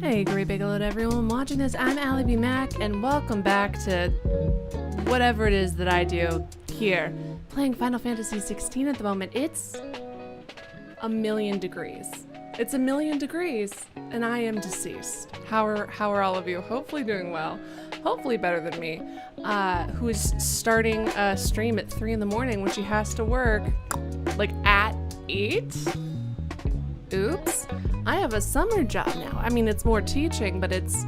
Hey, great big hello to everyone watching this. I'm Allie B. Mac, and welcome back to whatever it is that I do here. Playing Final Fantasy XVI at the moment. It's a million degrees. It's a million degrees, and I am deceased. How are all of you? Hopefully doing well. Hopefully better than me. Who is starting a stream at 3 in the morning when she has to work, like, at 8? Oops. I have a summer job now. I mean, it's more teaching, but it's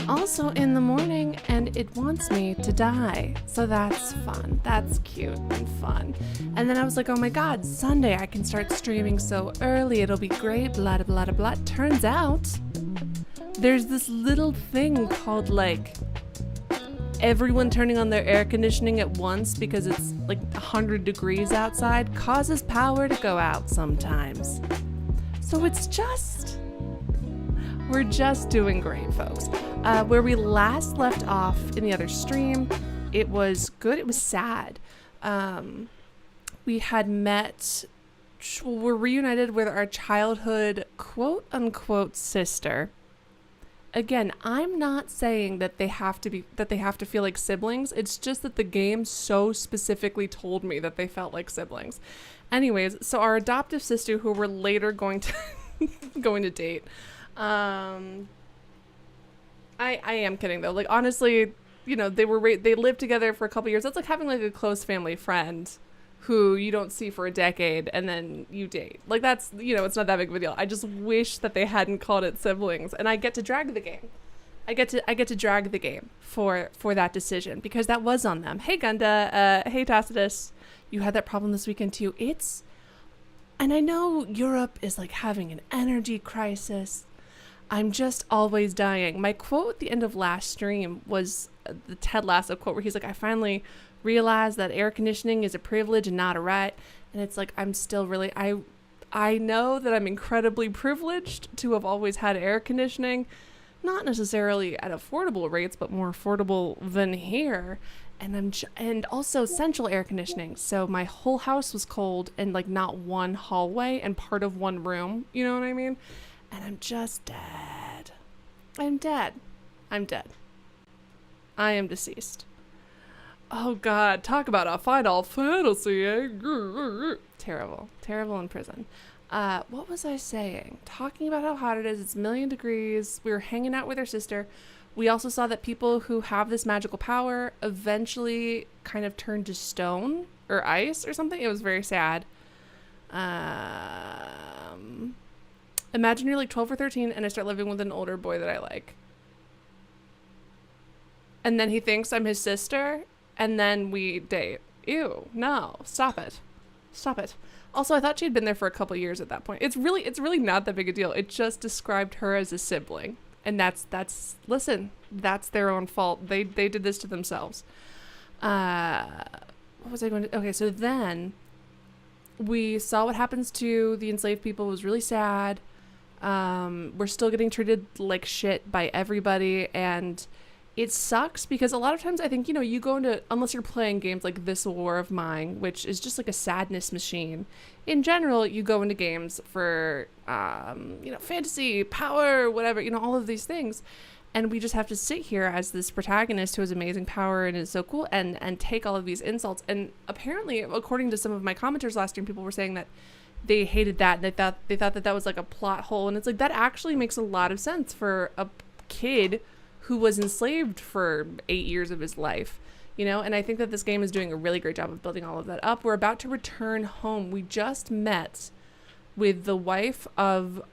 also in the morning, and it wants me to die. So that's fun. That's cute and fun. And then I was like, oh my god, Sunday I can start streaming so early. It'll be great, blah, blah, blah, blah. Turns out, there's this little thing called, like, everyone turning on their air conditioning at once because it's like 100 degrees outside causes power to go out sometimes. So we're just doing great, folks. Where we last left off in the other stream, it was good, it was sad. We had we're reunited with our childhood quote-unquote sister. Again, I'm not saying that they have to feel like siblings. It's just that the game so specifically told me that they felt like siblings. Anyways, so our adoptive sister, who we're later going to date. I am kidding though. Like, honestly, you know, they lived together for a couple years. That's like having like a close family friend who you don't see for a decade and then you date. Like, that's, you know, it's not that big of a deal. I just wish that they hadn't called it siblings, and I get to drag the game. I get to drag the game for that decision because that was on them. Hey Gunda, hey Tacitus, you had that problem this weekend too. And I know Europe is like having an energy crisis. I'm just always dying. My quote at the end of last stream was the Ted Lasso quote where he's like, I finally realized that air conditioning is a privilege and not a right. And it's like, I'm still really, I know that I'm incredibly privileged to have always had air conditioning, not necessarily at affordable rates, but more affordable than here. And and also central air conditioning. So my whole house was cold and like not one hallway and part of one room. You know what I mean? And I'm just dead. I'm dead. I am deceased. Oh god, talk about a Final Fantasy, eh? Terrible in prison. What was I saying? Talking about how hot it is. It's a million degrees. We were hanging out with our sister. We also saw that people who have this magical power eventually kind of turn to stone or ice or something. It was very sad. Imagine you're like 12 or 13 and I start living with an older boy that I like. And then he thinks I'm his sister and then we date. Ew, no, stop it. Also, I thought she'd been there for a couple years at that point. It's really not that big a deal. It just described her as a sibling. And listen, that's their own fault. They did this to themselves. What was I going to, okay, so then we saw what happens to the enslaved people. It was really sad. We're still getting treated like shit by everybody, and it sucks because a lot of times I think, you know, you go into, unless you're playing games like This War of Mine, which is just like a sadness machine. In general, you go into games for, you know, fantasy, power, whatever, you know, all of these things. And we just have to sit here as this protagonist who has amazing power and is so cool and take all of these insults. And apparently, according to some of my commenters last year, people were saying that they hated that. They thought that was like a plot hole. And it's like, that actually makes a lot of sense for a kid who was enslaved for 8 years of his life, you know? And I think that this game is doing a really great job of building all of that up. We're about to return home. We just met with the wife of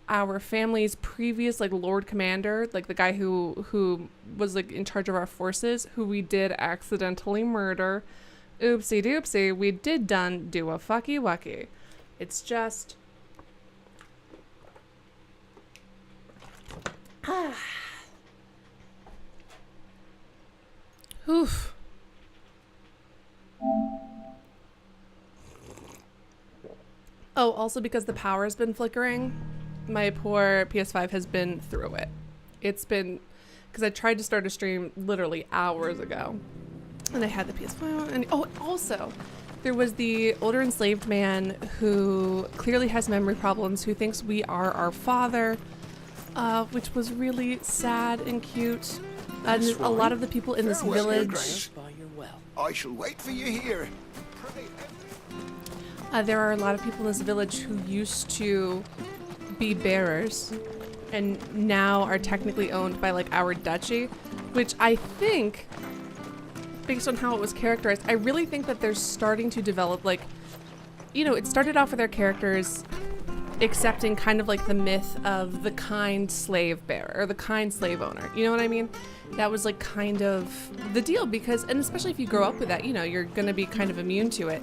our family's previous, like, Lord Commander, like the guy who was like in charge of our forces, who we did accidentally murder. Oopsie doopsie, we did do a fucky wucky. It's just... Oof. Oh, also because the power has been flickering, my poor PS5 has been through it. It's been, because I tried to start a stream literally hours ago, and I had the PS5, and also, there was the older enslaved man who clearly has memory problems, who thinks we are our father, which was really sad and cute. And That's a lot right. of the people in this Farewell, village, Grace. By your well. I shall wait for you here. there are a lot of people in this village who used to be bearers and now are technically owned by like our duchy, which I think, based on how it was characterized, I really think that they're starting to develop, like, you know, it started off with their characters accepting kind of like the myth of the kind slave bearer or the kind slave owner. You know what I mean? That was like kind of the deal because, and especially if you grow up with that, you know, you're going to be kind of immune to it.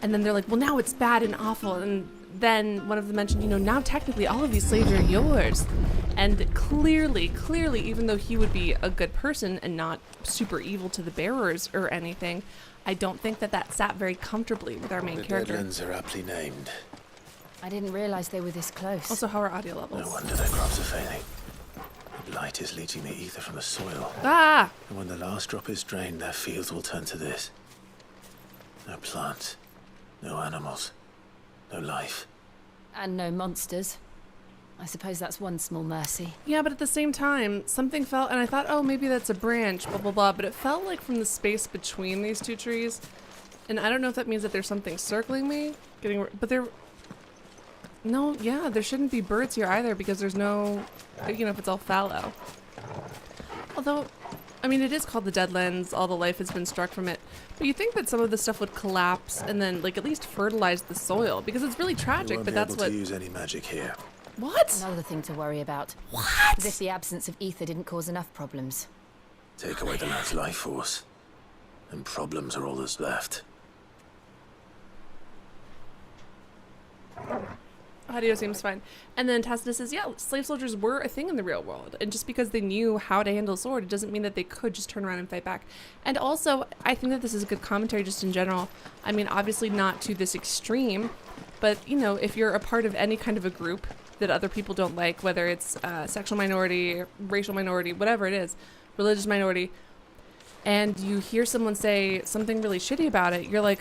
And then they're like, well, now it's bad and awful. And then one of them mentioned, you know, now technically all of these slaves are yours. And clearly, even though he would be a good person and not super evil to the bearers or anything, I don't think that that sat very comfortably with our main character. The Deadlands are aptly named. I didn't realize they were this close. Also, how are audio levels? No wonder their crops are failing. The blight is leaching the ether from the soil. Ah! And when the last drop is drained, their fields will turn to this. No plants, no animals, no life. And no monsters. I suppose that's one small mercy. Yeah, but at the same time, something felt, and I thought, oh, maybe that's a branch, blah, blah, blah, but it felt like from the space between these two trees, and I don't know if that means that there's something circling me, but there, no, yeah, there shouldn't be birds here either, because there's no, you know, if it's all fallow. Although, I mean, it is called the Deadlands, all the life has been struck from it, but you think that some of the stuff would collapse and then, like, at least fertilize the soil, because it's really tragic, but that's what... to use any magic here. What? Another thing to worry about. What? As if the absence of ether didn't cause enough problems. Take away the lad's life force, and problems are all that's left. Audio seems fine. And then Tacitus says, yeah, slave soldiers were a thing in the real world. And just because they knew how to handle a sword, it doesn't mean that they could just turn around and fight back. And also, I think that this is a good commentary just in general. I mean, obviously not to this extreme, but, you know, if you're a part of any kind of a group that other people don't like, whether it's sexual minority, racial minority, whatever it is, religious minority, and you hear someone say something really shitty about it, you're like,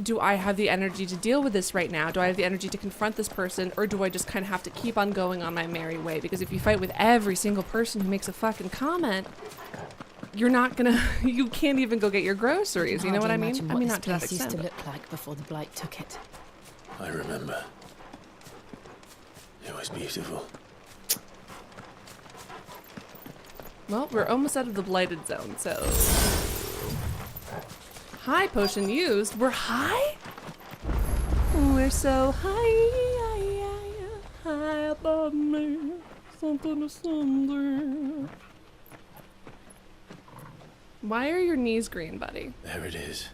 do I have the energy to deal with this right now? Do I have the energy to confront this person? Or do I just kind of have to keep on going on my merry way? Because if you fight with every single person who makes a fucking comment, you're not gonna, you can't even go get your groceries. You know what I mean? I mean, not to that extent. Used to look like before the blight took it. I remember. It was beautiful. Well, we're almost out of the blighted zone, so... High potion used. We're high? We're so high above me. Something asunder. Why are your knees green, buddy? There it is.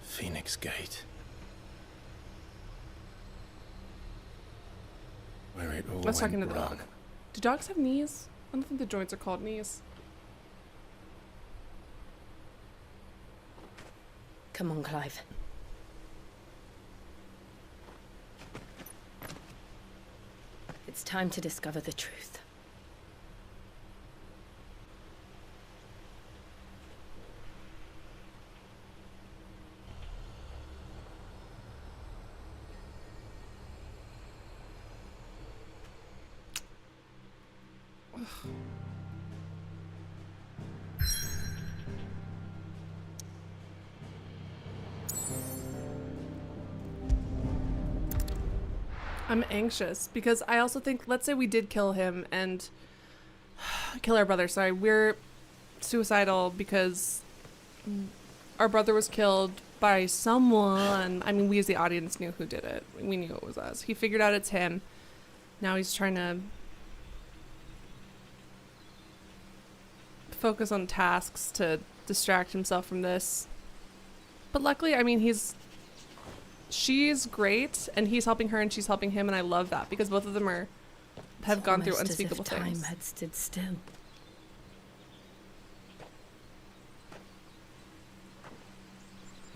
Phoenix Gate. Where it all I was talking to went the wrong. dog. Do dogs have knees? I don't think the joints are called knees. Come on, Clive. It's time to discover the truth. I'm anxious because I also think, let's say we did kill him and kill our brother. Sorry, we're suicidal because our brother was killed by someone. I mean, we as the audience knew who did it. We knew it was us. He figured out it's him. Now he's trying to focus on tasks to distract himself from this. But luckily, I mean, she's great, and he's helping her, and she's helping him, and I love that because both of them have gone through unspeakable as if things. Time had stood still.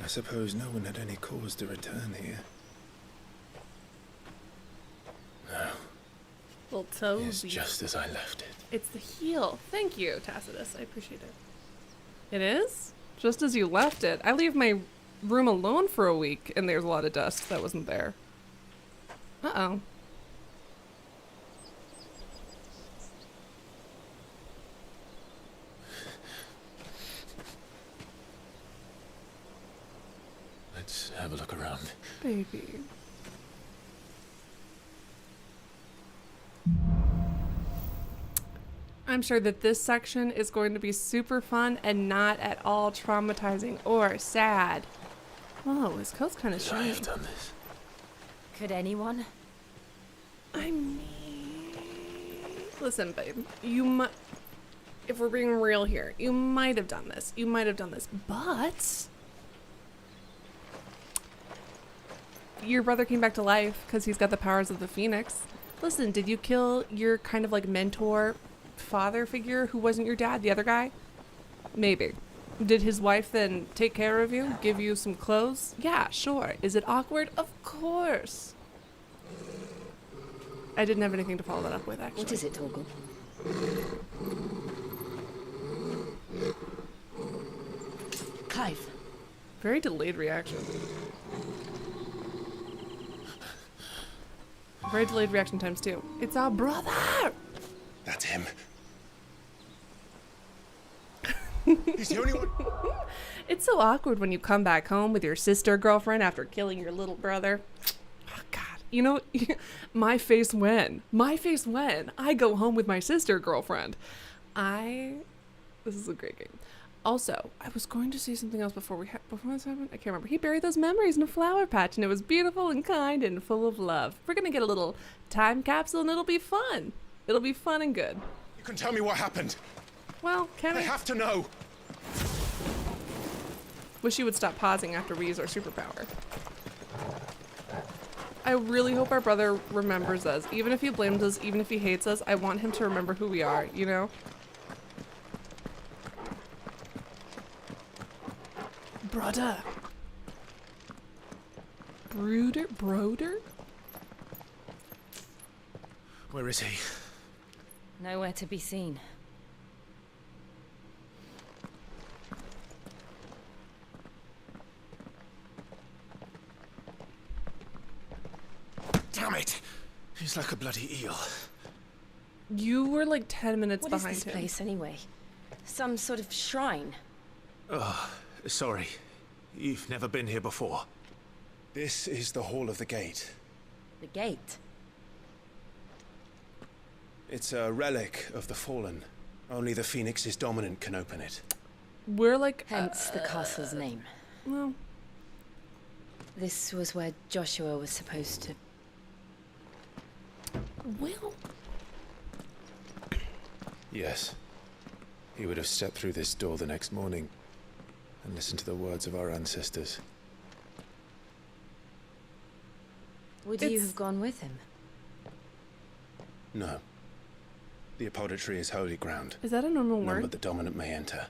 I suppose no one had any cause to return here. No, Little it's toes. just as I left it. It's the heel. Thank you, Tacitus. I appreciate it. It is? Just as you left it. I leave my room alone for a week, and there's a lot of dust that wasn't there. Uh-oh. Let's have a look around. Baby. I'm sure that this section is going to be super fun and not at all traumatizing or sad. Whoa, his coat's kind of Could I shiny. have done this? Could anyone? I mean, listen, babe. You might, if we're being real here, you might have done this. You might have done this, but your brother came back to life because he's got the powers of the Phoenix. Listen, did you kill your kind of like mentor, father figure who wasn't your dad, the other guy? Maybe. Did his wife then take care of you, give you some clothes? Yeah, sure. Is it awkward? Of course. I didn't have anything to follow that up with, actually. What is it, Torgal? Clive. Very delayed reaction. Very delayed reaction times too. It's our brother! That's him. He's the only one. It's so awkward when you come back home with your sister girlfriend after killing your little brother. Oh, God. You know, my face when I go home with my sister girlfriend. This is a great game. Also, I was going to say something else before this happened. I can't remember. He buried those memories in a flower patch, and it was beautiful and kind and full of love. We're gonna get a little time capsule, and it'll be fun. It'll be fun and good. You can tell me what happened. Well, can I we? have to know. Wish you would stop pausing after we use our superpower. I really hope our brother remembers us. Even if he blames us, even if he hates us, I want him to remember who we are, you know? Brother. Broder? Where is he? Nowhere to be seen. Damn it! He's like a bloody eel. You were like 10 minutes What is behind this him. place, anyway? Some sort of shrine? Oh, sorry. You've never been here before. This is the Hall of the Gate. The gate? It's a relic of the Fallen. Only the Phoenix's dominant can open it. We're like... Hence the castle's name. well, This was where Joshua was supposed to... well... Yes. He would have stepped through this door the next morning and listened to the words of our ancestors. Would you It's- have gone with him? No. The apodatory is holy ground. Is that a normal None word? but the dominant may enter.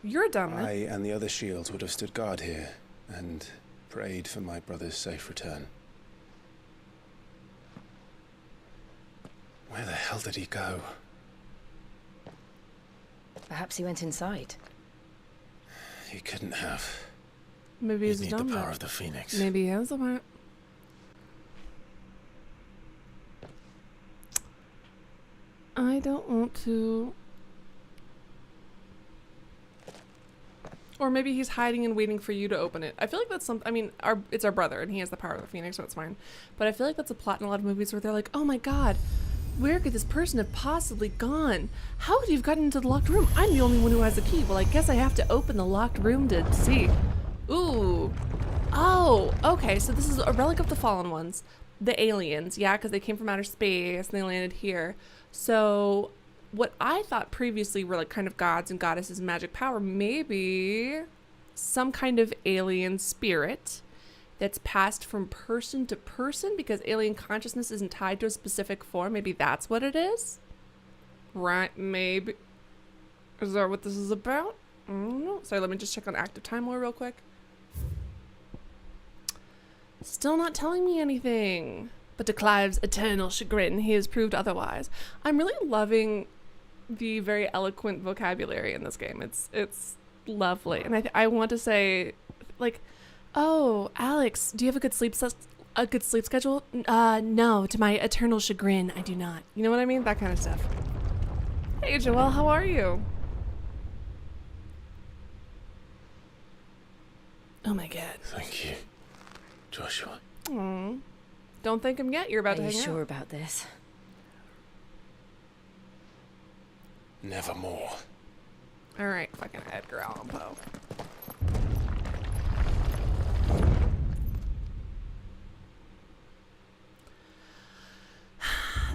You're a dominant. I and the other shields would have stood guard here and prayed for my brother's safe return. Where the hell did he go? Perhaps he went inside. He couldn't have. Maybe You he's a need the dominant. power of the Phoenix. Maybe he has the power. I don't want to. Or maybe he's hiding and waiting for you to open it. I feel like that's some. I mean, it's our brother, and he has the power of the Phoenix, so it's fine. But I feel like that's a plot in a lot of movies where they're like, "Oh my God, where could this person have possibly gone? How could he have gotten into the locked room? I'm the only one who has the key. Well, I guess I have to open the locked room to see." Ooh. Oh, okay. So this is a relic of the fallen ones, the aliens. Yeah, because they came from outer space and they landed here. So what I thought previously were like kind of gods and goddesses and magic power, maybe some kind of alien spirit that's passed from person to person because alien consciousness isn't tied to a specific form. Maybe that's what it is. Right, maybe. Is that what this is about? I don't know. Sorry, let me just check on active time lore real quick. Still not telling me anything. But to Clive's eternal chagrin, he has proved otherwise. I'm really loving the very eloquent vocabulary in this game. It's lovely. And I want to say, like, oh, Alex, do you have a good sleep schedule? No, to my eternal chagrin, I do not. You know what I mean? That kind of stuff. Hey, Joelle, how are you? Oh my god. Thank you, Joshua. Aww. Don't thank him yet. You're about Are to you hang sure out. about this? Nevermore. All right, fucking Edgar Allan Poe.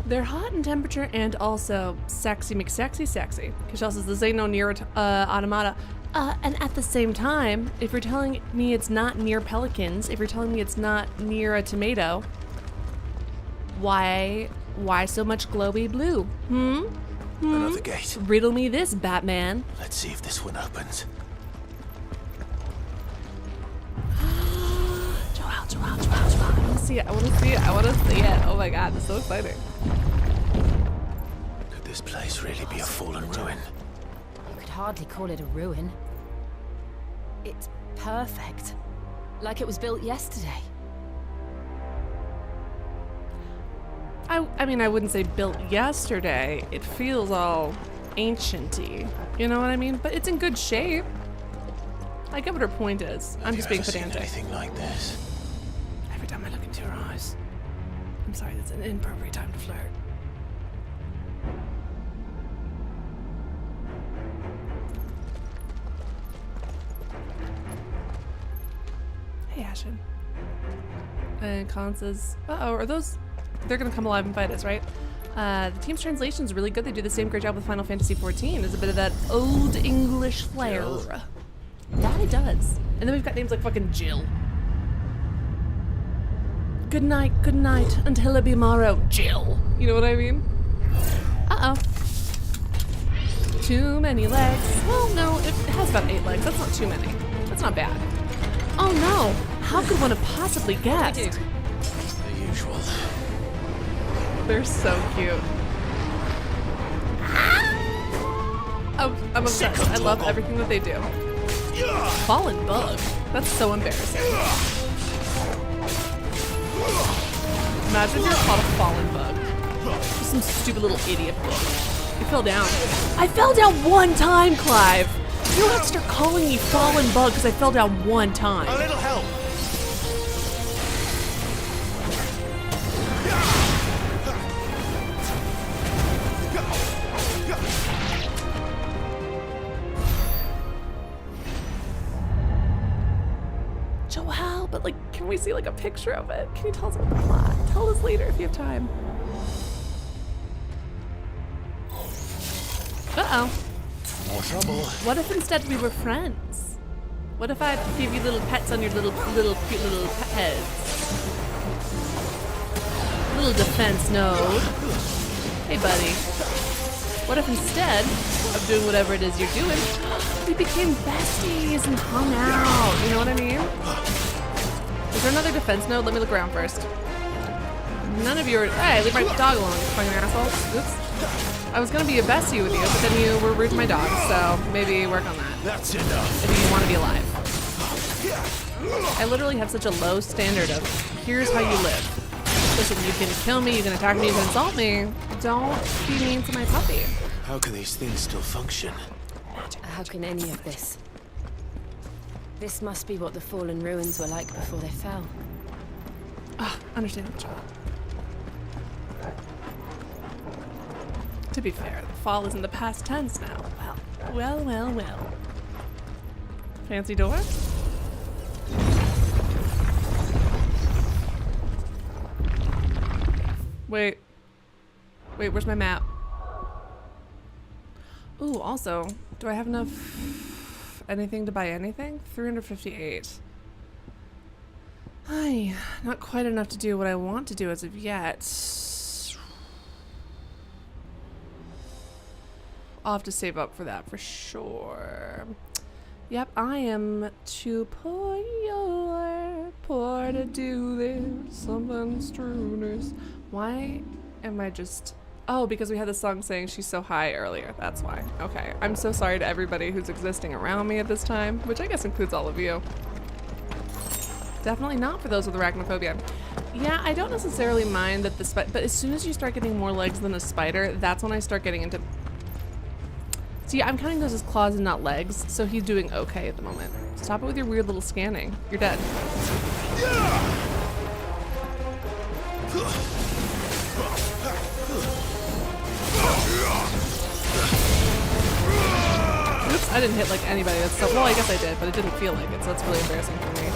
They're hot in temperature and also sexy McSexy. Because she also says this ain't no near automata. And at the same time, if you're telling me it's not near pelicans, if you're telling me it's not near a tomato, why so much glowy blue? Another gate. Riddle me this, Batman. Let's see if this one opens. Joel. I want to see it. Oh my god, it's so exciting. Could this place really be a fallen ruin? You could hardly call it a ruin. It's perfect. Like it was built yesterday. I mean, I wouldn't say built yesterday. It feels all ancient-y. You know what I mean? But it's in good shape. I get what her point is. I'm just being Have you ever pedantic. seen anything like this? Every time I look into your eyes. I'm sorry, that's an inappropriate time to flirt. Hey, Ashen. And Colin says, uh-oh, are those... They're gonna come alive and fight us, right? The team's translation is really good. They do the same great job with Final Fantasy XIV. There's a bit of that old English flair. Jill. That it does. And then we've got names like fucking Jill. Good night, until it be morrow, Jill. You know what I mean? Uh-oh. Too many legs. Well, no, it has about 8 legs. That's not too many. That's not bad. Oh no, how could one have possibly guessed? The usual. They're so cute. I'm obsessed. I love everything that they do. Fallen bug. That's so embarrassing. Imagine if you're called a fallen bug. Just some stupid little idiot bug. You fell down. I fell down one time, Clive. You don't have to start calling me fallen bug because I fell down one time. A little help. Joel, but like, can we see like a picture of it? Can you tell us about the plot? Tell us later if you have time. Uh-oh. More trouble. What if instead we were friends? What if I give you little pets on your little cute little pet heads? Little defense node. Hey buddy. What if instead of doing whatever it is you're doing, we became besties and hung out? You know what I mean? Is there another defense node? Let me look around first. None of you are. Hey, leave my dog alone, you fucking asshole. Oops. I was gonna be a bestie with you, but then you were rude to my dog, so maybe work on that. That's enough. If you want to be alive. I literally have such a low standard of here's how you live. Listen, you can kill me, you can attack me, you can insult me. Don't be mean to my puppy. How can these things still function? How can any of this? This must be what the fallen ruins were like before they fell. Understandable, child. To be fair, the fall is in the past tense now. Well. Fancy door? Wait, where's my map? Ooh, also, do I have enough anything to buy anything? 358. Ay, not quite enough to do what I want to do as of yet. I'll have to save up for that for sure. Yep, I am too poor to do this. Something's true. Why am I just... Oh, because we had the song saying she's so high earlier. That's why. Okay. I'm so sorry to everybody who's existing around me at this time, which I guess includes all of you. Definitely not for those with arachnophobia. Yeah, I don't necessarily mind that the spider... But as soon as you start getting more legs than a spider, that's when I start getting into... See, I'm counting those as claws and not legs, so he's doing okay at the moment. Stop it with your weird little scanning. You're dead. Oops, I didn't hit like anybody. That's so, well, I guess I did, but it didn't feel like it, so that's really embarrassing for me.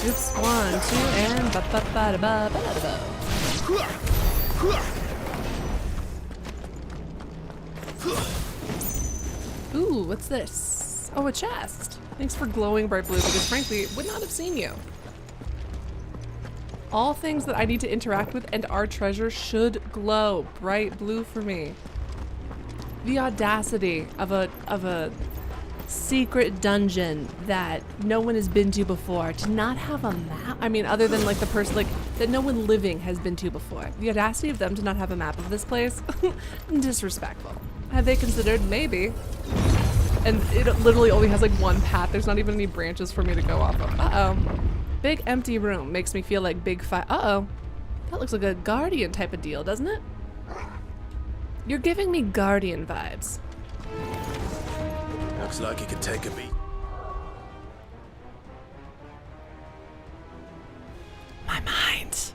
Oops, 1, 2, and ba-ba-ba-da-ba-ba-da-ba. Ooh, what's this? Oh, a chest. Thanks for glowing bright blue, because frankly, would not have seen you. All things that I need to interact with and our treasure should glow bright blue for me. The audacity of a secret dungeon that no one has been to before, to not have a map. I mean, other than like the person, like that no one living has been to before. The audacity of them to not have a map of this place, disrespectful. Have they considered? Maybe. And it literally only has like one path. There's not even any branches for me to go off of. Uh-oh. Big empty room makes me feel like big fire. Uh-oh. That looks like a Guardian type of deal, doesn't it? You're giving me Guardian vibes. Looks like you could take a beat. My mind.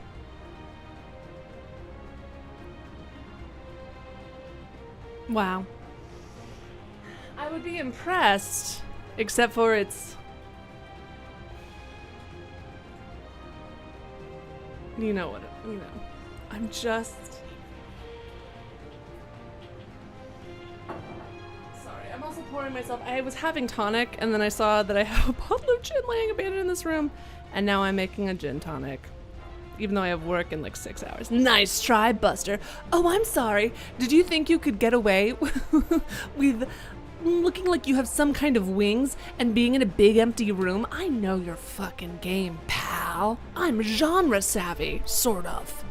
Wow. I would be impressed, except for its... You know what, you know. I'm just... Sorry, I'm also pouring myself... I was having tonic, and then I saw that I have a bottle of gin laying abandoned in this room, and now I'm making a gin tonic. Even though I have work in like 6 hours. Nice try, Buster. Oh, I'm sorry. Did you think you could get away with looking like you have some kind of wings and being in a big empty room? I know your fucking game, pal. I'm genre savvy, sort of.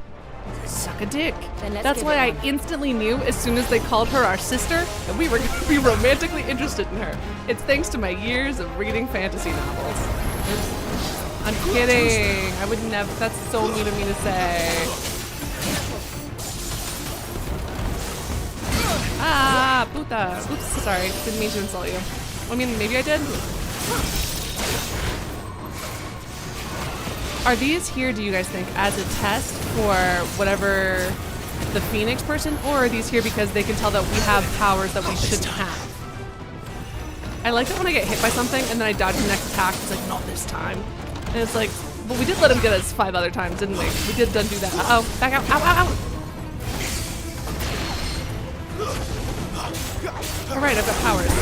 Suck a dick. That's why I instantly knew as soon as they called her our sister that we were going to be romantically interested in her. It's thanks to my years of reading fantasy novels. I'm kidding. I would never. That's so mean of me to say. Ah, puta. Oops, sorry. Didn't mean to insult you. I mean, maybe I did. Are these here, do you guys think, as a test for whatever the Phoenix person, or are these here because they can tell that we have powers that we shouldn't have? I like it when I get hit by something and then I dodge the next attack. It's like, not this time. And it's like, but we did let him get us 5 other times, didn't we? We did do that. Uh-oh, back out. Ow, ow, ow. All right, I've got powers.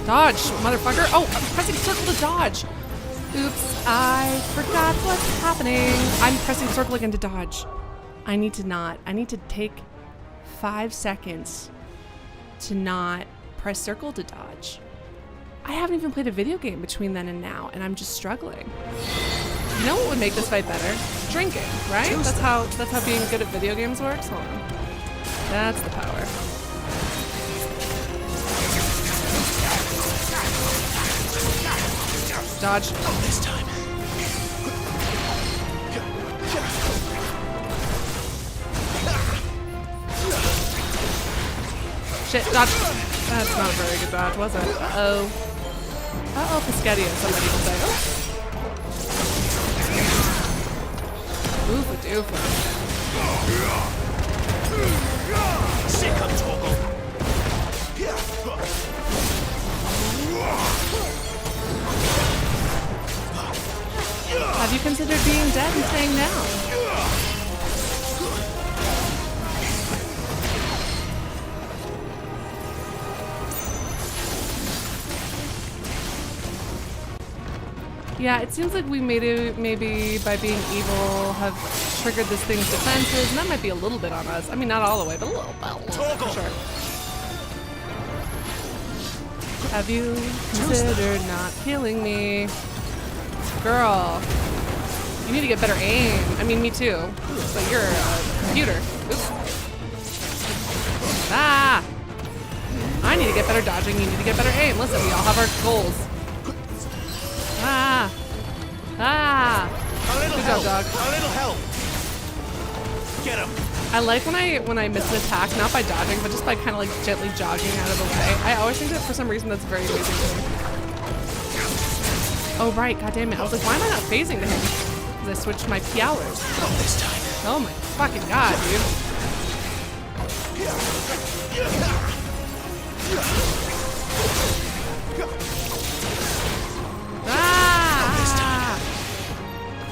Dodge, motherfucker. Oh, I'm pressing circle to dodge. Oops, I forgot what's happening. I'm pressing circle again to dodge. I need to take 5 seconds to not press circle to dodge. I haven't even played a video game between then and now, and I'm just struggling. You know what would make this fight better? Drinking, right? That's how being good at video games works. Hold on. That's the power. Dodge. Oh, this time. Shit, dodge. That's not a very good dodge, was it? Uh-oh. Uh-oh, Piscadio, somebody can say. Oh. Oofa doofa. Sick of Toggle. Have you considered being dead and staying down? Yeah, it seems like we maybe by being evil have triggered this thing's defenses, and that might be a little bit on us. I mean, not all the way, but a little bit, for sure. Have you considered not killing me? Girl, you need to get better aim. I mean, me too, but you're a computer. Oops. Ah! I need to get better dodging, you need to get better aim. Listen, we all have our goals. Ah! Ah! job, dog. A little help. Get him. I like when I miss an attack, not by dodging, but just by kind of like gently jogging out of the way. I always think that for some reason that's very amazing to me. Oh right, god damn it. I was like, why am I not phasing to him? Because I switched my Piowers. Not this time. Oh my fucking god, dude. Ah!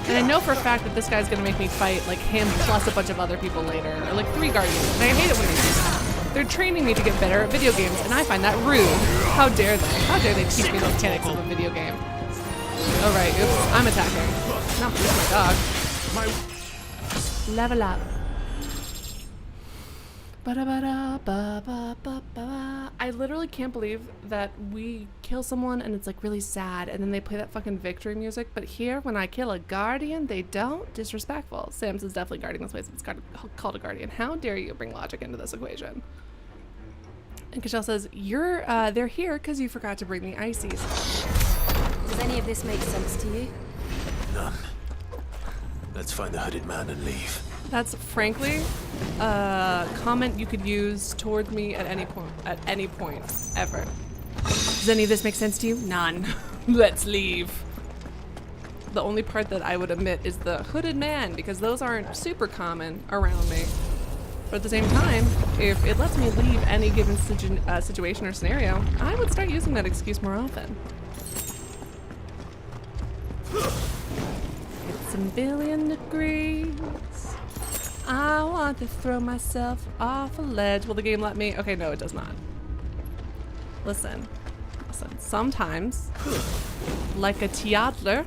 And I know for a fact that this guy's gonna make me fight like him plus a bunch of other people later, or like 3 guardians. And I hate it when they do that. They're training me to get better at video games, and I find that rude. How dare they? How dare they teach me the mechanics of a video game? Oh right, oops, I'm attacking. Not with my dog. Level up. Ba-da-ba-da-ba-ba-ba-ba. I literally can't believe that we kill someone and it's like really sad and then they play that fucking victory music, but here when I kill a guardian they don't. Disrespectful. Sam's is definitely guarding this place. It's called a guardian. How dare you bring logic into this equation? And Cashel says, they're here because you forgot to bring the ices. Does any of this make sense to you? None. Let's find the hooded man and leave. That's frankly a comment you could use towards me at any point ever. Does any of this make sense to you? None. Let's leave. The only part that I would omit is the hooded man, because those aren't super common around me. But at the same time, if it lets me leave any given situation or scenario, I would start using that excuse more often. It's a billion degrees. I want to throw myself off a ledge. Will the game let me? Okay, no, it does not. Listen. Sometimes, like a toddler,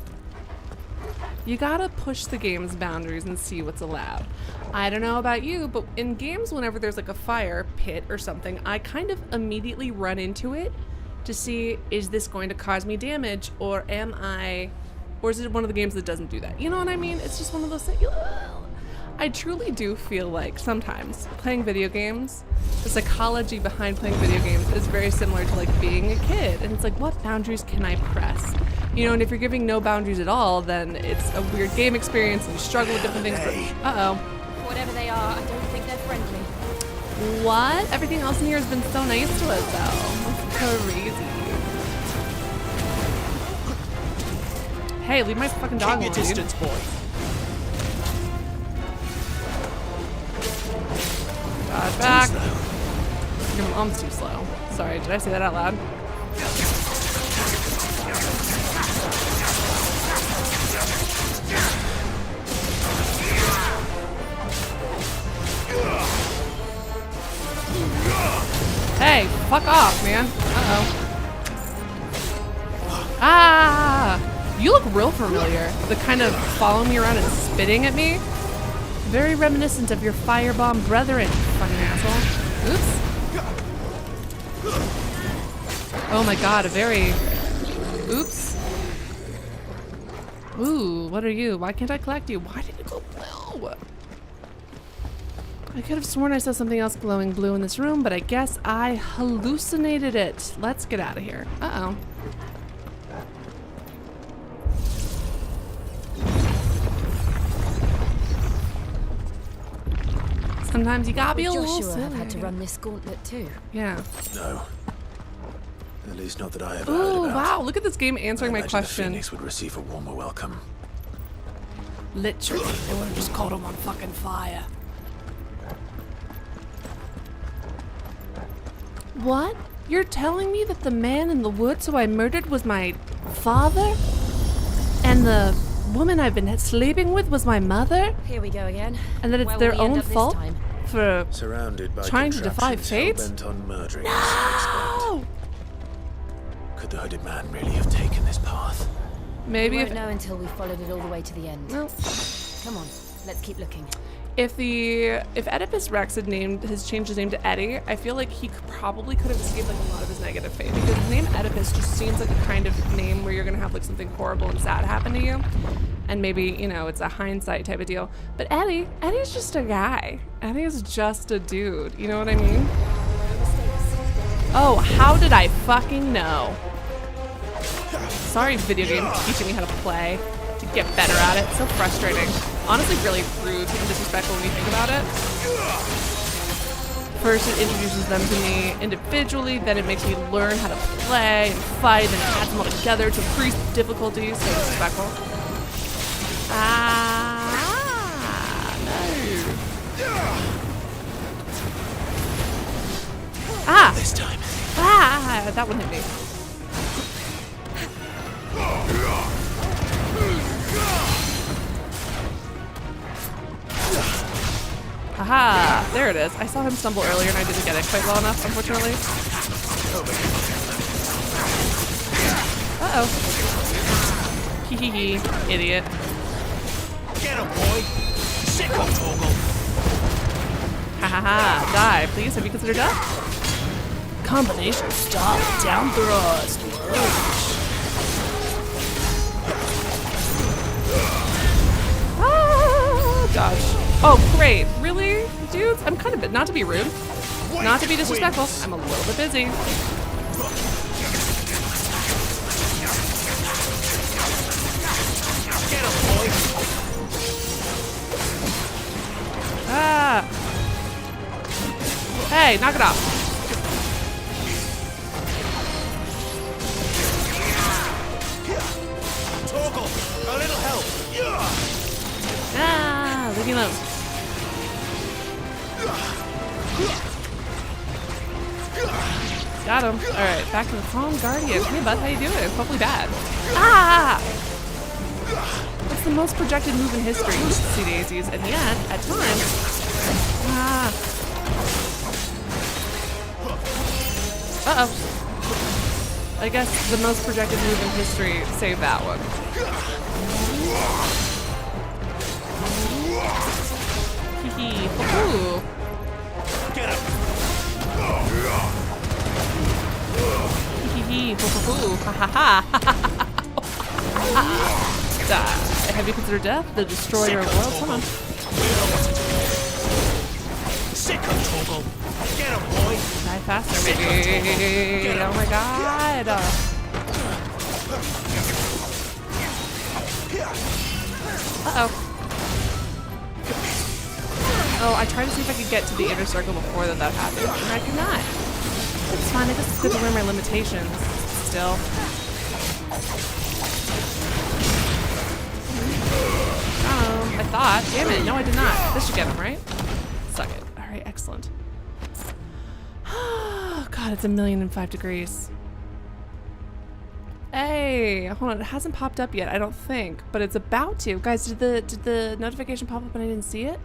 you gotta push the game's boundaries and see what's allowed. I don't know about you, but in games, whenever there's like a fire pit or something, I kind of immediately run into it to see, is this going to cause me damage, or is it one of the games that doesn't do that? You know what I mean? It's just one of those things. I truly do feel like sometimes playing video games, the psychology behind playing video games is very similar to like being a kid. And it's like, what boundaries can I press? You know, and if you're giving no boundaries at all, then it's a weird game experience and you struggle with different things. But, Whatever they are, I don't think they're friendly. what? Everything else in here has been so nice to us though. That's crazy. Hey, leave my fucking dog alone, dude. Boy. Dodge back. Your mom's too slow. Sorry, did I say that out loud? Hey, fuck off, man. Uh-oh. Ah! You look real familiar. The kind of following me around and spitting at me. Very reminiscent of your firebomb brethren, fucking asshole. Oops. Oh my god, a very... Oops. Ooh, what are you? Why can't I collect you? Why did it go blue? I could have sworn I saw something else glowing blue in this room, but I guess I hallucinated it. Let's get out of here. Uh-oh. Sometimes you gotta be a little Joshua silly. have had to run this gauntlet too. Yeah. No. At least not that I ever Ooh, heard about. wow, look at this game answering my I imagine question. The Phoenix would receive a warmer welcome. Literally, they would have just caught him on fucking fire. What? You're telling me that the man in the woods who I murdered was my father? And the woman I've been sleeping with was my mother? Here we go again. And that it's Where their will we end own up this fault time? for Surrounded by trying to defy fate? bent on murdering us, I No! expect. Could the hooded man really have taken this path? Maybe We if won't know until we've followed it all the way to the end. no. Come on, let's keep looking. If Oedipus Rex had changed his name to Eddie, I feel like he probably could have escaped like a lot of his negative fate, because the name Oedipus just seems like a kind of name where you're gonna have like something horrible and sad happen to you, and maybe, you know, it's a hindsight type of deal. But Eddie's just a guy. Eddie's just a dude. You know what I mean? Oh, how did I fucking know? Sorry, video game teaching me how to play. to get better at it. So frustrating. Honestly, really rude and disrespectful when you think about it. First, it introduces them to me individually, then it makes me learn how to play and fight, and it adds them all together to increase difficulty. So disrespectful. No. This time. That one hit me. Aha! There it is. I saw him stumble earlier and I didn't get it quite well enough, unfortunately. Uh-oh. Hee. Idiot. Get him, boy. Sick of Toggle. Ha. Die, please. Have you considered death? Combination stop. Down thrust. Oh, gosh. Oh, great. Really? Dudes? I'm kind of, not to be rude, not to be disrespectful, I'm a little bit busy. Get him, boy. Hey, knock it off. Toggle, a little help. Leave me alone. Got him. Alright, back to the Calm Guardian. Hey bud, how you doing? Hopefully bad. That's the most projected move in history, sea daisies, and yet, at times... Uh-oh. I guess the most projected move in history saved that one. Ooh. Get him. Have you considered death? The destroyer of worlds? Come on. Sick of Toggle. Get him, boy. Die faster, maybe. Oh my god. Uh-oh. Oh, I tried to see if I could get to the inner circle before that happened, and I could not. It's fine, I guess it's good to learn my limitations still. Oh, I thought. Damn it, no I did not. This should get him, right? Suck it. Alright, excellent. God, it's 1,005 degrees. Hey, hold on, it hasn't popped up yet, I don't think, but it's about to. Guys, did the notification pop up and I didn't see it?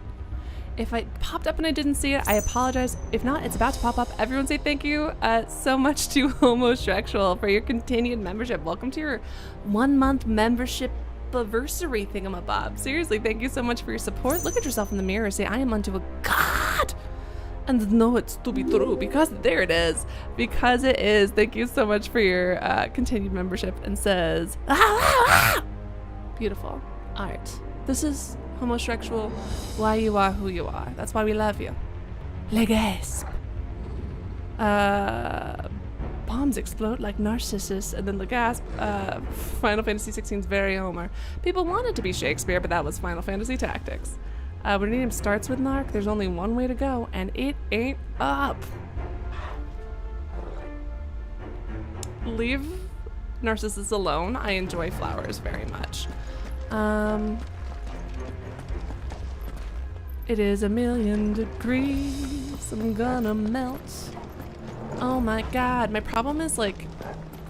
If I popped up and I didn't see it, I apologize. If not, it's about to pop up. Everyone say thank you so much to Homosexual for your continued membership. Welcome to your 1 month membership anniversary thingamabob. Seriously, thank you so much for your support. Look at yourself in the mirror. Say, I am unto a god. And know it's to be true because there it is. Because it is. Thank you so much for your continued membership and says, beautiful. All right. This is Homosexual, why you are who you are. That's why we love you. Le gasp. Bombs explode like Narcissus, and then the gasp. Final Fantasy XVI's very Homer. People want it to be Shakespeare, but that was Final Fantasy Tactics. When your name starts with Narc, there's only one way to go, and it ain't up. Leave Narcissus alone. I enjoy flowers very much. It is 1,000,000 degrees. I'm gonna melt. Oh my god. My problem is like,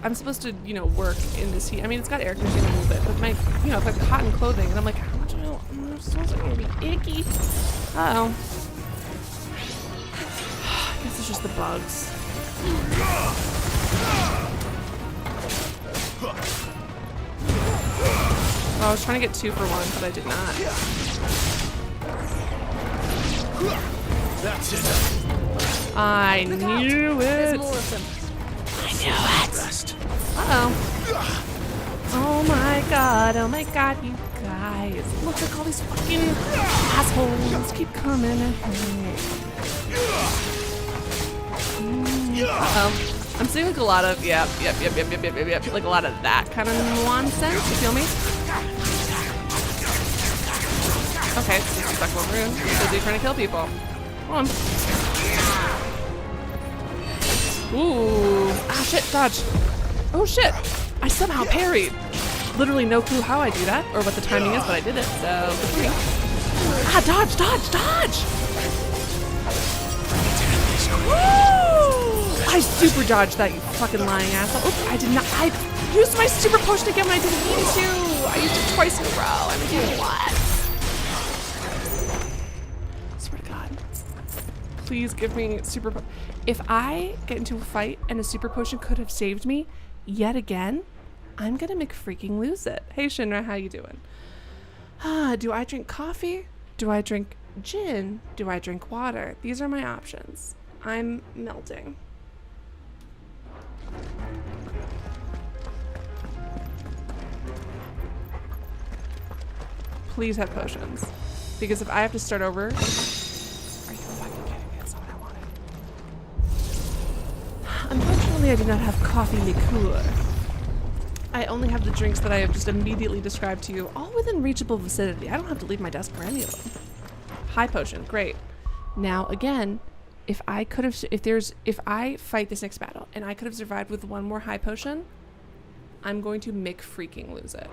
I'm supposed to, work in this heat. I mean, it's got air conditioning a little bit, but my, it's like cotton clothing, and I'm like, how much I'm supposed to be icky. Uh-oh. I guess it's just the bugs. Oh, I was trying to get 2 for 1, but I did not. That's it. I knew it. More of them. I knew it. Uh-oh. Oh my god, you guys. Look at all these fucking assholes keep coming at me. Uh-oh. I'm seeing like a lot of, yep, like a lot of that kind of nonsense, you feel me? Okay, it's just a stuck one rune. Busy trying to kill people. Come on. Ooh. Ah, shit, dodge. Oh, shit. I somehow parried. Literally no clue how I do that or what the timing is, but I did it, so good for me. Ah, dodge, dodge, dodge! Woo! I super dodged that, you fucking lying asshole. Oops, I did not. I used my super potion again when I didn't mean to. I used it twice in a row. I'm doing what? Swear to God. Please give me super potion. If I get into a fight and a super potion could have saved me yet again, I'm gonna freaking lose it. Hey Shinra, how you doing? Do I drink coffee? Do I drink gin? Do I drink water? These are my options. I'm melting. Please have potions. Because if I have to start over... Are you fucking kidding me? That's not what I wanted. Unfortunately, I do not have coffee liqueur. I only have the drinks that I have just immediately described to you, all within reachable vicinity. I don't have to leave my desk for any of them. High potion, great. Now again, if I fight this next battle and I could have survived with one more high potion, I'm going to freaking lose it.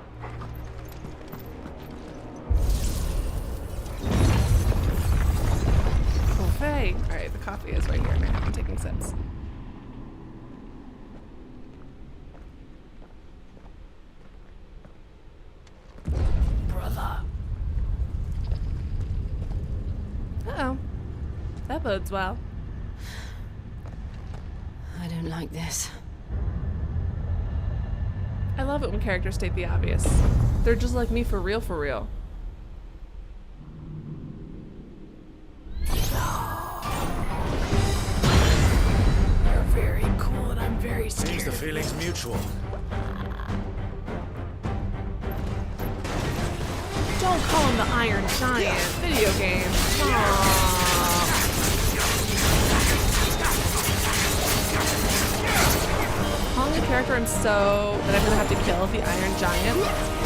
Okay. All right, the coffee is right here, and I haven't taken sips. Brother. Uh-oh. That bodes well. I don't like this. I love it when characters state the obvious. They're just like me for real, for real. You're very cool and I'm very scared. Seems the feeling's mutual. Don't call him the Iron Giant. Video game. Aww. Calling a character that I'm gonna have to kill the Iron Giant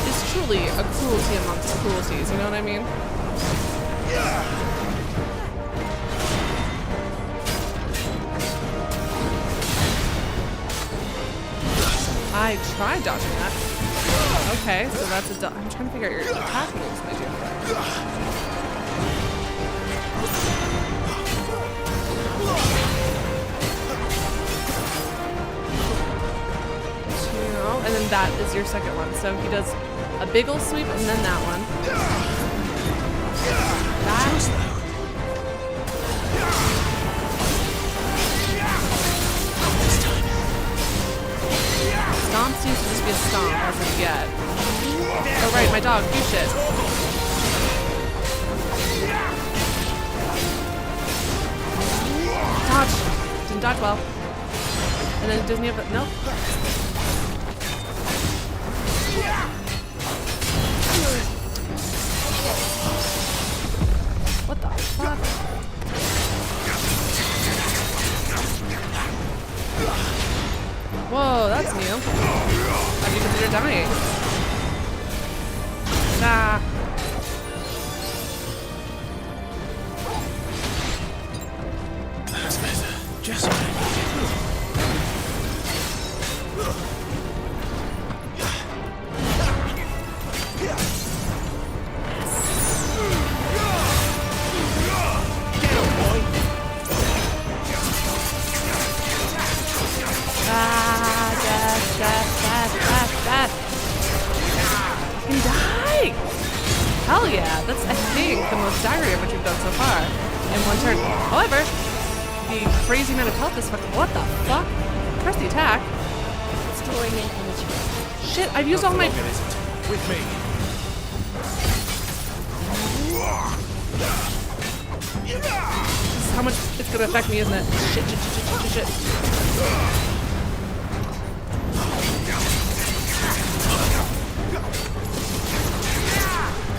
is truly a cruelty amongst cruelties, you know what I mean? I tried dodging that. Okay, so that's a I'm trying to figure out your attack moves, my dear friend. And then that is your second one. So he does a big ol' sweep and then that one. That. Stomp seems to just be a stomp as of yet. Oh right, my dog, do shit. Dodge. Didn't dodge well. And then doesn't he have a nope. What the fuck? Whoa, that's new. How do you consider dying? Nah. That's better. Just Fucking die! Hell yeah, that's I think the most daggery of what you've done so far in one turn. However, the crazy amount of health is fucking what the fuck? Press the attack. Storing in energy. Shit, I've used all my with me. This is how much it's gonna affect me, isn't it? Shit.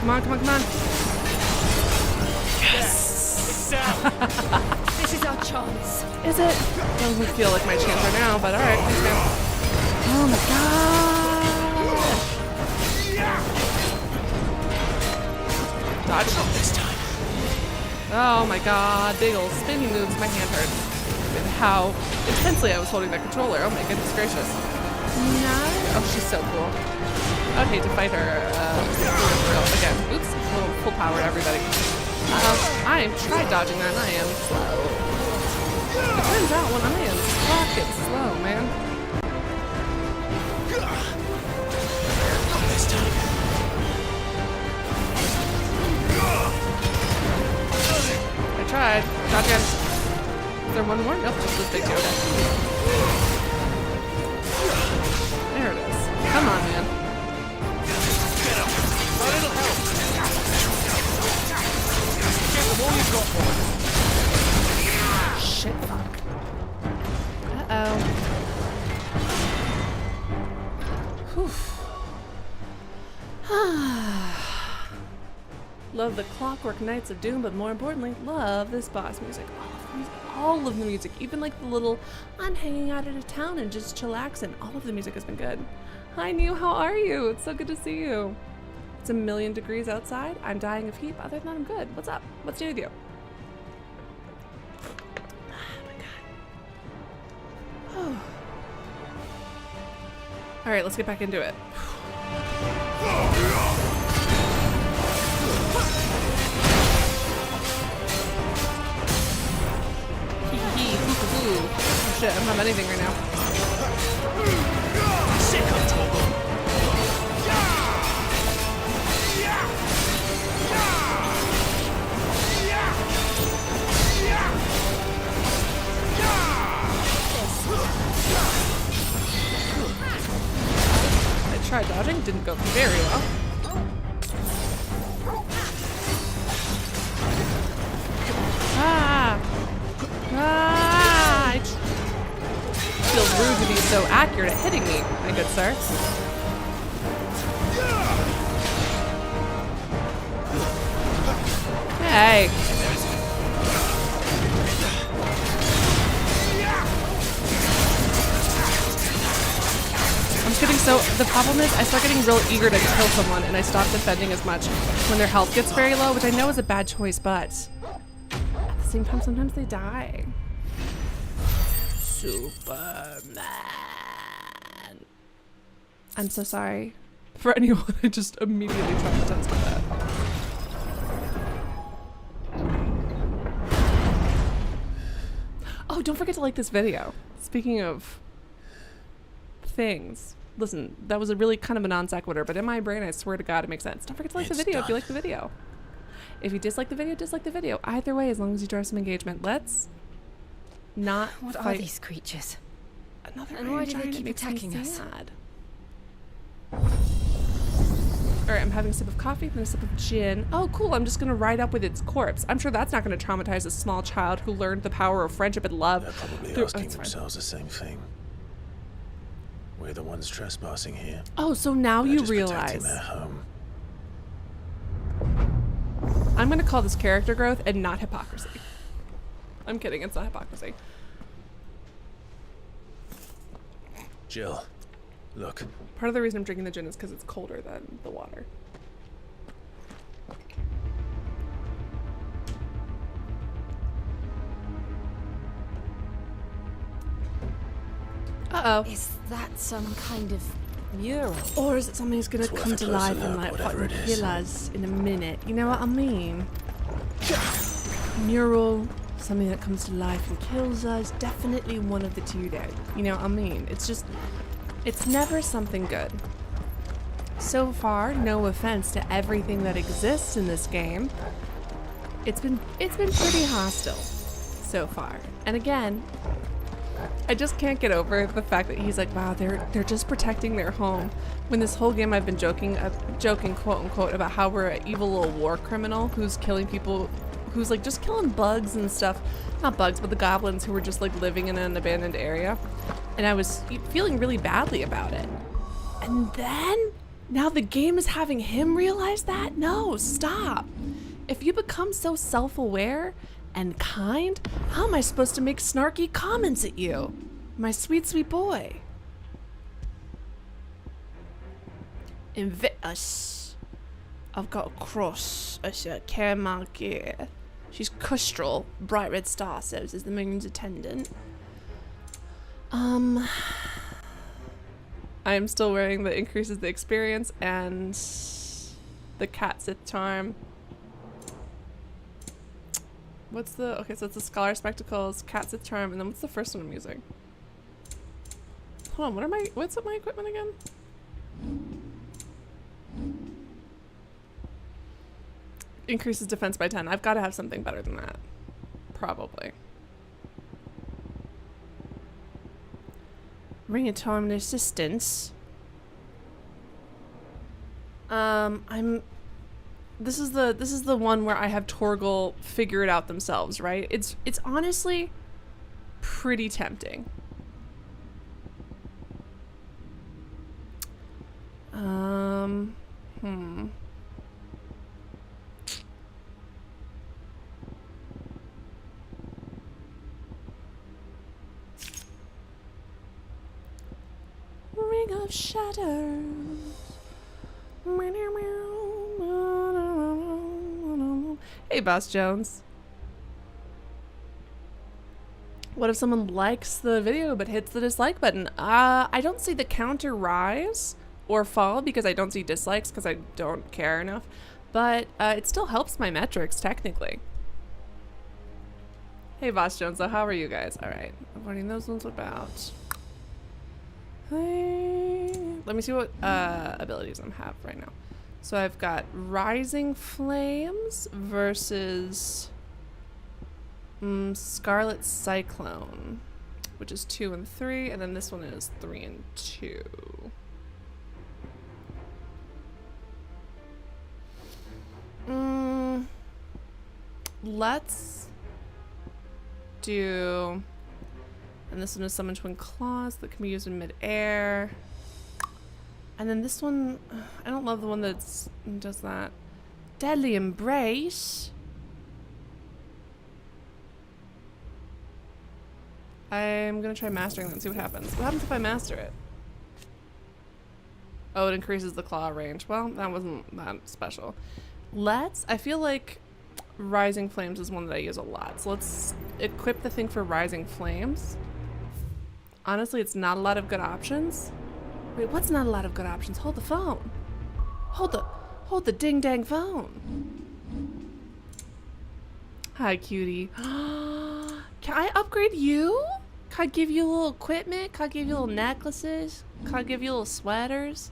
Come on. Yes! This is our chance. Is it? Doesn't feel like my chance right now, but alright, thanks, man. Oh my god! Dodge. Not this time. Oh my god, big ol' spinning moves. My hand hurts. With how intensely I was holding that controller. Oh my goodness gracious. No. Oh, she's so cool. I would hate to fight her for real. Again, oops, full power to everybody. I tried dodging that and I am slow. It turns out when I am fucking slow, man. Not this time. I tried. Dodge again. Is there one more? Nope, just this big dude. There it is. Come on, man. Get up. A little help. Get the one you've got for. Shit, fuck. Uh-oh. Love the Clockwork Knights of Doom, but more importantly, love this boss music. All of the music, even like the little, I'm hanging out at a town and just chillaxing. All of the music has been good. Hi, Neil, how are you? It's so good to see you. It's 1,000,000 degrees outside. I'm dying of heat, but other than that, I'm good. What's up? What's new with you? Oh my god. All right, let's get back into it. Oh shit, I don't have anything right now. Sick of Toggle. I tried dodging, didn't go very well. It feels rude to be so accurate at hitting me, my good sir. Hey. I'm just getting so, the problem is I start getting real eager to kill someone and I stop defending as much when their health gets very low, which I know is a bad choice, but at the same time, sometimes they die. Superman. I'm so sorry for anyone I just immediately traumatized by that. Oh, don't forget to like this video. Speaking of things, listen, that was a really kind of a non sequitur, but in my brain, I swear to God, it makes sense. Don't forget to like the video if you like the video. If you dislike the video, dislike the video. Either way, as long as you drive some engagement. Let's not What fight are these creatures? another And iron why do they giant. keep It makes me attacking us? sad. Alright, I'm having a sip of coffee, then a sip of gin. Oh, cool, I'm just gonna ride up with its corpse. I'm sure that's not gonna traumatize a small child who learned the power of friendship and love. They're probably through- asking it's fine. themselves the same thing. We're the ones trespassing here. Oh, so now They're you just protecting realize. their home. I'm gonna call this character growth and not hypocrisy. I'm kidding, it's not hypocrisy. Jill, look. Part of the reason I'm drinking the gin is because it's colder than the water. Uh-oh. Is that some kind of mural? Or is it something that's gonna It's worth come a to closer life and look, like whatever fucking it is. kill us in a minute? You know what I mean? Mural, something that comes to life and kills us. Definitely one of the two there. You know what I mean? It's just, it's never something good. So far, no offense to everything that exists in this game, it's been pretty hostile so far. And again, I just can't get over the fact that he's like, wow, they're just protecting their home. When this whole game I've been joking quote unquote about how we're an evil little war criminal who's killing people, who's like just killing bugs and stuff. Not bugs, but the goblins who were just like living in an abandoned area. And I was feeling really badly about it. And then now the game is having him realize that? No, stop. If you become so self-aware and kind, how am I supposed to make snarky comments at you? My sweet, sweet boy. I've got a cross. I said, Caremark gear. She's Custral. Bright red star serves as the moon's attendant. I am still wearing the increases the experience and the cat Sith charm. What's the, okay, so it's the scholar spectacles, cat Sith charm, and then what's the first one I'm using? Hold on, what's my equipment again? Increases defense by 10. I've got to have something better than that. Probably. Ring of Time and Assistance. This is the one where I have Torgal figure it out themselves, right? It's honestly pretty tempting. Ring of Shadows. Hey, Boss Jones. What if someone likes the video but hits the dislike button? I don't see the counter rise or fall because I don't see dislikes because I don't care enough. But it still helps my metrics, technically. Hey, Boss Jones, so how are you guys? All right, avoiding those ones. What about? Let me see what abilities I have right now. So I've got Rising Flames versus Scarlet Cyclone, which is 2 and 3, and then this one is 3 and 2. Let's do, and this one is Summon Twin Claws that can be used in mid-air. And then this one, I don't love the one that does that. Deadly Embrace. I'm gonna try mastering that and see what happens. What happens if I master it? Oh, it increases the claw range. Well, that wasn't that special. I feel like Rising Flames is one that I use a lot. So let's equip the thing for Rising Flames. Honestly, it's not a lot of good options. Wait, what's not a lot of good options? Hold the phone. Hold the ding dang phone. Hi, cutie. Can I upgrade you? Can I give you a little equipment? Can I give you little necklaces? Can I give you little sweaters?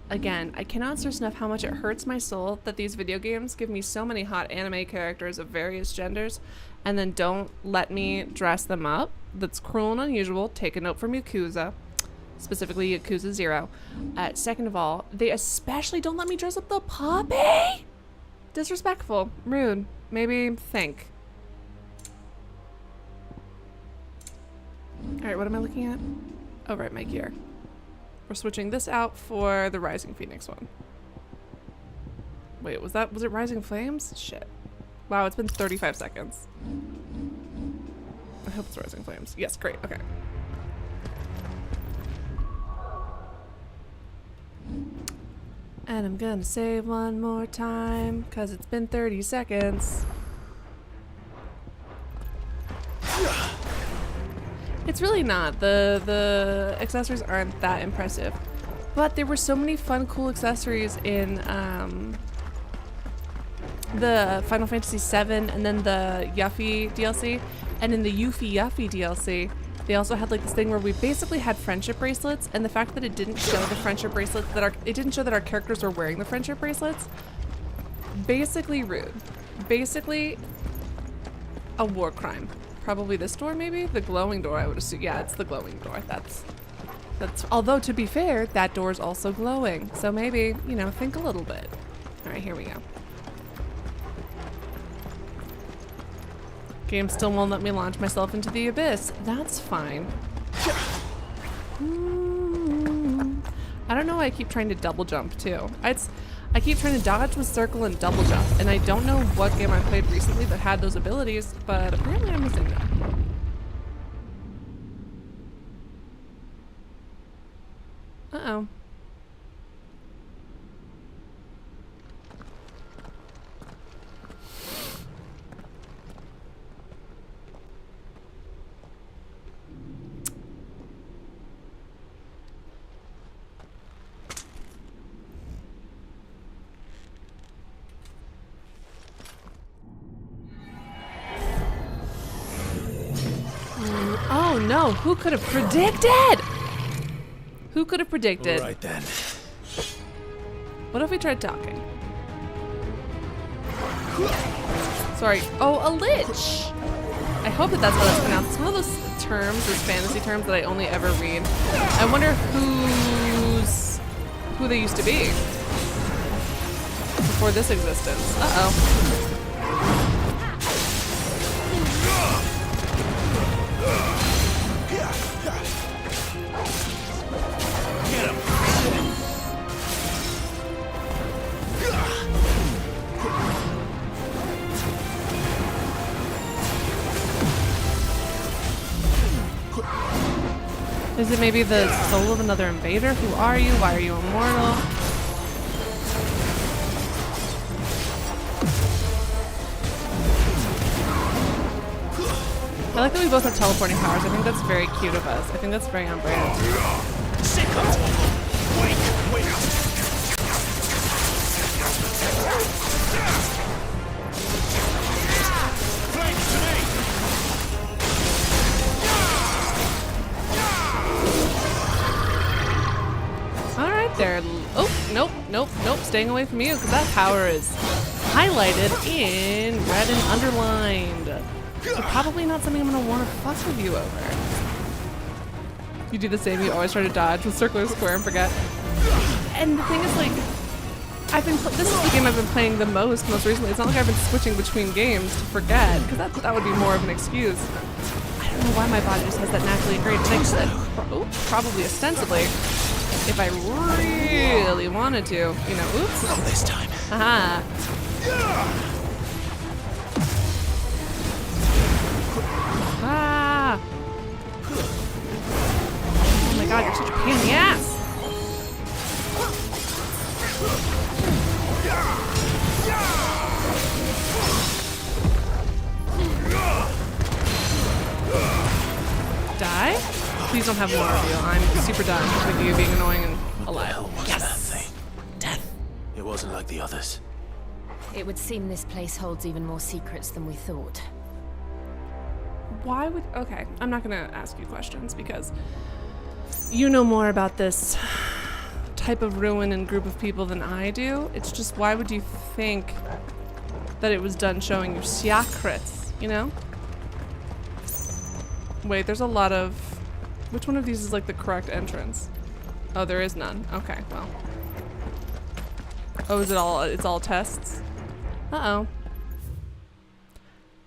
Again, I cannot stress enough how much it hurts my soul that these video games give me so many hot anime characters of various genders and then don't let me dress them up. That's cruel and unusual. Take a note from Yakuza. Specifically Yakuza 0. Second of all, they especially don't let me dress up the puppy. Disrespectful. Rude. Maybe think. Alright, what am I looking at? Oh, right, my gear. We're switching this out for the Rising Phoenix one. Wait, was it Rising Flames? Shit. Wow, it's been 35 seconds. I hope it's Rising Flames. Yes, great, okay. And I'm gonna save one more time, cause it's been 30 seconds. It's really not. The accessories aren't that impressive. But there were so many fun, cool accessories in the Final Fantasy VII and then the Yuffie DLC. And in the Yuffie DLC, they also had like this thing where we basically had friendship bracelets, and the fact that it didn't show the friendship bracelets it didn't show that our characters were wearing the friendship bracelets. Basically rude. Basically a war crime. Probably this door, maybe? The glowing door, I would assume. Yeah, it's the glowing door. That's although to be fair, that door is also glowing. So maybe, you know, think a little bit. All right, here we go. Game still won't let me launch myself into the abyss. That's fine. I don't know why I keep trying to double jump too. I keep trying to dodge with circle and double jump, and I don't know what game I played recently that had those abilities, but apparently I'm missing them. Uh-oh. no, who could have predicted? Who could have predicted? All right then. What if we tried talking? Sorry. Oh, a lich. I hope that that's how that's pronounced. It's one of those terms, those fantasy terms that I only ever read. I wonder who they used to be before this existence. Uh-oh. Is it maybe the soul of another invader? Who are you? Why are you immortal? I like that we both have teleporting powers. I think that's very cute of us. I think that's very on brand. There. Oh, nope. Staying away from you because that power is highlighted in red and underlined. So probably not something I'm going to want to fuss with you over. You do the same. You always try to dodge with circular square and forget. And the thing is, like, this is the game I've been playing the most recently. It's not like I've been switching between games to forget because that would be more of an excuse. I don't know why my body just has that naturally great thing that probably ostensibly. If I really wanted to, you know, oops. Not this time. Aha. Ah. Oh my god, you're such a pain in the ass. Die? Please don't have more of you. I'm super done with you being annoying and alive. Yes! That thing? Death. It wasn't like the others. It would seem this place holds even more secrets than we thought. Why would... Okay, I'm not going to ask you questions because you know more about this type of ruin and group of people than I do. It's just, why would you think that it was done showing your secrets, you know? Wait, there's a lot of... Which one of these is like the correct entrance? Oh, there is none. Okay, well. Oh, is it all, it's all tests? Uh-oh.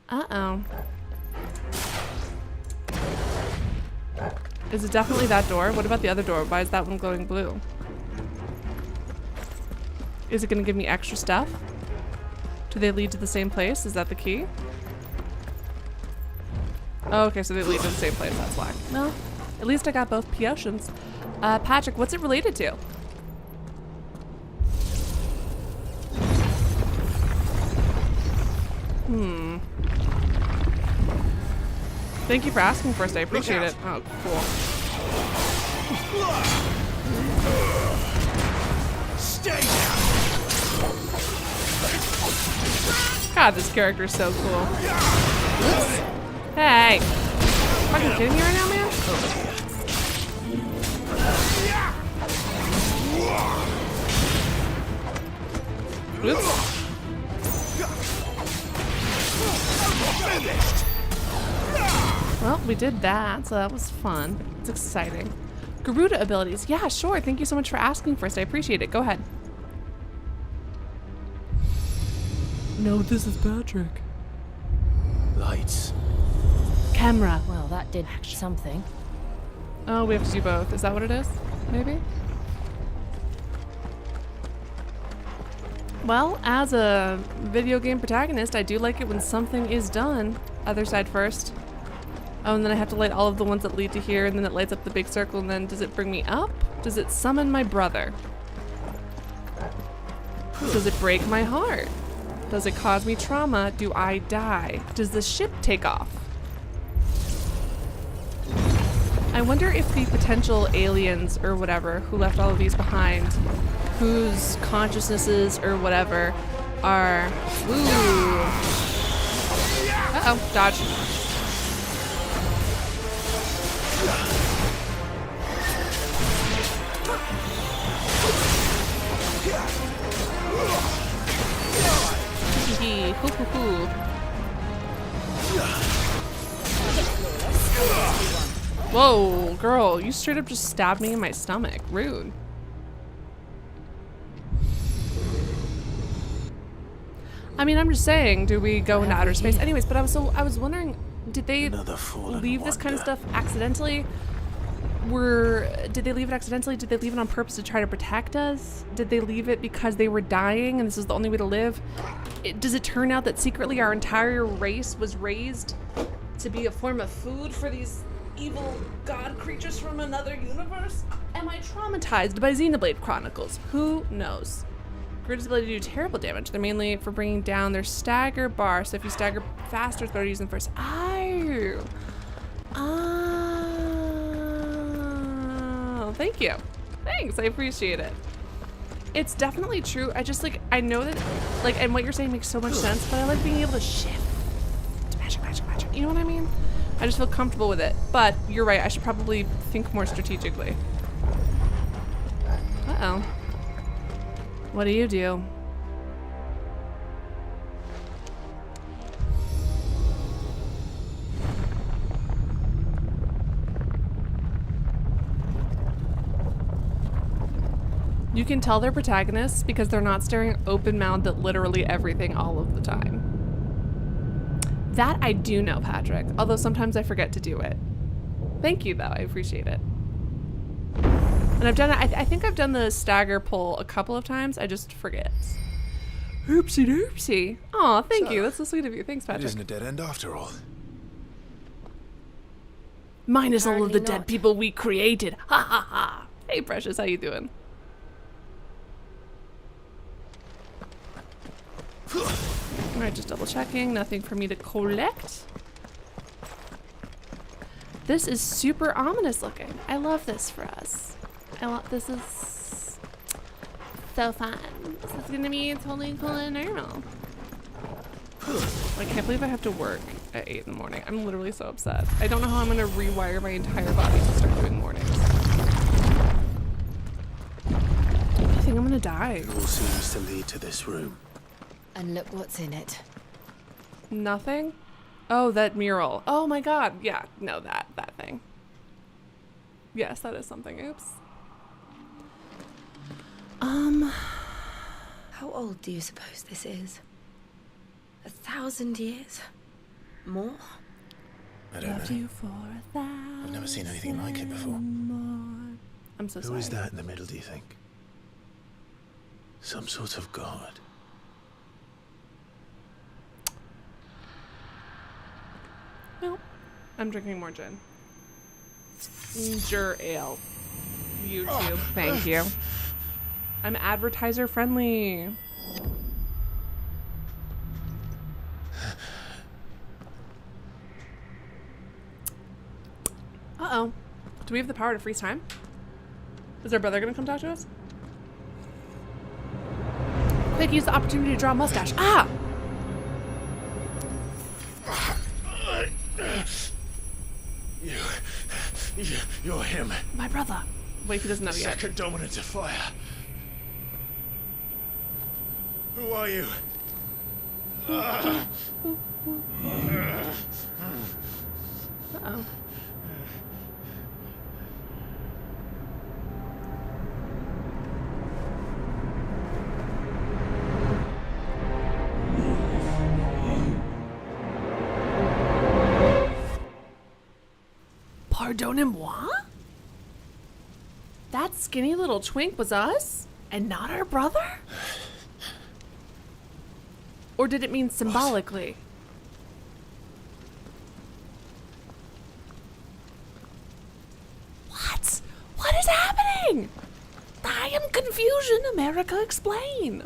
Uh-oh. Is it definitely that door? What about the other door? Why is that one glowing blue? Is it gonna give me extra stuff? Do they lead to the same place? Is that the key? Oh, okay, so they lead to the same place, that's why. Well, at least I got both potions. Patrick, what's it related to? Thank you for asking first, I appreciate it. Oh, cool. Stay down. God, this character is so cool. Oops. Hey! Fucking kidding me right now, man? Oops. Well, we did that, so that was fun. It's exciting. Garuda abilities. Yeah, sure. Thank you so much for asking first. I appreciate it. Go ahead. No, this is Patrick. Lights. Camera. Well, that did something. Oh, we have to do both. Is that what it is? Maybe? Well, as a video game protagonist, I do like it when something is done. Other side first. Oh, and then I have to light all of the ones that lead to here, and then it lights up the big circle, and then does it bring me up? Does it summon my brother? Does it break my heart? Does it cause me trauma? Do I die? Does the ship take off? I wonder if the potential aliens or whatever who left all of these behind, whose consciousnesses or whatever are... Ooh. Uh-oh, dodge. Whoa, girl, you straight up just stabbed me in my stomach. Rude. I mean, I'm just saying, do we go into outer space? Anyways, but I was wondering, did they leave this kind of stuff accidentally? Did they leave it accidentally? Did they leave it on purpose to try to protect us? Did they leave it because they were dying and this is the only way to live? Does it turn out that secretly our entire race was raised to be a form of food for these evil god creatures from another universe? Am I traumatized by Xenoblade Chronicles? Who knows? Grid's ability to do terrible damage. They're mainly for bringing down their stagger bar. So if you stagger faster, it's better using first. Oh, thank you. Thanks, I appreciate it. It's definitely true. I know that, and what you're saying makes so much sense, but I like being able to shift. Magic. You know what I mean? I just feel comfortable with it. But you're right, I should probably think more strategically. Uh-oh. What do you do? You can tell they're protagonists because they're not staring open-mouthed at literally everything all of the time. That I do know, Patrick, although sometimes I forget to do it. Thank you, though. I appreciate it. And I've done it. I think I've done the stagger pull a couple of times. I just forget. Oopsie doopsie. Aw, thank you. That's so sweet of you. Thanks, Patrick. It isn't a dead end after all. Minus all of the Apparently dead not. people we created. Ha ha ha. Hey, Precious, how you doing? Alright, just double checking. Nothing for me to collect. This is super ominous looking. I love this for us. This is so fun. This is gonna be totally cool and normal. I can't believe I have to work at 8 in the morning. I'm literally so upset. I don't know how I'm gonna rewire my entire body to start doing mornings. I think I'm gonna die. It all seems to lead to this room. And look what's in it. Nothing? Oh, that mural. Oh my god. Yeah, no, that thing. Yes, that is something. Oops. How old do you suppose this is? 1,000 years? More? I don't Loved know. you for 1,000 I've never seen anything like it before. more. I'm so Who sorry. is that in the middle, do you think? Some sort of god. No. I'm drinking more gin. Ginger ale. YouTube. Thank you. I'm advertiser friendly. Uh-oh. Do we have the power to freeze time? Is our brother gonna come talk to us? Quick, use the opportunity to draw a mustache. Ah! You're him. My brother. Wait, he doesn't know yet. Second dominant of fire. Who are you? Uh-oh. Pardonnez-moi? That skinny little twink was us? And not our brother? Or did it mean symbolically? What? What is happening? I am confusion. America, explain.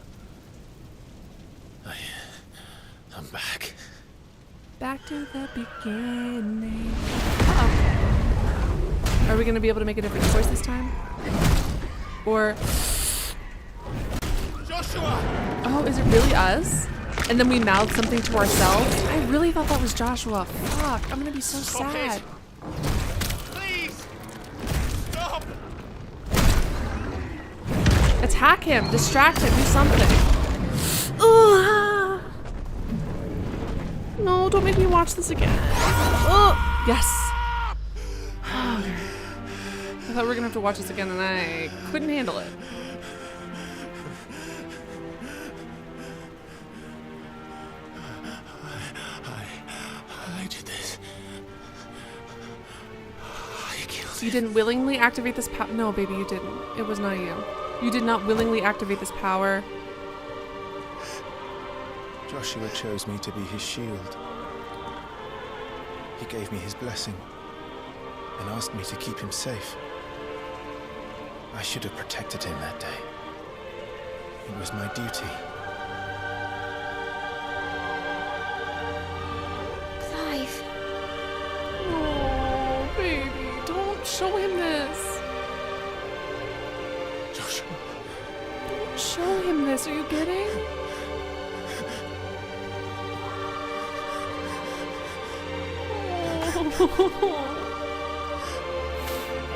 I'm back. Back to the beginning. Uh-oh. Are we going to be able to make a different choice this time? Or... Joshua! Oh, is it really us? And then we mouthed something to ourselves? I really thought that was Joshua. Fuck, I'm gonna be so sad. Please! Stop! Attack him, distract him, do something. Ugh. No, don't make me watch this again. Oh, yes. I thought we were gonna have to watch this again and I couldn't handle it. I did this. I killed him. You didn't willingly activate this power. No, baby, you didn't. It was not you. You did not willingly activate this power. Joshua chose me to be his shield. He gave me his blessing and asked me to keep him safe. I should have protected him that day. It was my duty. Clive. Oh, baby, don't show him this. Joshua. Don't show him this. Are you kidding?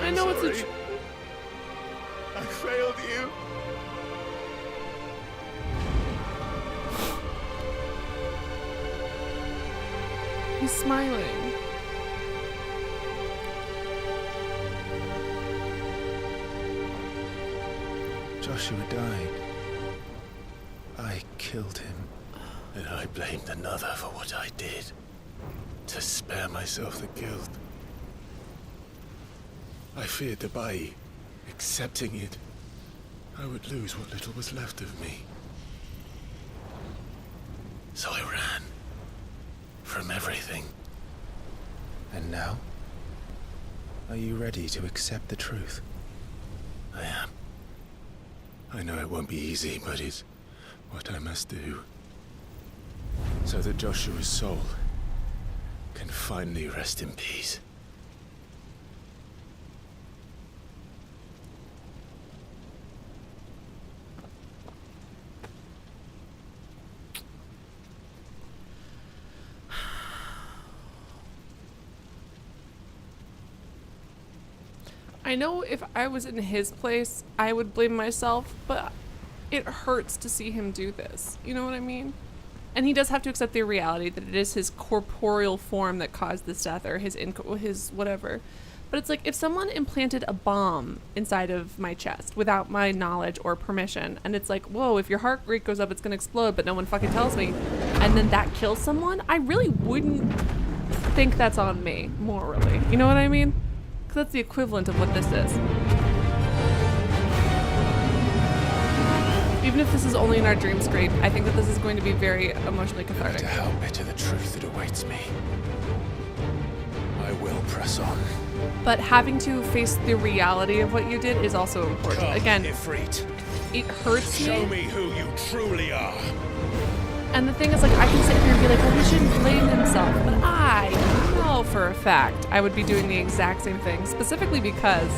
I know it's a. I failed you. He's smiling. Joshua died. I killed him. And I blamed another for what I did. To spare myself the guilt. I feared that by accepting it, I would lose what little was left of me. So I ran. From everything. And now? Are you ready to accept the truth? I am. I know it won't be easy, but it's what I must do. So that Joshua's soul can finally rest in peace. I know if I was in his place, I would blame myself, but it hurts to see him do this. You know what I mean? And he does have to accept the reality that it is his corporeal form that caused this death, or his whatever. But it's like, if someone implanted a bomb inside of my chest without my knowledge or permission, and it's like, whoa, if your heart rate goes up, it's gonna explode, but no one fucking tells me, and then that kills someone, I really wouldn't think that's on me, morally. You know what I mean? Because that's the equivalent of what this is. Even if this is only in our dreamscape, I think that this is going to be very emotionally No cathartic. matter how bitter the truth that awaits me, I will press on. But having to face the reality of what you did is also important. Come, Again, Ifrit. it hurts Show me. me who you truly are. And the thing is, like, I can sit here and be like, well, he shouldn't blame himself. But I know for a fact I would be doing the exact same thing. Specifically because,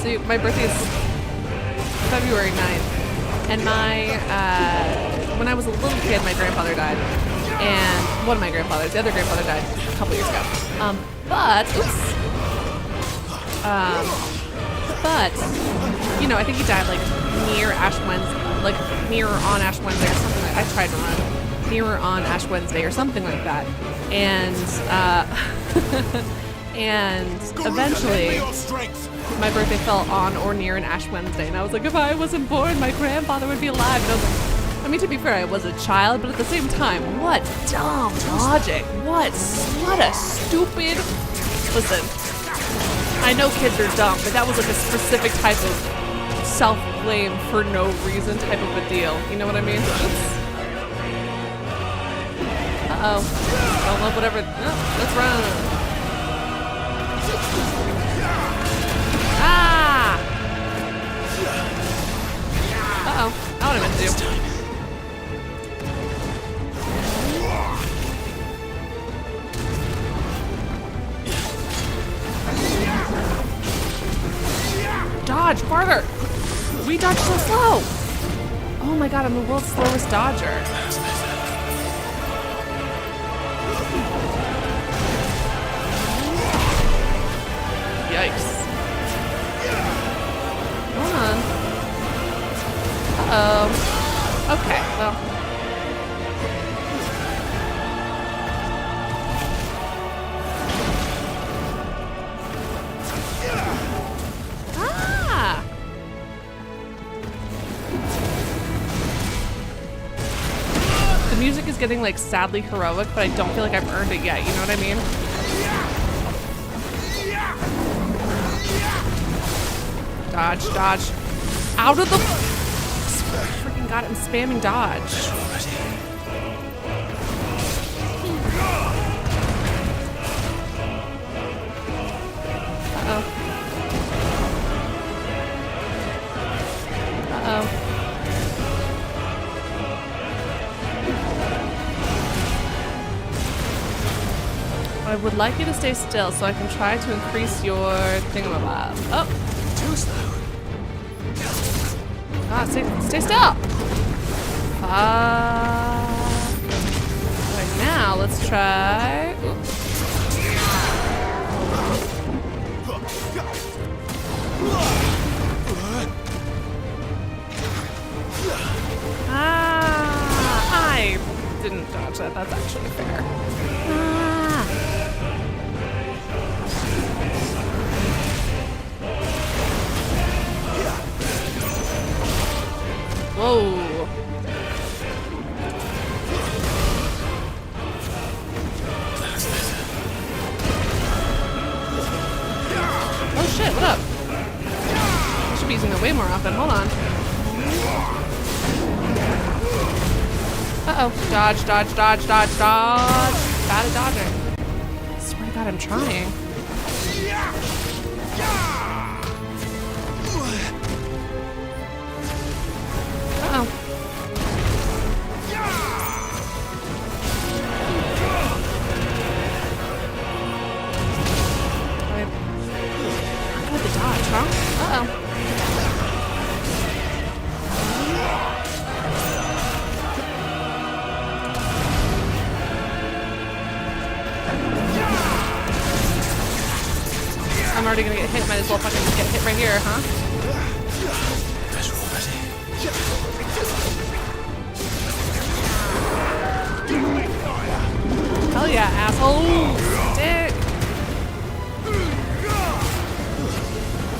so my birthday is February 9th. And when I was a little kid, my grandfather died. And one of my grandfathers, the other grandfather died a couple years ago. But, you know, I think he died like near Ash Wednesday, like near or on Ash Wednesday or something like that. I tried to run near or on Ash Wednesday or something like that. And, and eventually my birthday fell on or near an Ash Wednesday. And I was like, if I wasn't born, my grandfather would be alive. And I was like, I mean, to be fair, I was a child, but at the same time, what dumb logic. What a stupid... Listen, I know kids are dumb, but that was like a specific type of self-blame for no reason type of a deal. You know what I mean? Uh-oh. Don't love whatever... No, let's run. Ah! Uh-oh. Not what I meant to do. Dodge farther! We dodge so slow! Oh my god, I'm the world's slowest dodger. Yikes. Hold on. Uh-oh. Okay, well. getting like sadly heroic, but I don't feel like I've earned it yet. You know what I mean? Dodge, dodge. Out of the... Freaking god, I'm spamming dodge. Uh-oh. Uh-oh. I would like you to stay still so I can try to increase your thingamabob. Oh! Too slow. Ah, stay still! Right now, let's try... Oops. I didn't dodge that. That's actually fair. Whoa. Oh shit, what up? I should be using it way more often. Hold on. Uh-oh. Dodge, dodge, dodge, dodge, dodge. Bad at dodging. I swear to God, I'm trying. Uh-oh. Good to dodge, huh? Uh-oh. I'm already gonna get hit. Might as well fucking get hit right here, huh? Hell yeah, asshole! Dick!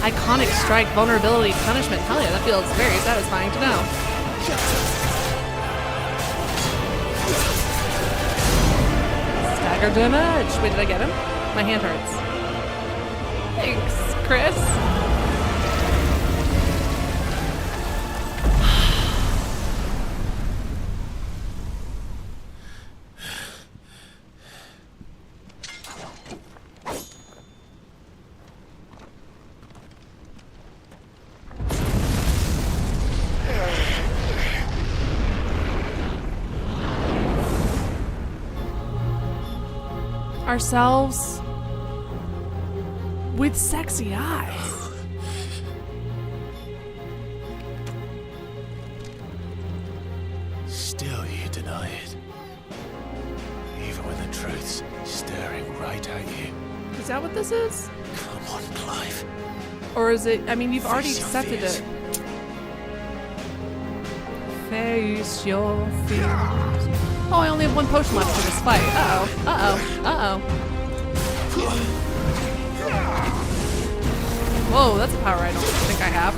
Iconic strike, vulnerability, punishment. Hell yeah, that feels very satisfying to know. Stagger damage! Wait, did I get him? My hand hurts. Thanks, Chris. Ourselves with sexy eyes. Still you deny it. Even when the truth's staring right at you. Is that what this is? Come on, Clive. Or is it, I mean, you've already Face your accepted fears. it. Face your fears. Oh, I only have one potion left for this fight. Uh-oh, uh-oh, uh-oh. Whoa, that's a power I don't think I have.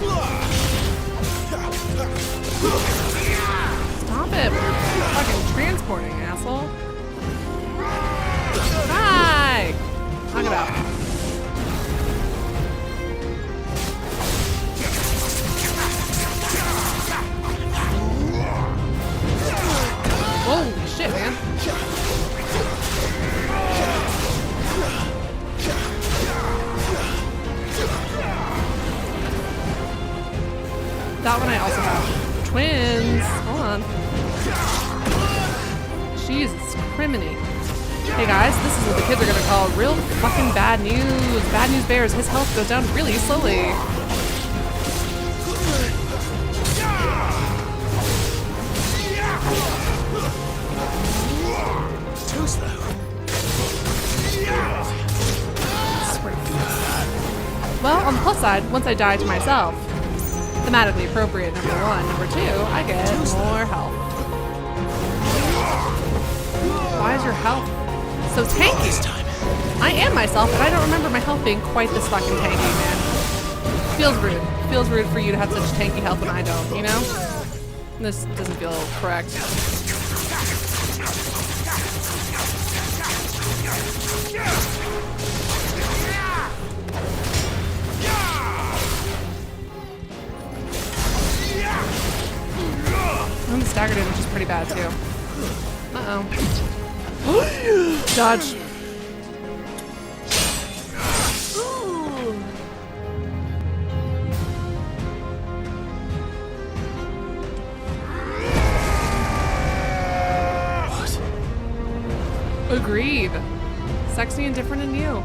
Stop it. We're fucking transporting, asshole. Hi! Knock it out. Holy shit, man. That one I also have. Twins. Hold on. Jesus criminy. Hey guys, this is what the kids are gonna call real fucking bad news. Bad news bears. His health goes down really slowly. Too slow. Well, on the plus side, once I die to myself, thematically appropriate, number one. Number two, I get more health. Why is your health so tanky? I am myself, but I don't remember my health being quite this fucking tanky, man. Feels rude. Feels rude for you to have such tanky health when I don't, you know? This doesn't feel correct. I'm staggered in, which is pretty bad too. Uh-oh. Dodge. Agreed. Sexy and different and new.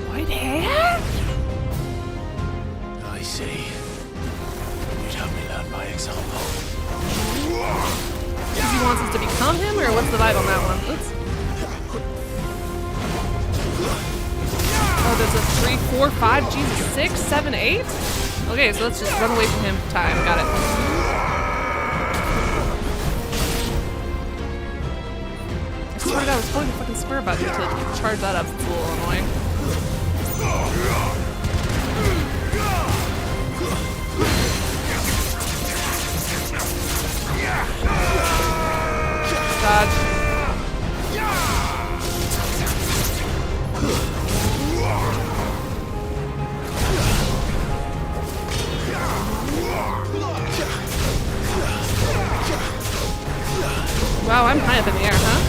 White hair? I see. You'd help me learn by example. Because he wants us to become him, or what's the vibe on that one? Oops. Oh, there's a 3, 4, 5, Jesus, 6, 7, 8? Okay, so let's just run away from him. Time, got it. I swear to God, I was pulling the fucking square button to charge that up. It's a little annoying. Dodge. Wow, I'm high up in the air, huh?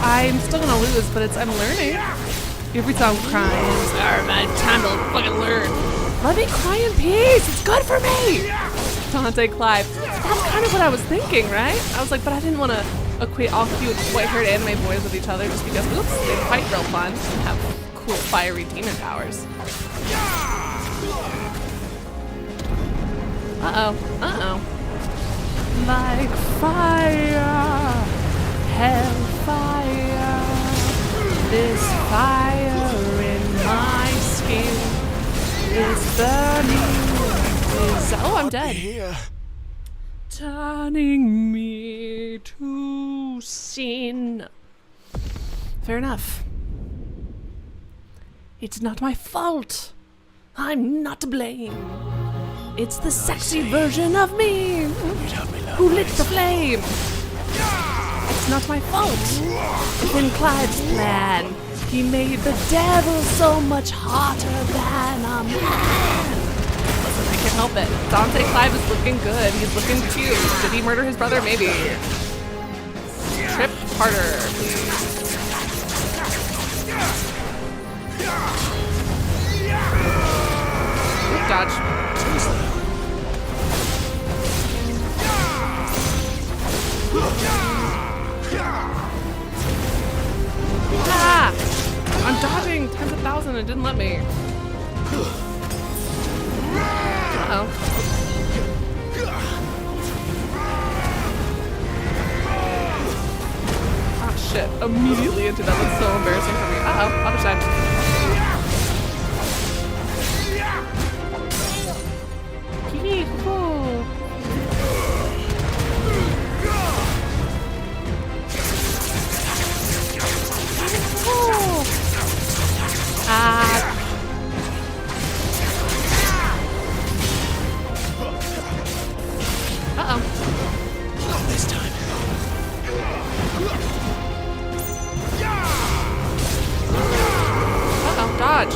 I'm still gonna lose, but I'm learning. Every time I'm crying, it's time to fucking learn. Let me cry in peace. It's good for me. Dante Clive. That's kind of what I was thinking, right? I was like, but I didn't want to equate all cute white-haired anime boys with each other just because, oops, they fight real fun and have cool fiery demon powers. Uh-oh. Uh-oh. Like fire, hellfire, this fire in my skin is burning. Oh, I'm dead. Here. Turning me to sin. Fair enough. It's not my fault. I'm not to blame. It's the sexy version of me who lit the flame. It's not my fault. Within Clive's plan, he made the devil so much hotter than a man. Listen, I can't help it. Dante Clive is looking good. He's looking cute. Did he murder his brother? Maybe. Trip harder, please. Dodge. Ah! I'm dodging times 1,000 and it didn't let me. Uh-oh. Ah, shit. Immediately into that. That's so embarrassing for me. Uh-oh. Other side. Cool. Uh-oh. Not this time. Uh-oh, dodge.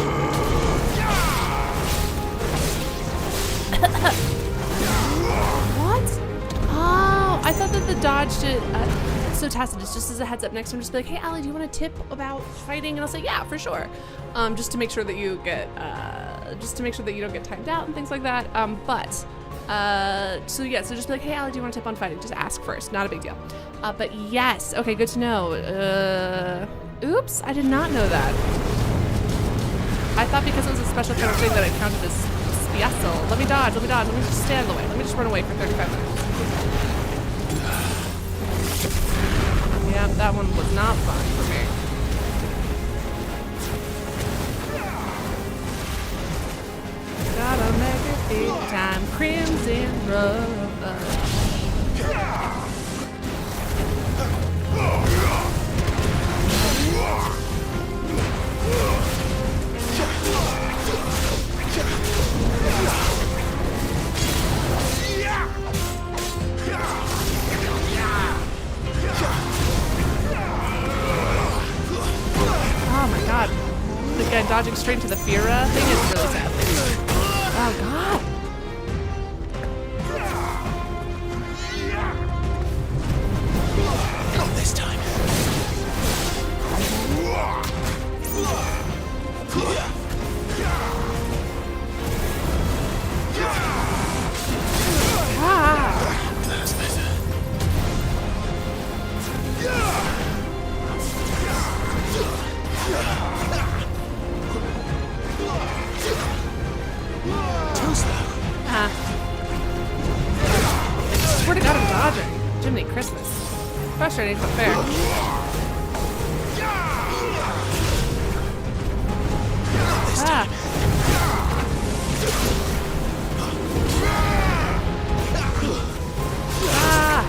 What? Oh, I thought that the dodge did... so Tacitus, just as a heads up, next time just be like, hey, Allie, do you want a tip about fighting? And I'll say, yeah, for sure. Just to make sure that you get... just to make sure that you don't get timed out and things like that. So yeah, so just be like, hey, Allie, do you want a tip on fighting? Just ask first, not a big deal. But yes, okay, good to know. Oops, I did not know that. I thought because it was a special kind of thing that it counted as special. Let me dodge, let me just stay out of the way. Let me just run away for 35 minutes. Yeah, that one was not fun for me. Gotta make it big time, crimson rush. the guy dodging straight into the Fira thing is really sad. Oh god. Not this time. That's better. Too slow. Swear to god I'm dodging. Jiminy Christmas. Frustrating but fair. Ah. Ah.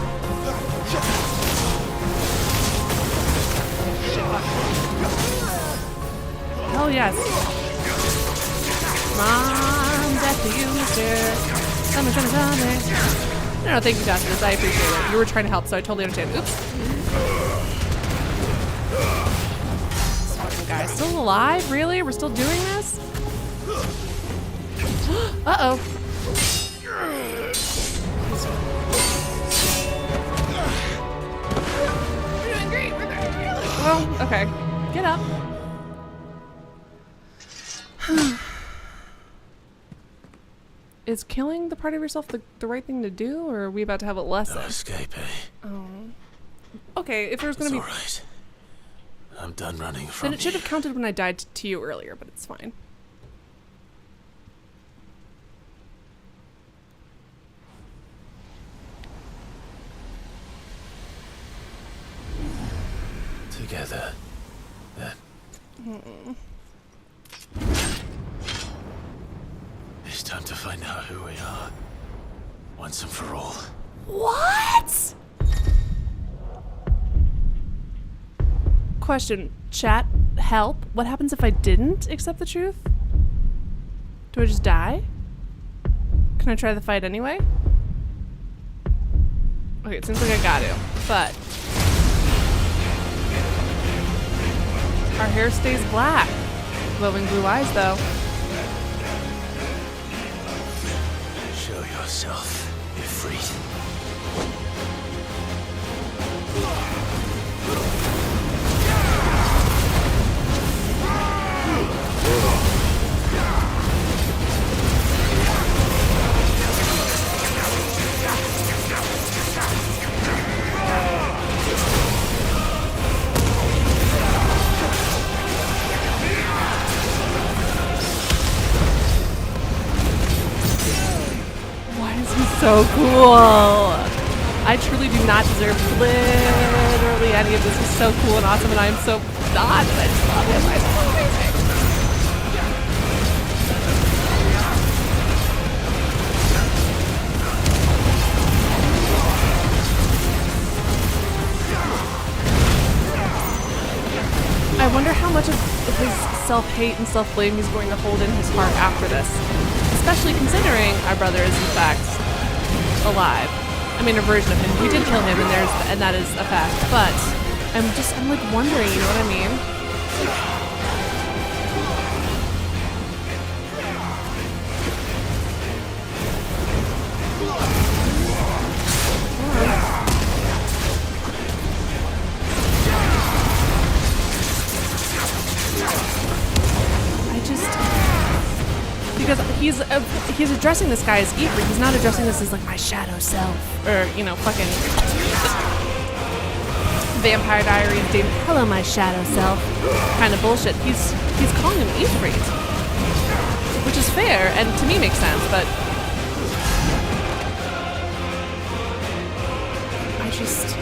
Hell yes. Mom, death to you, mister. Tell me. No, thank you, Justice. I appreciate it. You were trying to help, so I totally understand. Oops. This fucking guy still alive? Really? We're still doing this? Uh-oh. We're doing great. Well, okay. Get up. Is killing the part of yourself the right thing to do, or are we about to have a lesson? No escape, eh? Oh. Okay, if there's gonna It's be... alright. I'm done running from Then it should have counted when I died to you earlier, but it's fine. Together, then. It's time to find out who we are. Once and for all. What? Question, chat, help. What happens if I didn't accept the truth? Do I just die? Can I try the fight anyway? Okay, it seems like I got to, but... Our hair stays black. Glowing blue eyes, though. Show yourself, Ifrit. So cool. I truly do not deserve literally any of this. He's so cool and awesome, and I am so not. I just love him. I just love him. I wonder how much of his self-hate and self-blame he's going to hold in his heart after this. Especially considering our brother is in fact alive. I mean, a version of him. We did kill him, and that is a fact. But I'm like wondering, you know what I mean? Because he's addressing this guy as Ifrit. He's not addressing this as like my shadow self, or you know, fucking Vampire Diaries, dude. Hello, my shadow self. Kind of bullshit. He's calling him Ifrit, which is fair and to me makes sense. But I just.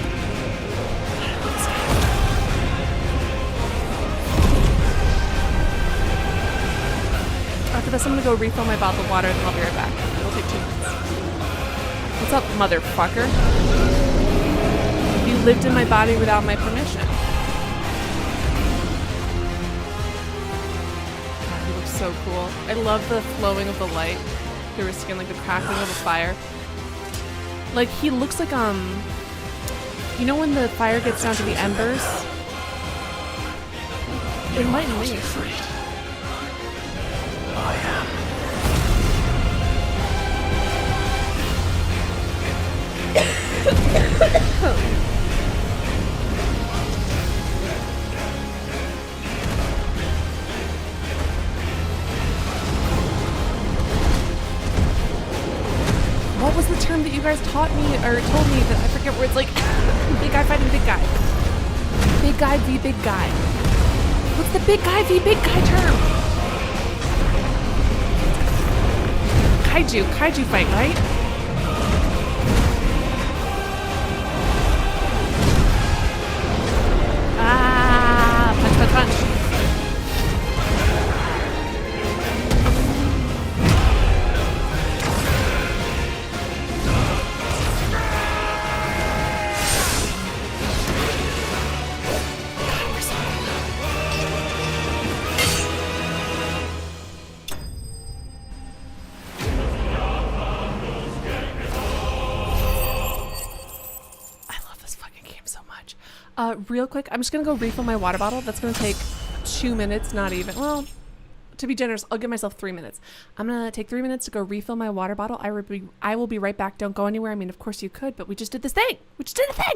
After this, I'm gonna go refill my bottle of water, and I'll be right back. It'll take 2 minutes. What's up, motherfucker? You lived in my body without my permission. God, he looks so cool. I love the flowing of the light through his skin, like the crackling of the fire. Like, he looks like, you know when the fire gets down to the embers? Enlighten me. term that you guys taught me or told me that I forget where it's like big guy fighting big guy. Big guy v big guy. What's the big guy v big guy term? Kaiju fight, right? Ah, punch. Real quick, I'm just gonna go refill my water bottle. That's gonna take 2 minutes, not even. Well, to be generous, I'll give myself 3 minutes. I'm gonna take 3 minutes to go refill my water bottle. I will be right back. Don't go anywhere. I mean, of course you could, but we just did this thing. We just did a thing.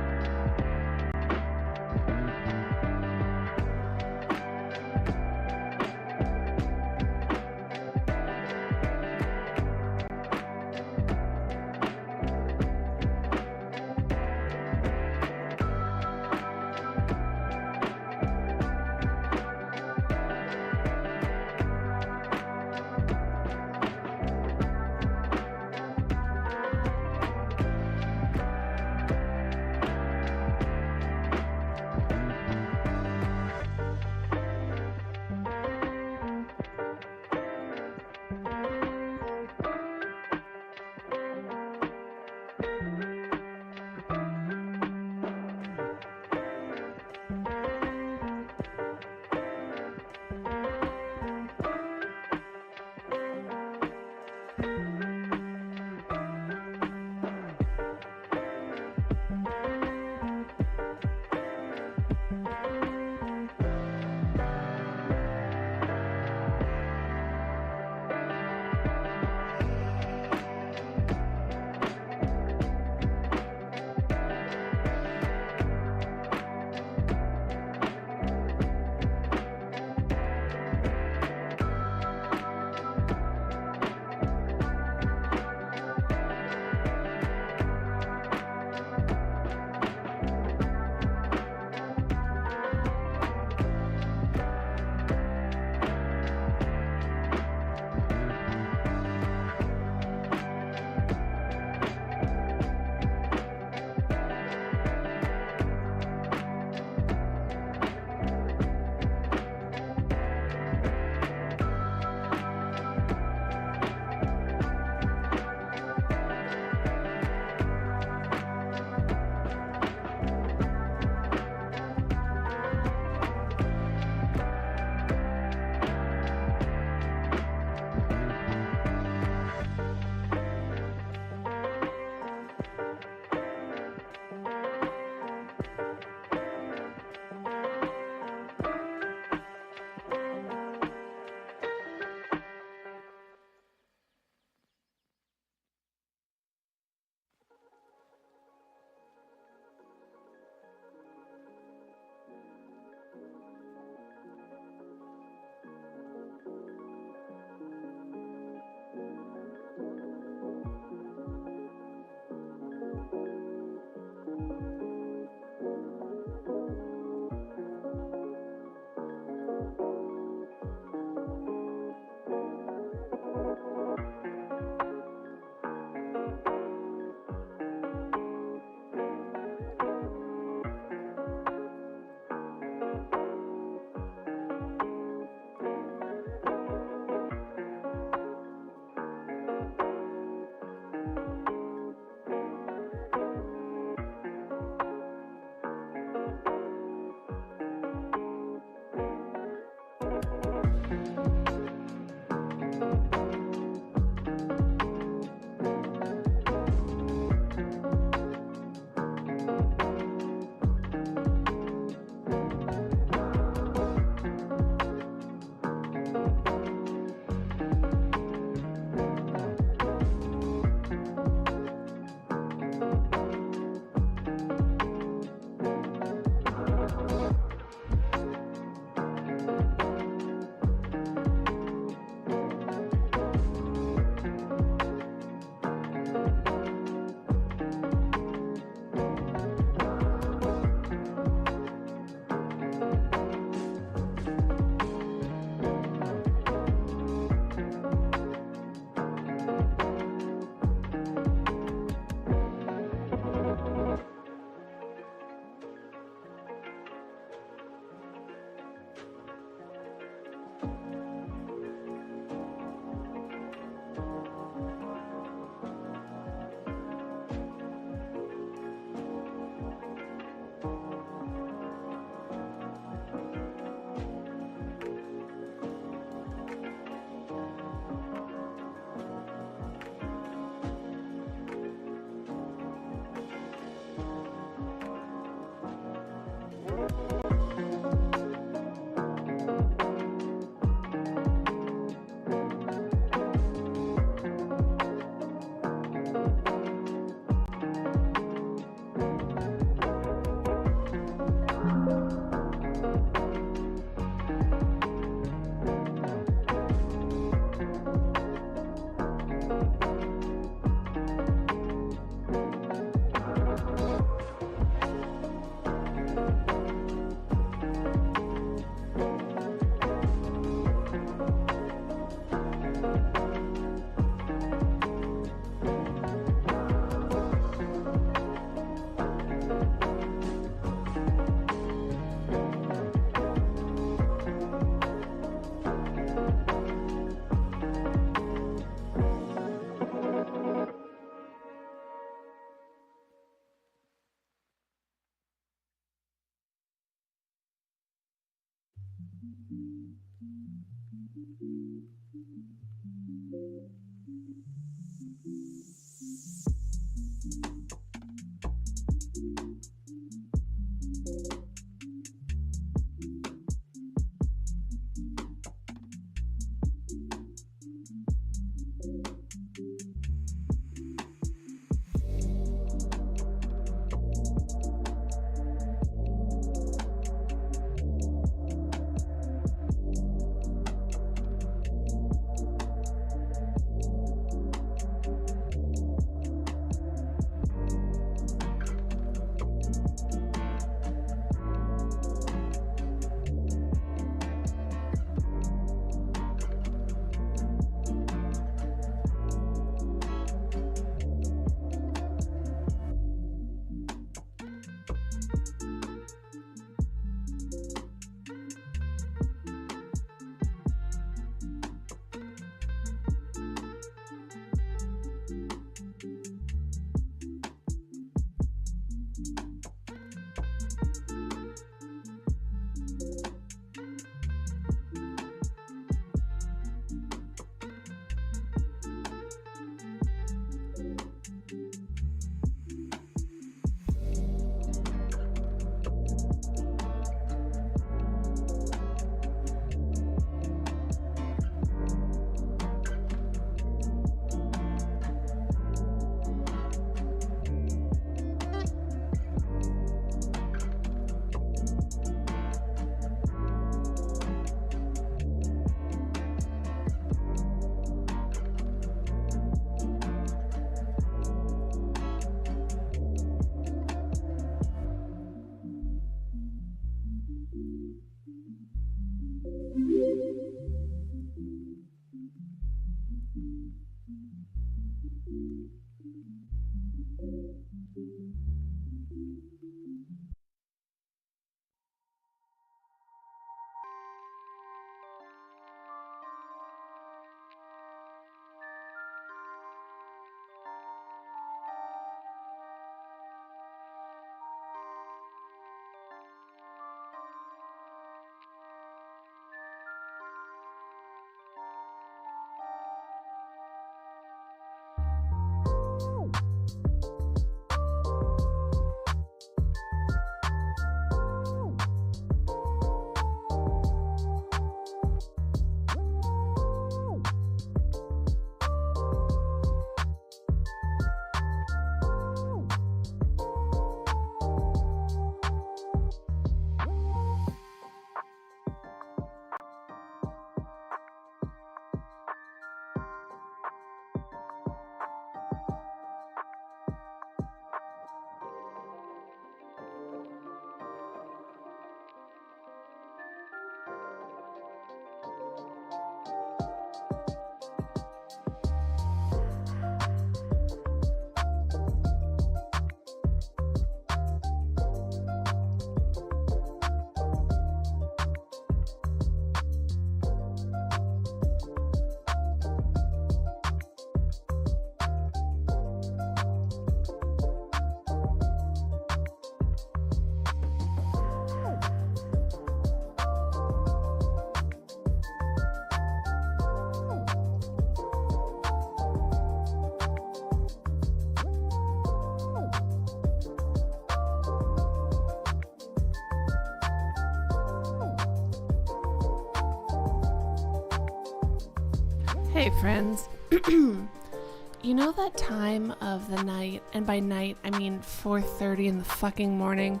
Hey friends, you know that time of the night, and by night I mean 4:30 in the fucking morning,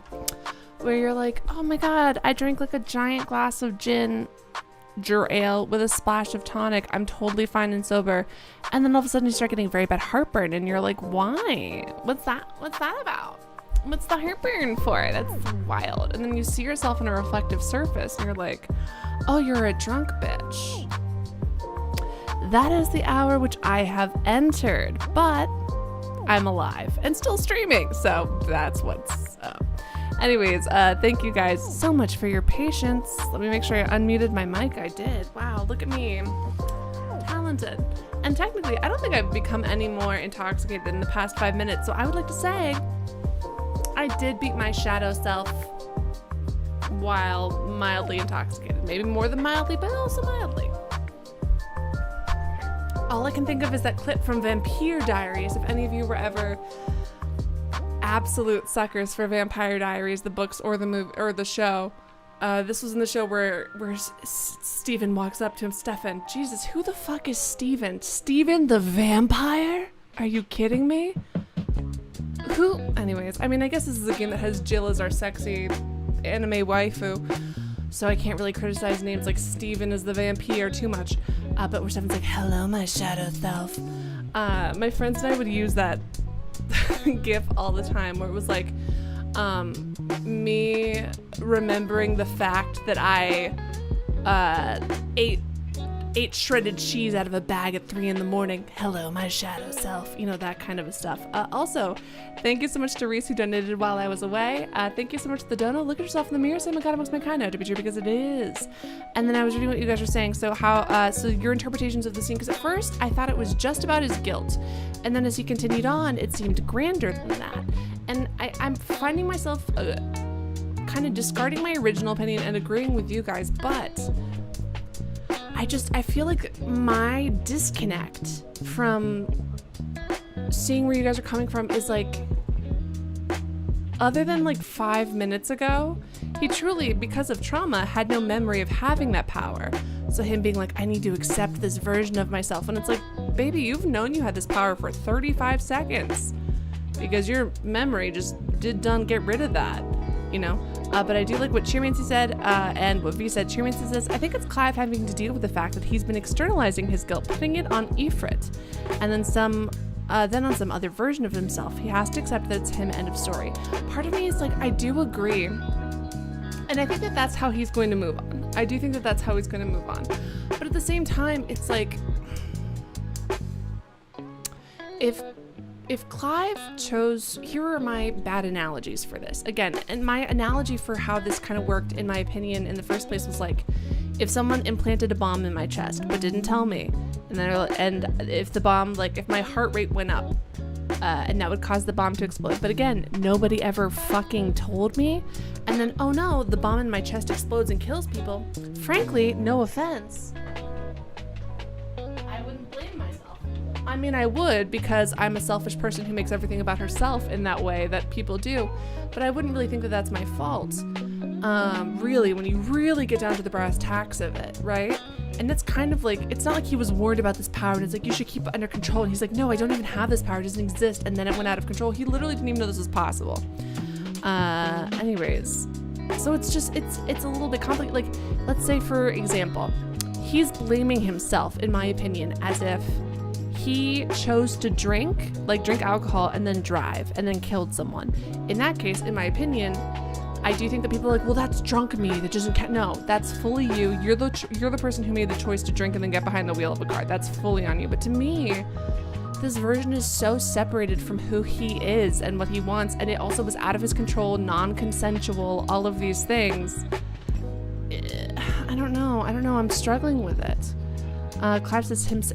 where you're like, oh my god, I drank like a giant glass of ginger ale with a splash of tonic, I'm totally fine and sober, and then all of a sudden you start getting very bad heartburn and you're like, why? What's that about? What's the heartburn for? That's wild. And then you see yourself in a reflective surface and you're like, oh, you're a drunk bitch. That is the hour which I have entered, but I'm alive and still streaming, so that's what's up. Anyways, thank you guys so much for your patience. Let me make sure I unmuted my mic. I did. Wow, look at me. Talented. And technically, I don't think I've become any more intoxicated in the past 5 minutes, so I would like to say I did beat my shadow self while mildly intoxicated. Maybe more than mildly, but also mildly. All I can think of is that clip from Vampire Diaries. If any of you were ever absolute suckers for Vampire Diaries, the books or the movie or the show, this was in the show where Stephen walks up to him. Stefan, Jesus, who the fuck is Stephen? Stephen the vampire? Are you kidding me? Who? Anyways, I mean, I guess this is a game that has Jill as our sexy anime waifu, so I can't really criticize names like Steven as the vampire too much. But where Steven's like, hello, my shadow self. My friends and I would use that gif all the time, where it was like me remembering the fact that I ate shredded cheese out of a bag at 3 a.m. Hello, my shadow self. You know, that kind of stuff. Also, thank you so much to Reese, who donated while I was away. Thank you so much to the dono. Look at yourself in the mirror. Say, oh my God, amongst my kind. To be true, because it is. And then I was reading what you guys were saying. So so your interpretations of the scene, because at first I thought it was just about his guilt. And then as he continued on, it seemed grander than that. And I'm finding myself kind of discarding my original opinion and agreeing with you guys, but I feel like my disconnect from seeing where you guys are coming from is like, other than like 5 minutes ago, he truly, because of trauma, had no memory of having that power. So him being like, I need to accept this version of myself. And it's like, baby, you've known you had this power for 35 seconds because your memory just done get rid of that, you know? But I do like what Cheermancy said, and what V said. Cheermancy says, I think it's Clive having to deal with the fact that he's been externalizing his guilt, putting it on Ifrit, and then on some other version of himself. He has to accept that it's him, end of story. Part of me is like, I do agree. And I think that that's how he's going to move on. I do think that that's how he's going to move on. But at the same time, it's like, if Clive chose, here are my bad analogies for this. Again, and my analogy for how this kind of worked, in my opinion, in the first place was like, if someone implanted a bomb in my chest but didn't tell me, and if the bomb, like if my heart rate went up, and that would cause the bomb to explode. But again, nobody ever fucking told me. And then, oh no, the bomb in my chest explodes and kills people. Frankly, no offense, I wouldn't blame myself. I mean, I would, because I'm a selfish person who makes everything about herself in that way that people do. But I wouldn't really think that that's my fault. Really, when you really get down to the brass tacks of it, right? And that's kind of like, it's not like he was worried about this power and it's like, you should keep it under control. And he's like, no, I don't even have this power. It doesn't exist. And then it went out of control. He literally didn't even know this was possible. Anyways, so it's just, it's a little bit complicated. Like, let's say, for example, he's blaming himself, in my opinion, as if he chose to drink alcohol and then drive and then killed someone. In that case, in my opinion, I do think that people are like, well, that's drunk me. That doesn't count. No, that's fully you. You're the person who made the choice to drink and then get behind the wheel of a car. That's fully on you. But to me, this version is so separated from who he is and what he wants, and it also was out of his control, non-consensual, all of these things. I don't know. I'm struggling with it. Clive says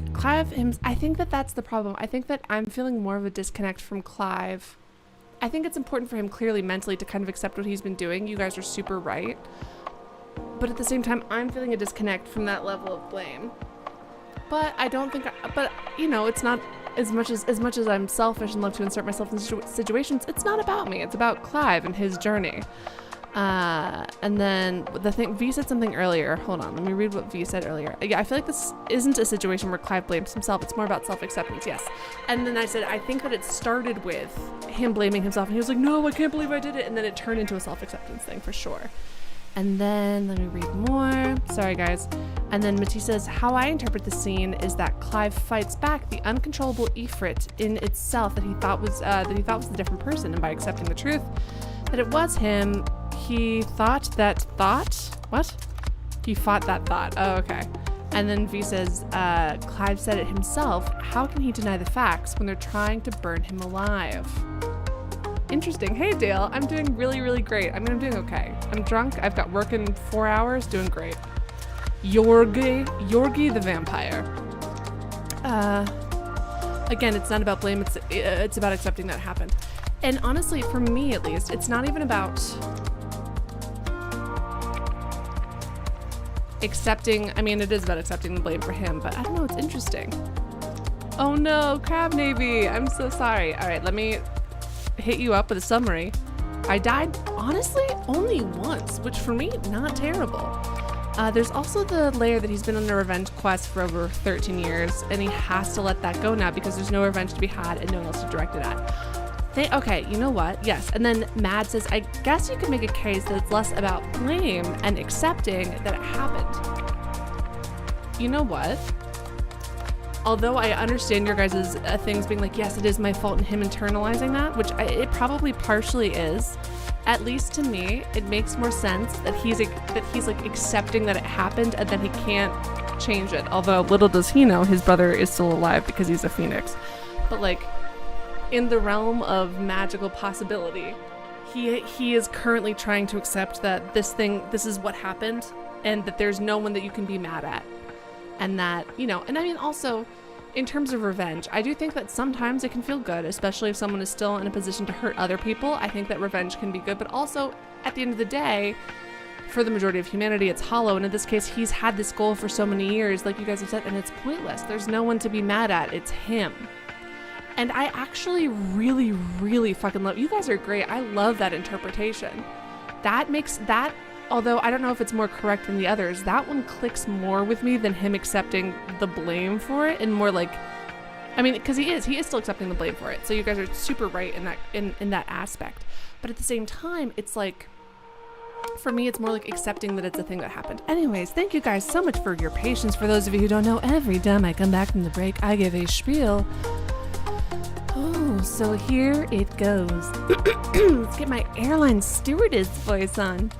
I think that that's the problem. I think that I'm feeling more of a disconnect from Clive. I think it's important for him, clearly, mentally, to kind of accept what he's been doing. You guys are super right. But at the same time, I'm feeling a disconnect from that level of blame. But I don't think, but you know, it's not as much as I'm selfish and love to insert myself in situations. It's not about me. It's about Clive and his journey. And then the thing, V said something earlier. Hold on, let me read what V said earlier. Yeah, I feel like this isn't a situation where Clive blames himself. It's more about self-acceptance, yes. And then I said, I think that it started with him blaming himself, and he was like, no, I can't believe I did it. And then it turned into a self-acceptance thing for sure. And then, let me read more. Sorry, guys. And then Matisse says, how I interpret the scene is that Clive fights back the uncontrollable Ifrit in itself that he thought was a different person, and by accepting the truth that it was him, he thought that thought? What? He fought that thought. Oh, okay. And then V says, Clive said it himself. How can he deny the facts when they're trying to burn him alive? Interesting. Hey, Dale. I'm doing really, really great. I'm doing okay. I'm drunk. I've got work in 4 hours. Doing great. Yorgi the vampire. Again, it's not about blame. It's about accepting that happened. And honestly, for me at least, it's not even about accepting, I mean, it is about accepting the blame for him, but I don't know, it's interesting. Oh no, Crab Navy, I'm so sorry. All right, let me hit you up with a summary. I died, honestly, only once, which for me, not terrible. There's also the layer that he's been on a revenge quest for over 13 years, and he has to let that go now because there's no revenge to be had and no one else to direct it at. Okay, you know what? Yes. And then Mad says, I guess you could make a case that it's less about blame and accepting that it happened. You know what? Although I understand your guys' things being like, yes, it is my fault, and him internalizing that, which it probably partially is. At least to me, it makes more sense that he's like accepting that it happened and that he can't change it. Although little does he know, his brother is still alive because he's a phoenix. But like, in the realm of magical possibility, he is currently trying to accept that this is what happened, and that there's no one that you can be mad at. And that, you know, and I mean also, in terms of revenge, I do think that sometimes it can feel good, especially if someone is still in a position to hurt other people. I think that revenge can be good, but also, at the end of the day, for the majority of humanity, it's hollow. And in this case, he's had this goal for so many years, like you guys have said, and it's pointless. There's no one to be mad at. It's him. And I actually really, really fucking love, you guys are great. I love that interpretation. That makes that, although I don't know if it's more correct than the others, that one clicks more with me than him accepting the blame for it, and more like, I mean, because he is still accepting the blame for it. So you guys are super right in that aspect. But at the same time, it's like, for me, it's more like accepting that it's a thing that happened. Anyways, thank you guys so much for your patience. For those of you who don't know, every time I come back from the break, I give a spiel. Oh, so here it goes. Let's get my airline stewardess voice on.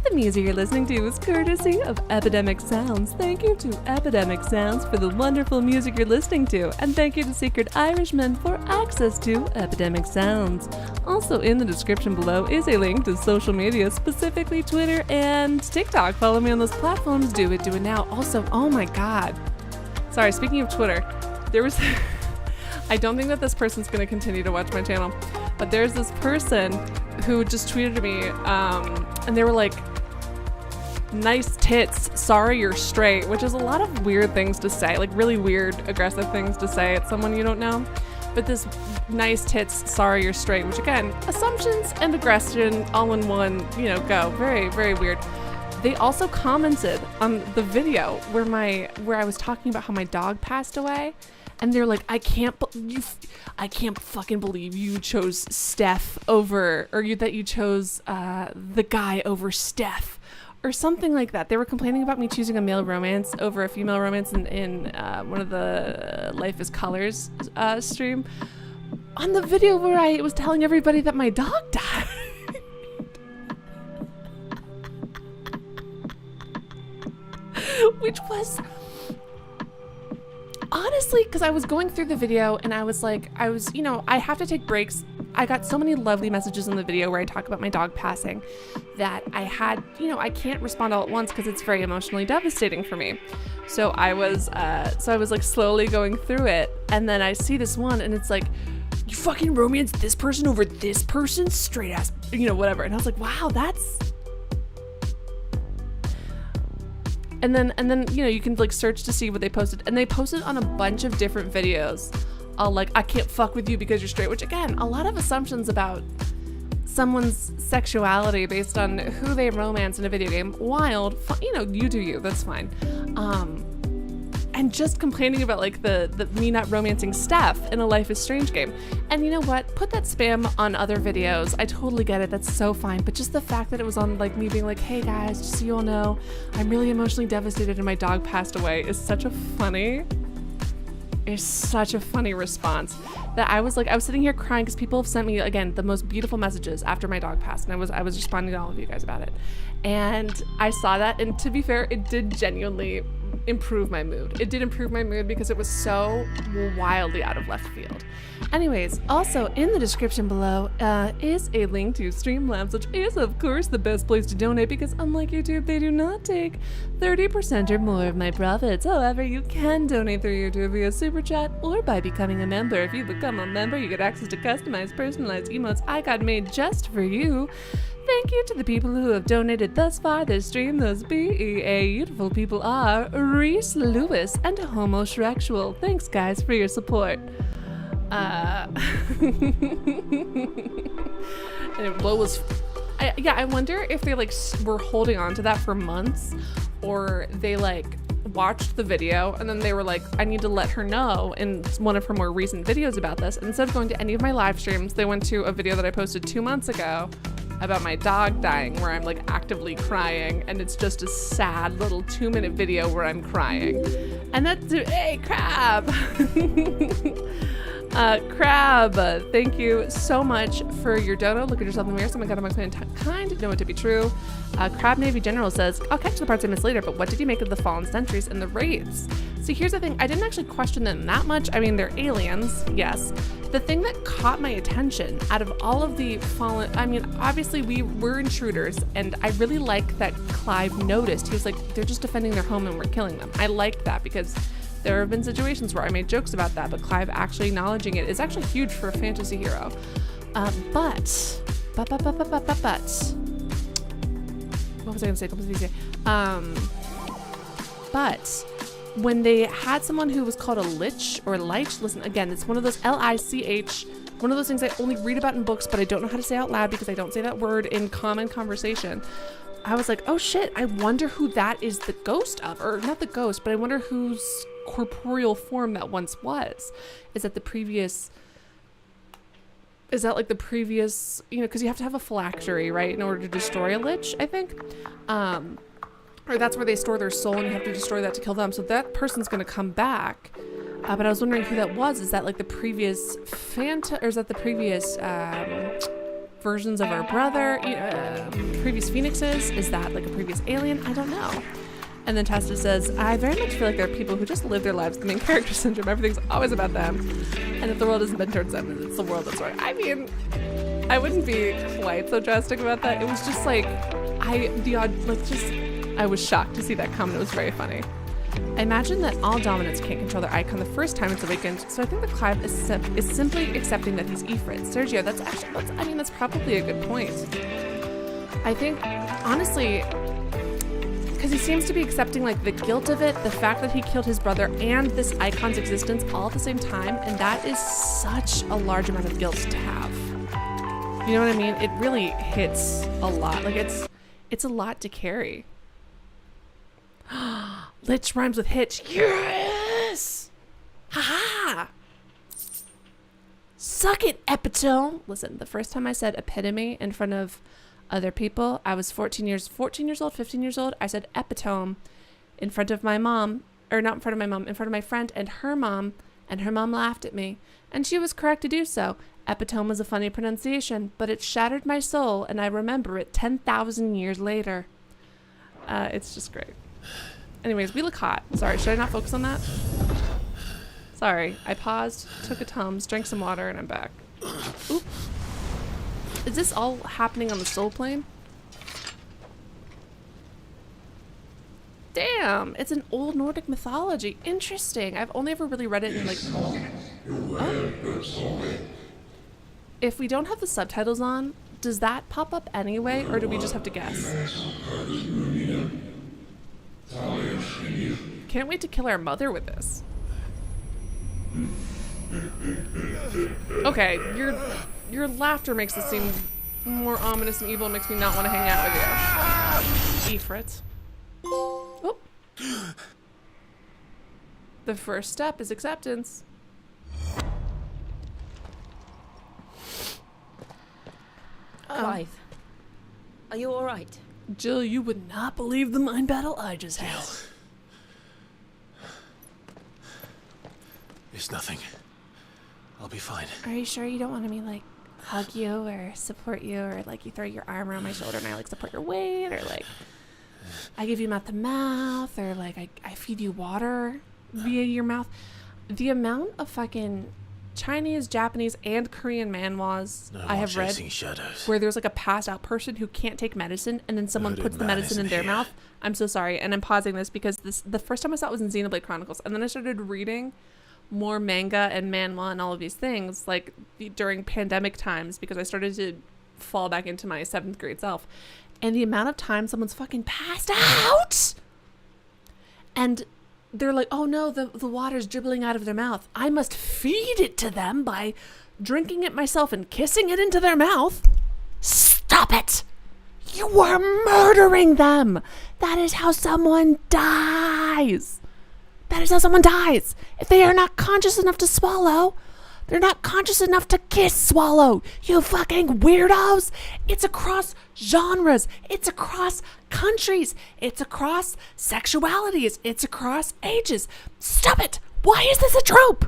The music you're listening to is courtesy of Epidemic Sounds. Thank you to Epidemic Sounds for the wonderful music you're listening to, and thank you to Secret Irishmen for access to Epidemic Sounds. Also in the description below is a link to social media, specifically Twitter and TikTok. Follow me on those platforms. Do it now. Also, oh my god. Sorry, speaking of Twitter, there was... I don't think that this person's going to continue to watch my channel, but there's this person who just tweeted to me, and they were like, nice tits, sorry you're straight, which is a lot of weird things to say, like really weird, aggressive things to say at someone you don't know. But this nice tits, sorry you're straight, which again, assumptions and aggression all in one, you know, go. Very, very weird. They also commented on the video where I was talking about how my dog passed away. And they're like, I can't fucking believe you chose Steph over, or that you chose the guy over Steph, or something like that. They were complaining about me choosing a male romance over a female romance in one of the Life is Colors stream, on the video where I was telling everybody that my dog died. Which was... honestly, because I was going through the video and I was, you know, I have to take breaks. I got so many lovely messages in the video where I talk about my dog passing that I had, you know, I can't respond all at once because it's very emotionally devastating for me. So I was like slowly going through it, and then I see this one and it's like, you fucking romance this person over this person, straight ass, you know, whatever. And I was like, wow, that's... And then, you know, you can like search to see what they posted, and they posted on a bunch of different videos, like, I can't fuck with you because you're straight, which again, a lot of assumptions about someone's sexuality based on who they romance in a video game. Wild, you know, you do you, that's fine. And just complaining about like the me not romancing Steph in a Life is Strange game. And you know what? Put that spam on other videos. I totally get it. That's so fine. But just the fact that it was on like me being like, hey guys, just so you all know, I'm really emotionally devastated and my dog passed away is such a funny response that I was sitting here crying because people have sent me, again, the most beautiful messages after my dog passed, and I was responding to all of you guys about it. And I saw that, and to be fair, it did genuinely improve my mood. It did improve my mood because it was so wildly out of left field. Anyways, also in the description below is a link to Streamlabs, which is of course the best place to donate because unlike YouTube, they do not take 30% or more of my profits. However, you can donate through YouTube via Super Chat or by becoming a member. If you become a member, you get access to customized, personalized emotes I got made just for you. Thank you to the people who have donated thus far this stream. Those beautiful people are Reese Lewis and Homo Shrexual. Thanks, guys, for your support. And what was... I wonder if they like were holding on to that for months, or they like watched the video and then they were like, I need to let her know in one of her more recent videos about this. And instead of going to any of my live streams, they went to a video that I posted 2 months ago about my dog dying, where I'm like actively crying, and it's just a sad little 2-minute video where I'm crying. And that's, hey, Crab! Crab, thank you so much for your dono. Look at yourself in the mirror. Oh my god, I'm kind, know it to be true. Crab Navy General says, I'll catch the parts I missed later, but what did you make of the fallen sentries and the wraiths? See, here's the thing. I didn't actually question them that much. I mean, they're aliens, yes. The thing that caught my attention out of all of the fallen, I mean, obviously we're intruders, and I really like that Clive noticed. He was like, they're just defending their home and we're killing them. I liked that because there have been situations where I made jokes about that, but Clive actually acknowledging it is actually huge for a fantasy hero. But what was I gonna say? But when they had someone who was called a lich or lich, listen, again, it's one of those L-I-C-H, one of those things I only read about in books, but I don't know how to say out loud because I don't say that word in common conversation. I was like, oh shit, I wonder who that is the ghost of, or not the ghost, but I wonder whose corporeal form that once was. Is that like the previous, you know, because you have to have a phylactery, right, in order to destroy a lich, I think. Or that's where they store their soul and you have to destroy that to kill them. So that person's going to come back. But I was wondering who that was. Is that like the previous or is that the previous versions of our brother, previous phoenixes? Is that like a previous alien? I don't know. And then Testa says, I very much feel like there are people who just live their lives the main character syndrome. Everything's always about them. And if the world isn't bent towards them, it's the world that's right. I mean, I wouldn't be quite so drastic about that. It was just like, I was shocked to see that comment. It was very funny. I imagine that all dominants can't control their icon the first time it's awakened, so I think that Clive is simply accepting that he's Ifrit. Sergio, that's probably a good point. I think, honestly, because he seems to be accepting like the guilt of it, the fact that he killed his brother and this icon's existence all at the same time, and that is such a large amount of guilt to have. You know what I mean? It really hits a lot. Like it's a lot to carry. Lich rhymes with hitch. Yes! Ha-ha! Suck it, epitome! Listen, the first time I said epitome in front of other people, I was 15 years old. I said epitome in front of my mom, or not in front of my mom, in front of my friend and her mom laughed at me. And she was correct to do so. Epitome was a funny pronunciation, but it shattered my soul, and I remember it 10,000 years later. It's just great. Anyways, we look hot. Sorry, should I not focus on that? Sorry, I paused, took a Tums, drank some water, and I'm back. Oop. Is this all happening on the soul plane? Damn, it's an old Nordic mythology. Interesting. I've only ever really read it in like... Oh. If we don't have the subtitles on, does that pop up anyway, or do we just have to guess? Can't wait to kill our mother with this. Okay, your laughter makes this seem more ominous and evil and makes me not want to hang out with you. Ifrit. Oh. The first step is acceptance. Clive, are you all right? Jill, you would not believe the mind battle I just had. It's nothing. I'll be fine. Are you sure you don't want me like hug you or support you, or like you throw your arm around my shoulder and I like support your weight, or like I give you mouth to mouth, or like I feed you water via your mouth? The amount of fucking Chinese, Japanese, and Korean manhwas I have read where there's like a passed out person who can't take medicine and then someone puts the medicine in their mouth. I'm so sorry, and I'm pausing this because the first time I saw it was in Xenoblade Chronicles, and then I started reading more manga and manhwa and all of these things like during pandemic times because I started to fall back into my 7th grade self. And the amount of time someone's fucking passed out and they're like, oh no, the water's dribbling out of their mouth. I must feed it to them by drinking it myself and kissing it into their mouth. Stop it! You are murdering them. That is how someone dies. That is how someone dies. If they are not conscious enough to swallow, they're not conscious enough to kiss swallow. You fucking weirdos. It's across genres. It's across countries. It's across sexualities. It's across ages. Stop it. Why is this a trope?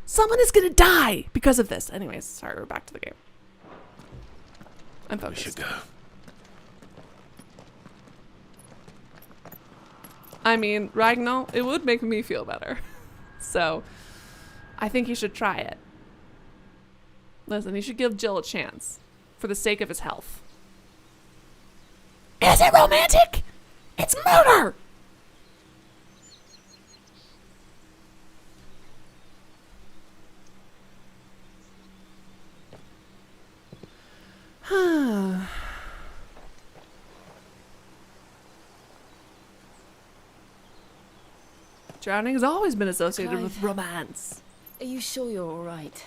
Someone is going to die because of this. Anyways, sorry, we're back to the game. I'm focused. We should go. I mean, Ragnar, it would make me feel better. So, I think you should try it. Listen, you should give Jill a chance for the sake of his health. Is it romantic? It's murder! Drowning has always been associated Clive. with romance. Are you sure you're all right?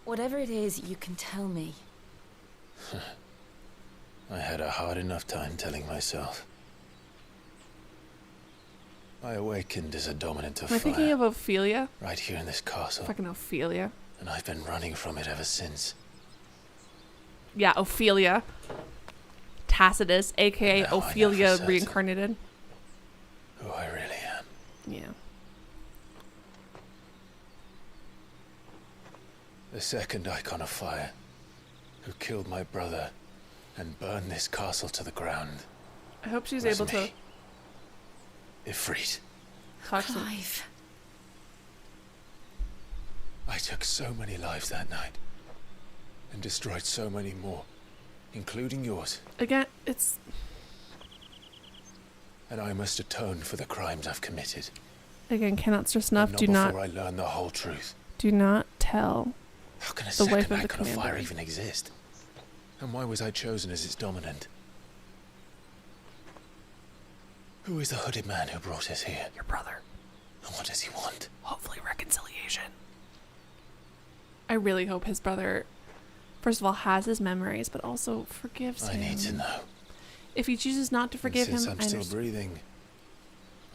Whatever it is, you can tell me. I had a hard enough time telling myself. I awakened as a dominant of Am I fire. thinking of Ophelia? Right here in this castle. Fucking Ophelia. And I've been running from it ever since. Yeah, Ophelia. Tacitus, aka Now I know Ophelia for certain reincarnated. Who I really am. Yeah. The second icon of fire, who killed my brother and burned this castle to the ground. I hope she's was able to me. Ifrit. talk some. Clive. I took so many lives that night. And destroyed so many more. Including yours. Again, it's... And I must atone for the crimes I've committed. Again, cannot stress But enough. not Do not, before I learn the whole truth. do not tell. How can a The wife second of the icon of fire commander. even exist? And why was I chosen as its dominant? Who is the hooded man who brought us here? Your brother. And what does he want? Hopefully reconciliation. I really hope his brother, first of all, has his memories, but also forgives I him. need to know. If he chooses not to forgive and since him, I'm I still understand. breathing,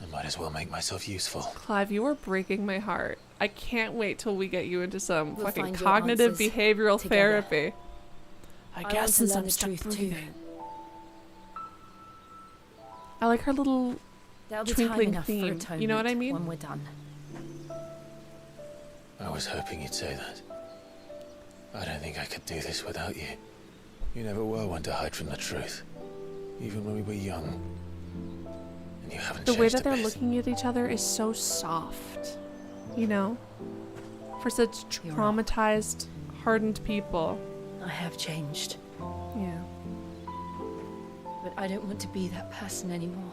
I might as well make myself useful. Clive, you are breaking my heart. I can't wait till we get you into some We'll fucking find your cognitive answers behavioral together. therapy. I want guess to since learn I'm the stuck truth too. breathing. I like her little... There'll be Twinkling time enough for theme. atonement You know what I mean? when we're done. I was hoping you'd say that. I don't think I could do this without you. You never were one to hide from the truth. Even when we were young. And you haven't The changed way that a they're bit. looking at each other is so soft. You know? For such You're traumatized, hardened people. I have changed, Yeah. but I don't want to be that person anymore.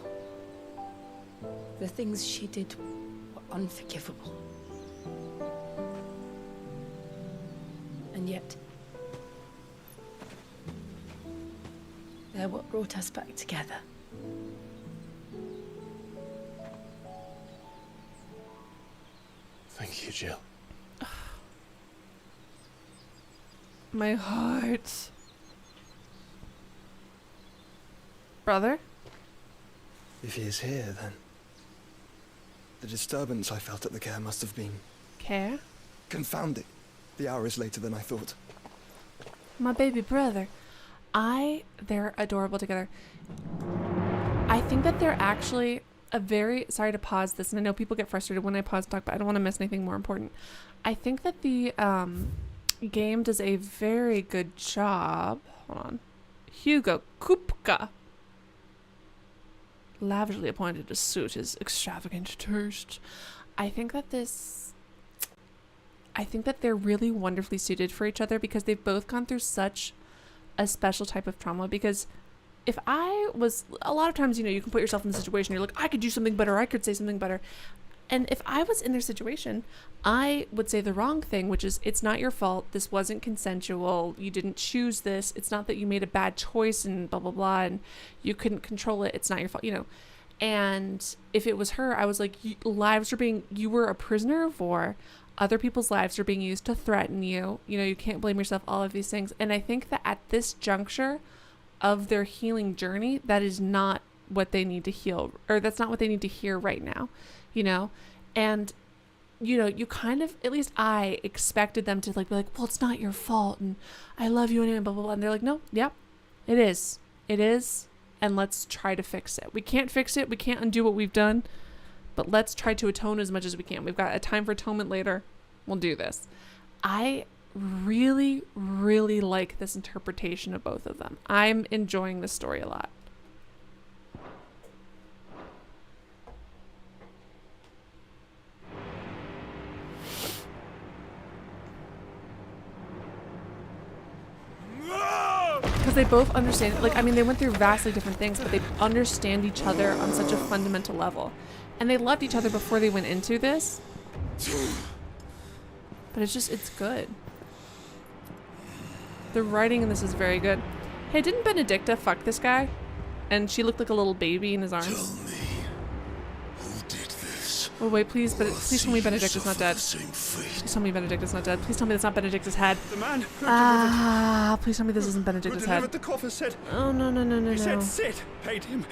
The things she did were unforgivable. And yet, they're what brought us back together. Thank you, Jill. My heart. Brother? If he is here, then the disturbance I felt at the care must have been Care? confounding. The hour is later than I thought. My baby brother. They're adorable together. I think that they're actually a very, sorry to pause this, and I know people get frustrated when I pause and talk, but I don't want to miss anything more important. I think that the game does a very good job. Hold on. Hugo Kupka, lavishly appointed to suit his extravagant taste. I think that they're really wonderfully suited for each other because they've both gone through such a special type of trauma. Because if I was, a lot of times, you know, you can put yourself in the situation, you're like, I could do something better, I could say something better. And if I was in their situation, I would say the wrong thing, which is, it's not your fault. This wasn't consensual. You didn't choose this. It's not that you made a bad choice and blah, blah, blah, and you couldn't control it. It's not your fault, you know. And if it was her, I was like, you were a prisoner of war. Other people's lives are being used to threaten you. You know, you can't blame yourself, all of these things. And I think that at this juncture of their healing journey, that is not what they need to heal, or that's not what they need to hear right now, you know? And, you know, you kind of, at least I expected them to like be like, well, it's not your fault, and I love you, and blah, blah, blah. And they're like, no, yep, it is. It is. And let's try to fix it. We can't fix it. We can't undo what we've done, but let's try to atone as much as we can. We've got a time for atonement later. We'll do this. I really, really like this interpretation of both of them. I'm enjoying this story a lot. Because they both understand, like, I mean, they went through vastly different things, but they understand each other on such a fundamental level. And they loved each other before they went into this. But it's good. The writing in this is very good. Hey, didn't Benedicta fuck this guy? And she looked like a little baby in his arms. Tell me, who did this? Oh wait, please tell me Benedicta's not dead. Same fate. Please tell me Benedicta's not dead. Please tell me that's not Benedicta's head. The man who Please tell me this isn't who Benedicta's delivered head. the coffer said, Oh no. he said Sid paid him.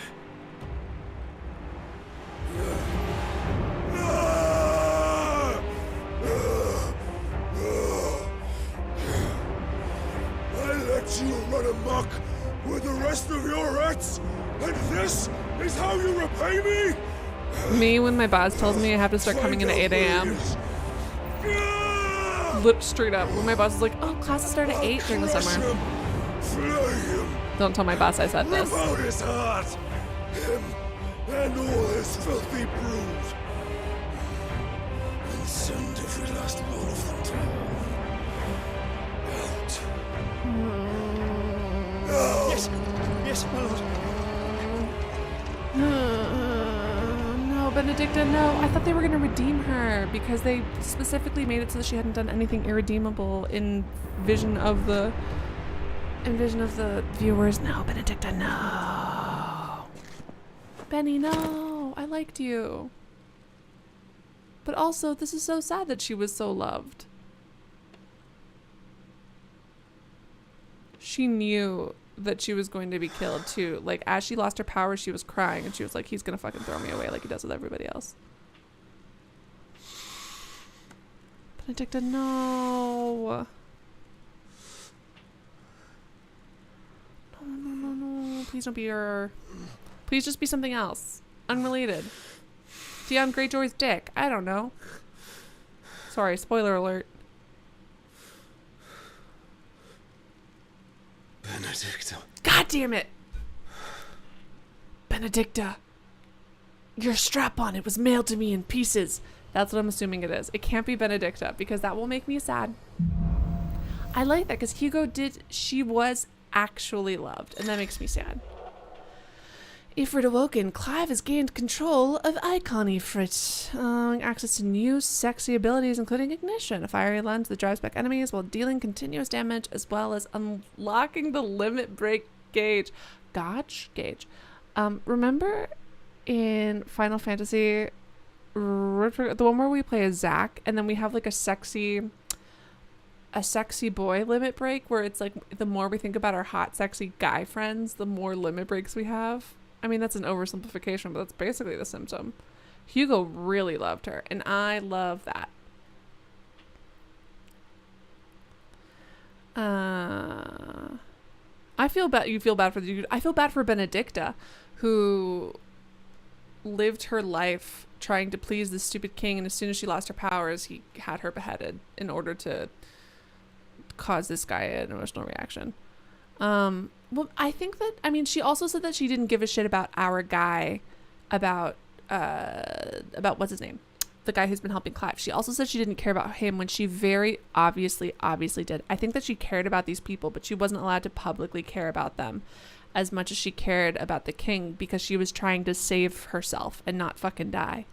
I let you run amok with the rest of your rats, and this is how you repay me? Me, when my boss tells me I have to start coming in at 8 a.m. Lip straight up. When my boss is like, oh, classes start at 8 during the summer. Don't tell my boss I said Rip this. out his heart, him and all his filthy brood, and send every last one of them down. Out. Yes, my lord. No, Benedicta, no. I thought they were going to redeem her because they specifically made it so that she hadn't done anything irredeemable in vision of the viewers. No, Benedicta, no. Benny, no. I liked you. But also, this is so sad that she was so loved. She knew that she was going to be killed too. Like, as she lost her power, she was crying and she was like, he's gonna fucking throw me away like he does with everybody else. Benedicta, no. No. Please don't be her. Please just be something else. Unrelated. Dion Greyjoy's dick. I don't know. Sorry, spoiler alert. Benedicta. God damn it! Benedicta. Your strap on, it was mailed to me in pieces. That's what I'm assuming it is. It can't be Benedicta because that will make me sad. I like that because she was actually loved, and that makes me sad. Ifrit awoken, Clive has gained control of Eikon Ifrit, allowing access to new sexy abilities including ignition, a fiery lens that drives back enemies while dealing continuous damage, as well as unlocking the limit break gauge. Remember in Final Fantasy, the one where we play as Zack, and then we have like a sexy boy limit break, where it's like the more we think about our hot, sexy guy friends, the more limit breaks we have. I mean, that's an oversimplification, but that's basically the symptom. Hugo really loved her, and I love that. I feel bad. You feel bad for the. I feel bad for Benedicta, who lived her life trying to please this stupid king, and as soon as she lost her powers, he had her beheaded in order to cause this guy an emotional reaction. Well, I think that, I mean, she also said that she didn't give a shit about our guy, about what's his name? The guy who's been helping Clive. She also said she didn't care about him when she very obviously did. I think that she cared about these people, but she wasn't allowed to publicly care about them as much as she cared about the king because she was trying to save herself and not fucking die.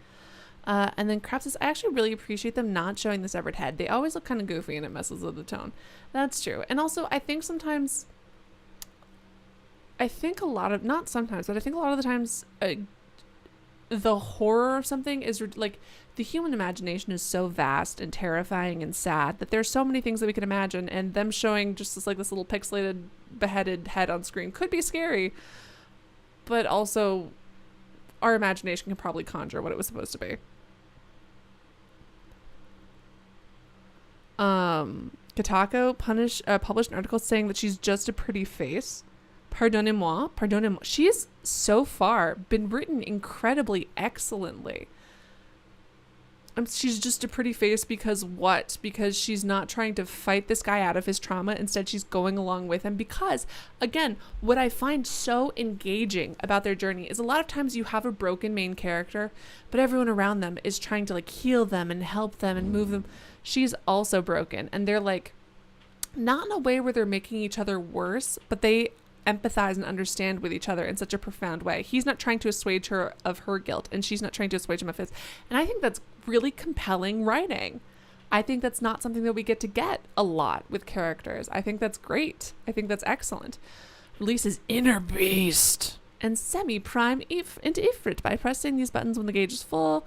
And then Crab says, I actually really appreciate them not showing the severed head. They always look kind of goofy and it messes with the tone. That's true. And also, I think sometimes, not sometimes, but I think a lot of the times, the horror of something is like, the human imagination is so vast and terrifying and sad that there's so many things that we can imagine, and them showing just this little pixelated beheaded head on screen could be scary, but also our imagination can probably conjure what it was supposed to be. Katako published an article saying that she's just a pretty face. Pardonnez-moi. She has so far been written incredibly excellently. She's just a pretty face because what? Because she's not trying to fight this guy out of his trauma. Instead, she's going along with him because, again, what I find so engaging about their journey is a lot of times you have a broken main character, but everyone around them is trying to heal them and help them and move them. She's also broken, and they're not in a way where they're making each other worse, but they empathize and understand with each other in such a profound way. He's not trying to assuage her of her guilt, and she's not trying to assuage him of his. And I think that's really compelling writing. I think that's not something that we get a lot with characters. I think that's great. I think that's excellent. Releases Inner Beast and Semi-Prime into Ifrit by pressing these buttons when the gauge is full.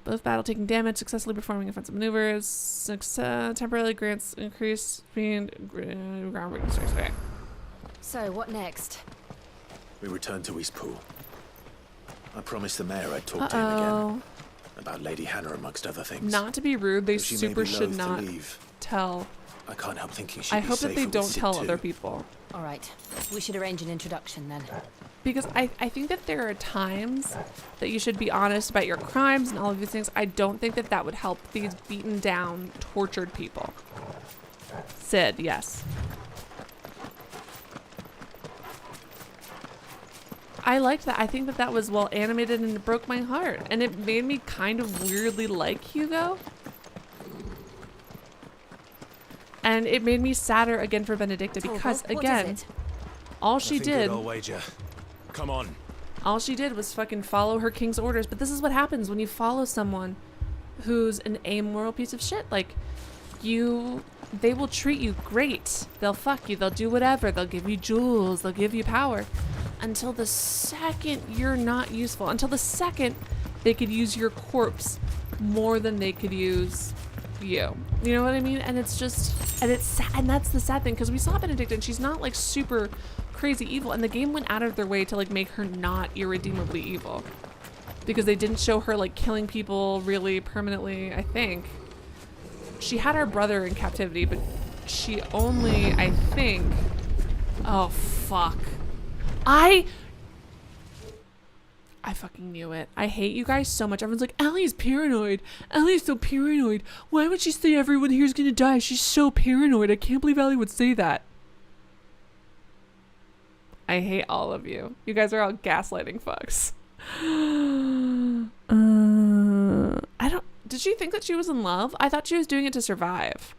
Both battle taking damage, successfully performing offensive maneuvers, temporarily grants increased speed, ground weakness. Okay. So, what next? We return to Eastpool. I promised the mayor I'd talk to him again. About Lady Hannah, amongst other things. Not to be rude, they She super may be should loath to not leave. tell. I can't help thinking she'd I be hope that they safer don't with Sid tell too. other people. All right, we should arrange an introduction then. Because I think that there are times that you should be honest about your crimes and all of these things. I don't think that would help these beaten down, tortured people. Sid, yes. I liked that. I think that was well animated and it broke my heart. And it made me kind of weirdly like Hugo. And it made me sadder again for Benedicta because, again, all she did... I'll wager. Come on. All she did was fucking follow her king's orders. But this is what happens when you follow someone who's an amoral piece of shit. They will treat you great. They'll fuck you. They'll do whatever. They'll give you jewels. They'll give you power. Until the second you're not useful. Until the second they could use your corpse more than they could use you. You know what I mean? And it's just, and it's sad. And that's the sad thing, because we saw Benedicta and she's not super crazy evil. And the game went out of their way to make her not irredeemably evil. Because they didn't show her killing people really permanently, I think. She had our brother in captivity, but she only, I think... Oh, fuck. I fucking knew it. I hate you guys so much. Everyone's like, Allie's paranoid. Allie's so paranoid. Why would she say everyone here's gonna die? She's so paranoid. I can't believe Allie would say that. I hate all of you. You guys are all gaslighting fucks. Did she think that she was in love? I thought she was doing it to survive.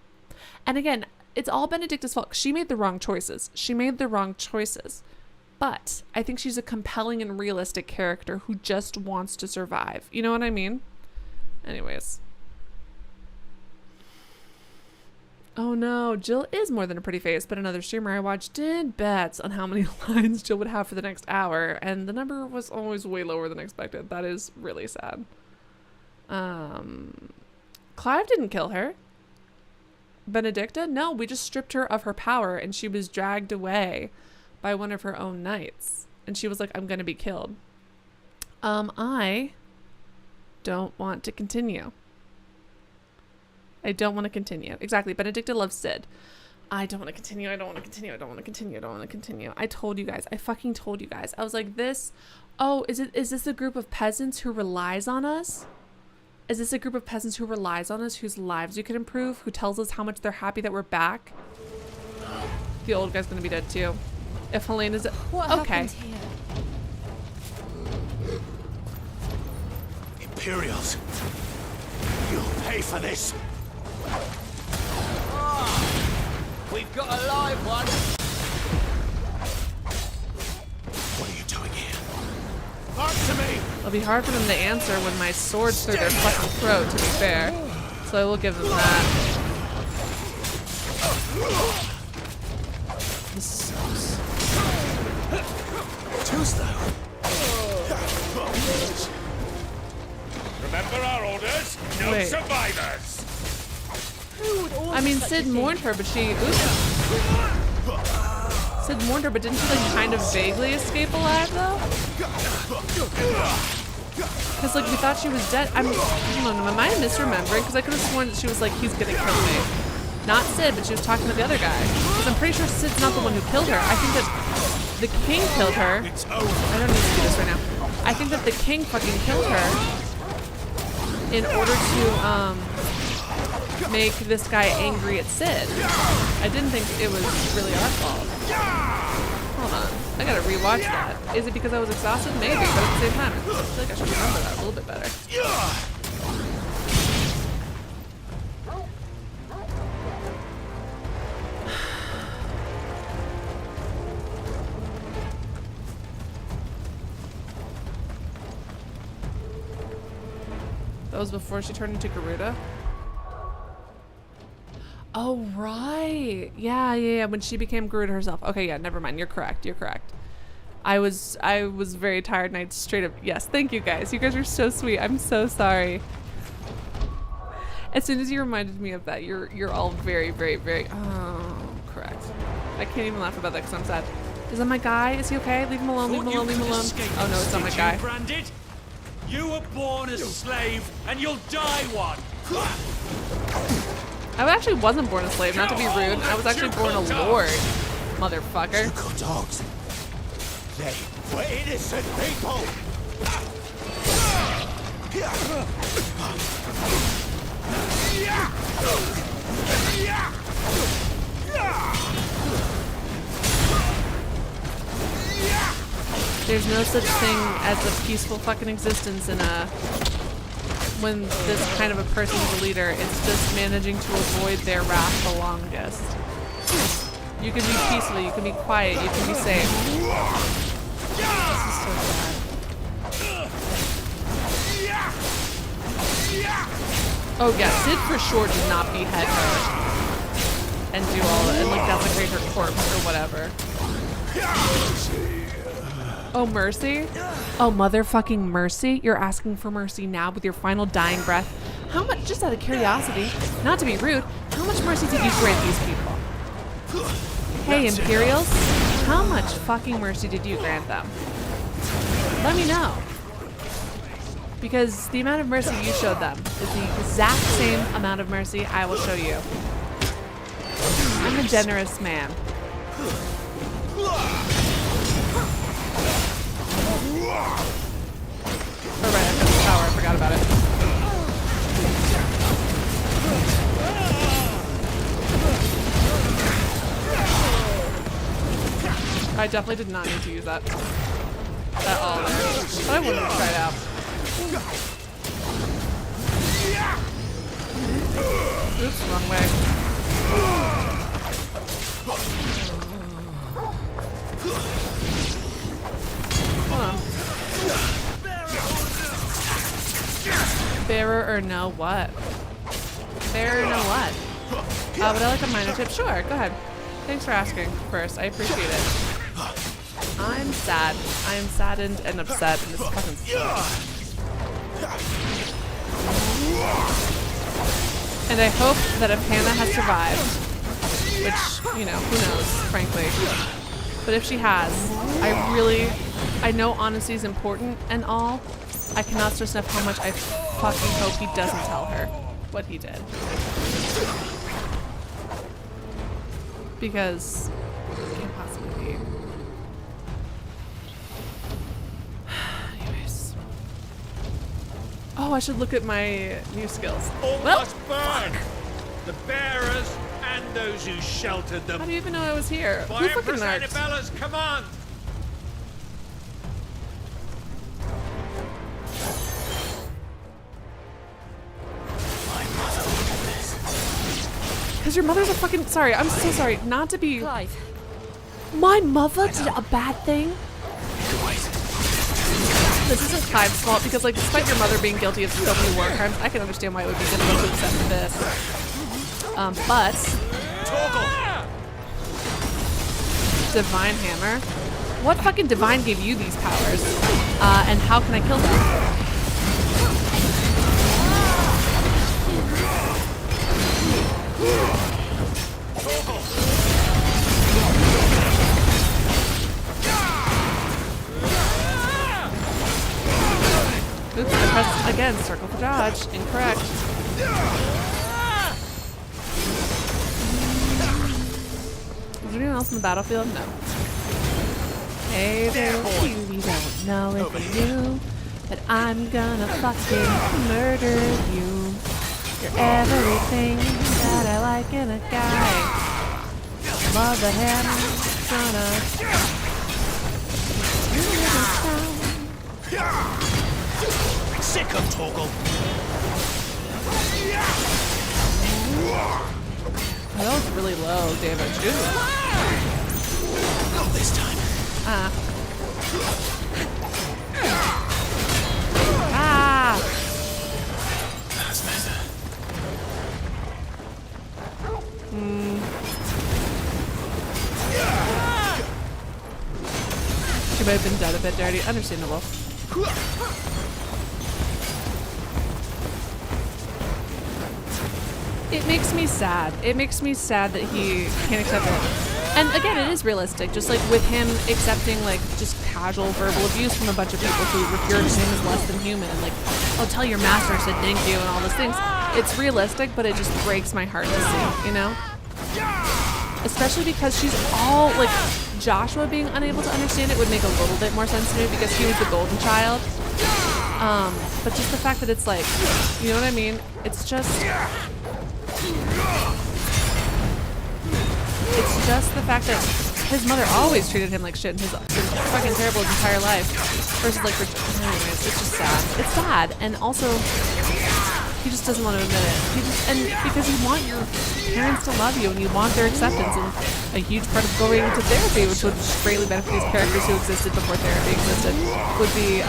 And again, it's all Benedicta's fault. She made the wrong choices. But I think she's a compelling and realistic character who just wants to survive. You know what I mean? Anyways. Oh no, Jill is more than a pretty face, but another streamer I watched did bets on how many lines Jill would have for the next hour, and the number was always way lower than expected. That is really sad. Clive didn't kill her. Benedicta? No, we just stripped her of her power, and she was dragged away by one of her own knights, and she was like, I'm gonna be killed. I don't want to continue. Exactly. Benedicta loves Sid. I don't want to continue. I told you guys. I fucking told you guys. I was like, is this a group of peasants who relies on us? Whose lives we could improve? Who tells us how much they're happy that we're back? The old guy's gonna be dead too. If Helena's what happened here? Imperials, you'll pay for this. We've got a live one. What are you doing here? Answer me! It'll be hard for them to answer when my sword's through their fucking throat, to be fair. So I will give them that. This sucks. Too slow. Remember our orders? No Wait. survivors! I mean, Sid mourned her, but she... Oops. Sid mourned her, but didn't she, like, kind of vaguely escape alive, though? Because, like, we thought she was dead. Hold on, am I misremembering? Because I could have sworn that she was like, he's gonna kill me. Not Sid, but she was talking to the other guy. Because I'm pretty sure Sid's not the one who killed her. I think that the king killed her. I don't need to do this right now. I think that the king fucking killed her in order to, make this guy angry at Sid. I didn't think it was really our fault. Hold on. I gotta rewatch that. Is it because I was exhausted? Maybe, but at the same time, I feel like I should remember that a little bit better. That was before she turned into Garuda? Oh, right. Yeah, when she became Garuda herself. Okay, yeah, never mind. You're correct. I was very tired and I straight up, yes, thank you guys. You guys are so sweet. I'm so sorry. As soon as you reminded me of that, you're all very, very, very, oh, correct. I can't even laugh about that because I'm sad. Is that my guy? Is he okay? Leave him alone, leave him alone, leave him alone. Oh no, it's not my guy. Branded? You were born as a slave, and you'll die one! I actually wasn't born a slave, not to be rude. I was actually born a lord, motherfucker. Go dogs. They were innocent people. There's no such thing as a peaceful fucking existence in a... when this kind of a person is a leader. It's just managing to avoid their wrath the longest. You can be peaceful, you can be quiet, you can be safe. This is so sad. Oh yeah, Sid for sure did not behead her and do all that and like desecrate her corpse or whatever. Oh, mercy? Oh, motherfucking mercy? You're asking for mercy now with your final dying breath? How much, just out of curiosity, not to be rude, how much mercy did you grant these people? Hey, Imperials, how much fucking mercy did you grant them? Let me know. Because the amount of mercy you showed them is the exact same amount of mercy I will show you. I'm a generous man. Oh right, I've got the power, I forgot about it. I definitely did not need to use that at all there, but I wanted to try it out. Oops, wrong way. Hold on. Bearer or no what? Bearer or no what? Would I like a minor tip? Sure, go ahead. Thanks for asking first. I appreciate it. I'm sad. I am saddened and upset and this fucking sucks. And I hope that if Hannah has survived, which, you know, who knows, frankly. But if she has, I know honesty is important and all. I cannot stress enough how much I fucking hope he doesn't tell her what he did. Because it can't possibly be. Anyways. Oh, I should look at my new skills. All Well, must burn! The bearers and those who sheltered them. how do you even know I was here? By Who fucking Empress narcs? Annabella's command! Because your mother's a fucking... Sorry, I'm so sorry. Not to be... Clive, My mother did a bad thing? this isn't Clive's fault because, like, despite your mother being guilty of so many war crimes, I can understand why it would be difficult to accept this. But Divine Hammer. What fucking divine gave you these powers? And how can I kill them? Oops, I pressed again, circle for dodge. Incorrect. Is there anyone else in the battlefield? No. Hey there, you don't know if you knew that I'm gonna fucking murder you. You're everything that I like in a guy. Love the hammer, gonna Sick of Torgal. Oh, that was really low damage. Not this time. Ah. That's better. She might have been dead a bit dirty. Understandable. It makes me sad. It makes me sad that he can't accept it. And again, it is realistic. Just like with him accepting like just casual verbal abuse from a bunch of people who referred to him as less than human and like, oh, tell your master I said thank you and all those things. It's realistic, but it just breaks my heart to see, you know? Especially because she's all like, Joshua being unable to understand it would make a little bit more sense to me because he was the golden child. But just the fact that it's like, you know what I mean? It's just the fact that his mother always treated him like shit and his fucking terrible his entire life. Versus like, anyways, it's just sad. It's sad, and also he just doesn't want to admit it. And because you want your parents to love you and you want their acceptance, and a huge part of going to therapy, which would greatly benefit these characters who existed before therapy existed, would be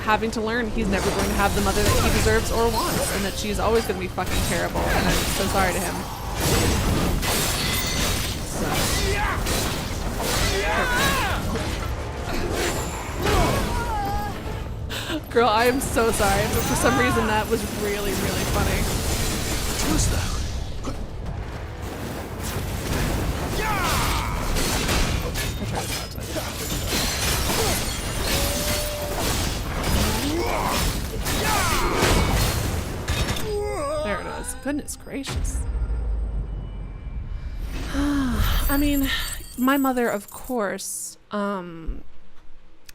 having to learn he's never going to have the mother that he deserves or wants, and that she's always going to be fucking terrible. And I'm so sorry to him. Girl, I am so sorry, but for some reason that was really, really funny. Who's that? I tried to dodge that. There it is. Goodness gracious. I mean, my mother, of course,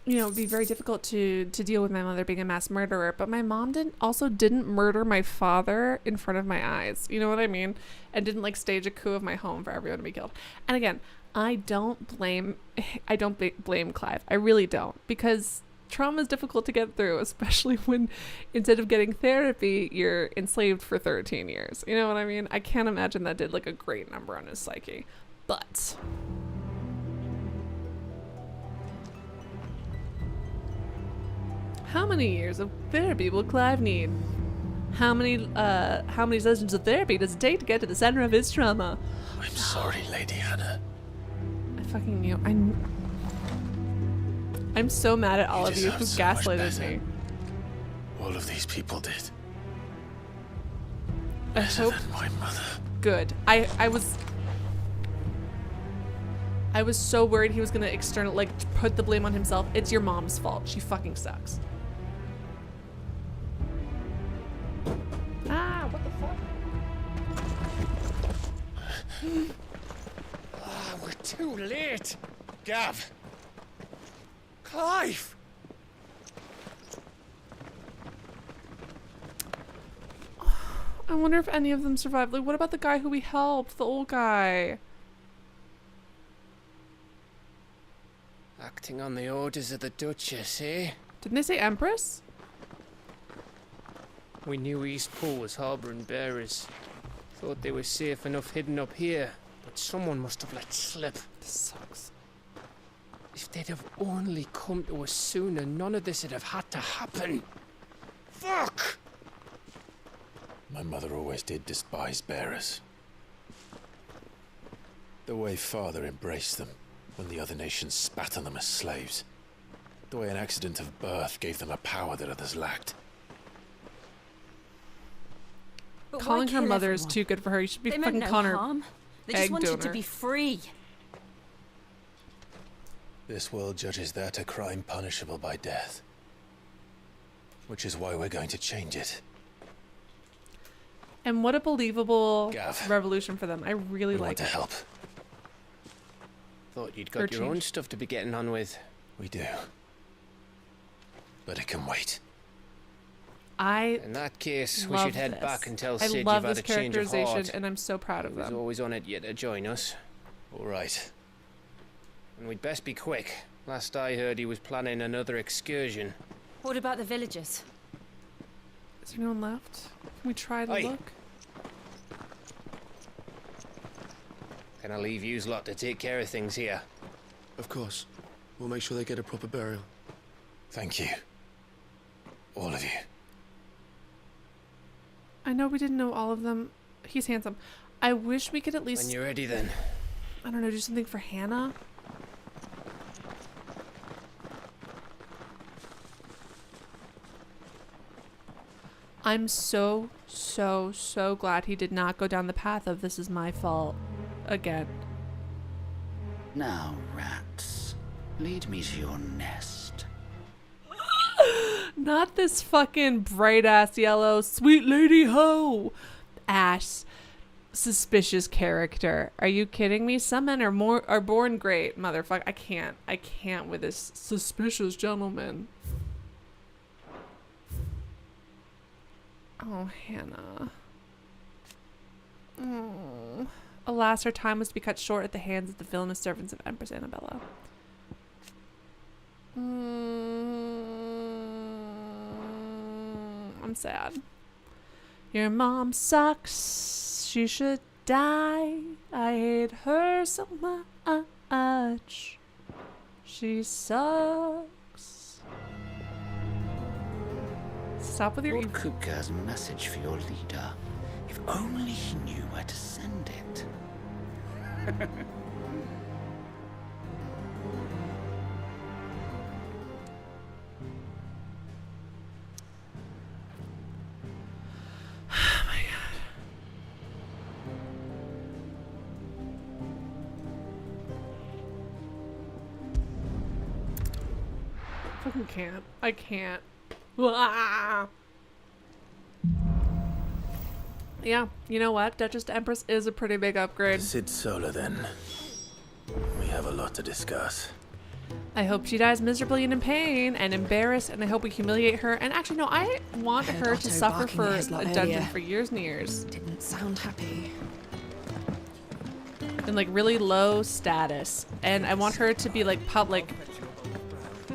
you know, it'd be very difficult to deal with my mother being a mass murderer, but my mom didn't murder my father in front of my eyes. You know what I mean? And didn't like stage a coup of my home for everyone to be killed. And again, I don't blame Clive. I really don't, because trauma is difficult to get through, especially when instead of getting therapy, you're enslaved for 13 years. You know what I mean? I can't imagine that did like a great number on his psyche. But how many years of therapy will Clive need? How many sessions of therapy does it take to get to the center of his trauma? I'm sorry, Lady Hannah. I fucking knew. I'm so mad at all of you who gaslighted me. All of these people did. I hope. Better than my mother. Good. I was so worried he was gonna put the blame on himself. It's your mom's fault. She fucking sucks. Ah, what the fuck? Ah, we're too late. Gav. Clive. I wonder if any of them survived. Like, what about the guy who we helped? The old guy. Acting on the orders of the Duchess, eh? Didn't they say Empress? We knew Eastpool was harbouring bearers. Thought they were safe enough hidden up here, but someone must have let slip. This sucks. If they'd have only come to us sooner, none of this would have had to happen. Fuck! My mother always did despise bearers. The way Father embraced them when the other nations spat on them as slaves. The way an accident of birth gave them a power that others lacked. But Calling why her kill mother is everyone? too good for her. You should be They fucking meant no calling her harm. They just egg wanted to donor. be free. This world judges that a crime punishable by death. Which is why we're going to change it. And what a believable Gav, revolution for them. I really We want like to it. help. Thought you'd For got your own change. stuff to be getting on with. We do. But it can wait. I In that case, we love should head this. back and tell I Sid love you've had this a change of characterization, heart. and I'm so proud He of was them. always on it yet to join us. All right. And we'd best be quick. Last I heard, he was planning another excursion. What about the villagers? Is there anyone left? Can we try to Oi. look? Can I leave yous lot to take care of things here? Of course. We'll make sure they get a proper burial. Thank you. All of you. I know we didn't know all of them. He's handsome. I wish we could at When least, you're ready then. I don't know, do something for Hannah. I'm so glad he did not go down the path of this is my fault again. Now, rats, lead me to your nest. Not this fucking bright ass yellow sweet lady ho ass suspicious character. Are you kidding me? Some men are born great, motherfucker. I can't with this suspicious gentleman. Oh, Hannah. Oh. Alas, her time was to be cut short at the hands of the villainous servants of Empress Annabella. I'm sad. Your mom sucks. She should die. I hate her so much. She sucks. Stop with your Lord evil. Kupka has a message for your leader. If only he knew where to send it. Fucking can't. I can't. Ah. Yeah, you know what? Duchess to Empress is a pretty big upgrade. Sid Solar, then. We have a lot to discuss. I hope she dies miserably and in pain and embarrassed, and I hope we humiliate her. And actually, no, I want I heard her to Otto suffer barking for at a his lot dungeon earlier. for years and years. Didn't sound happy. And like really low status. And I want her to be like public,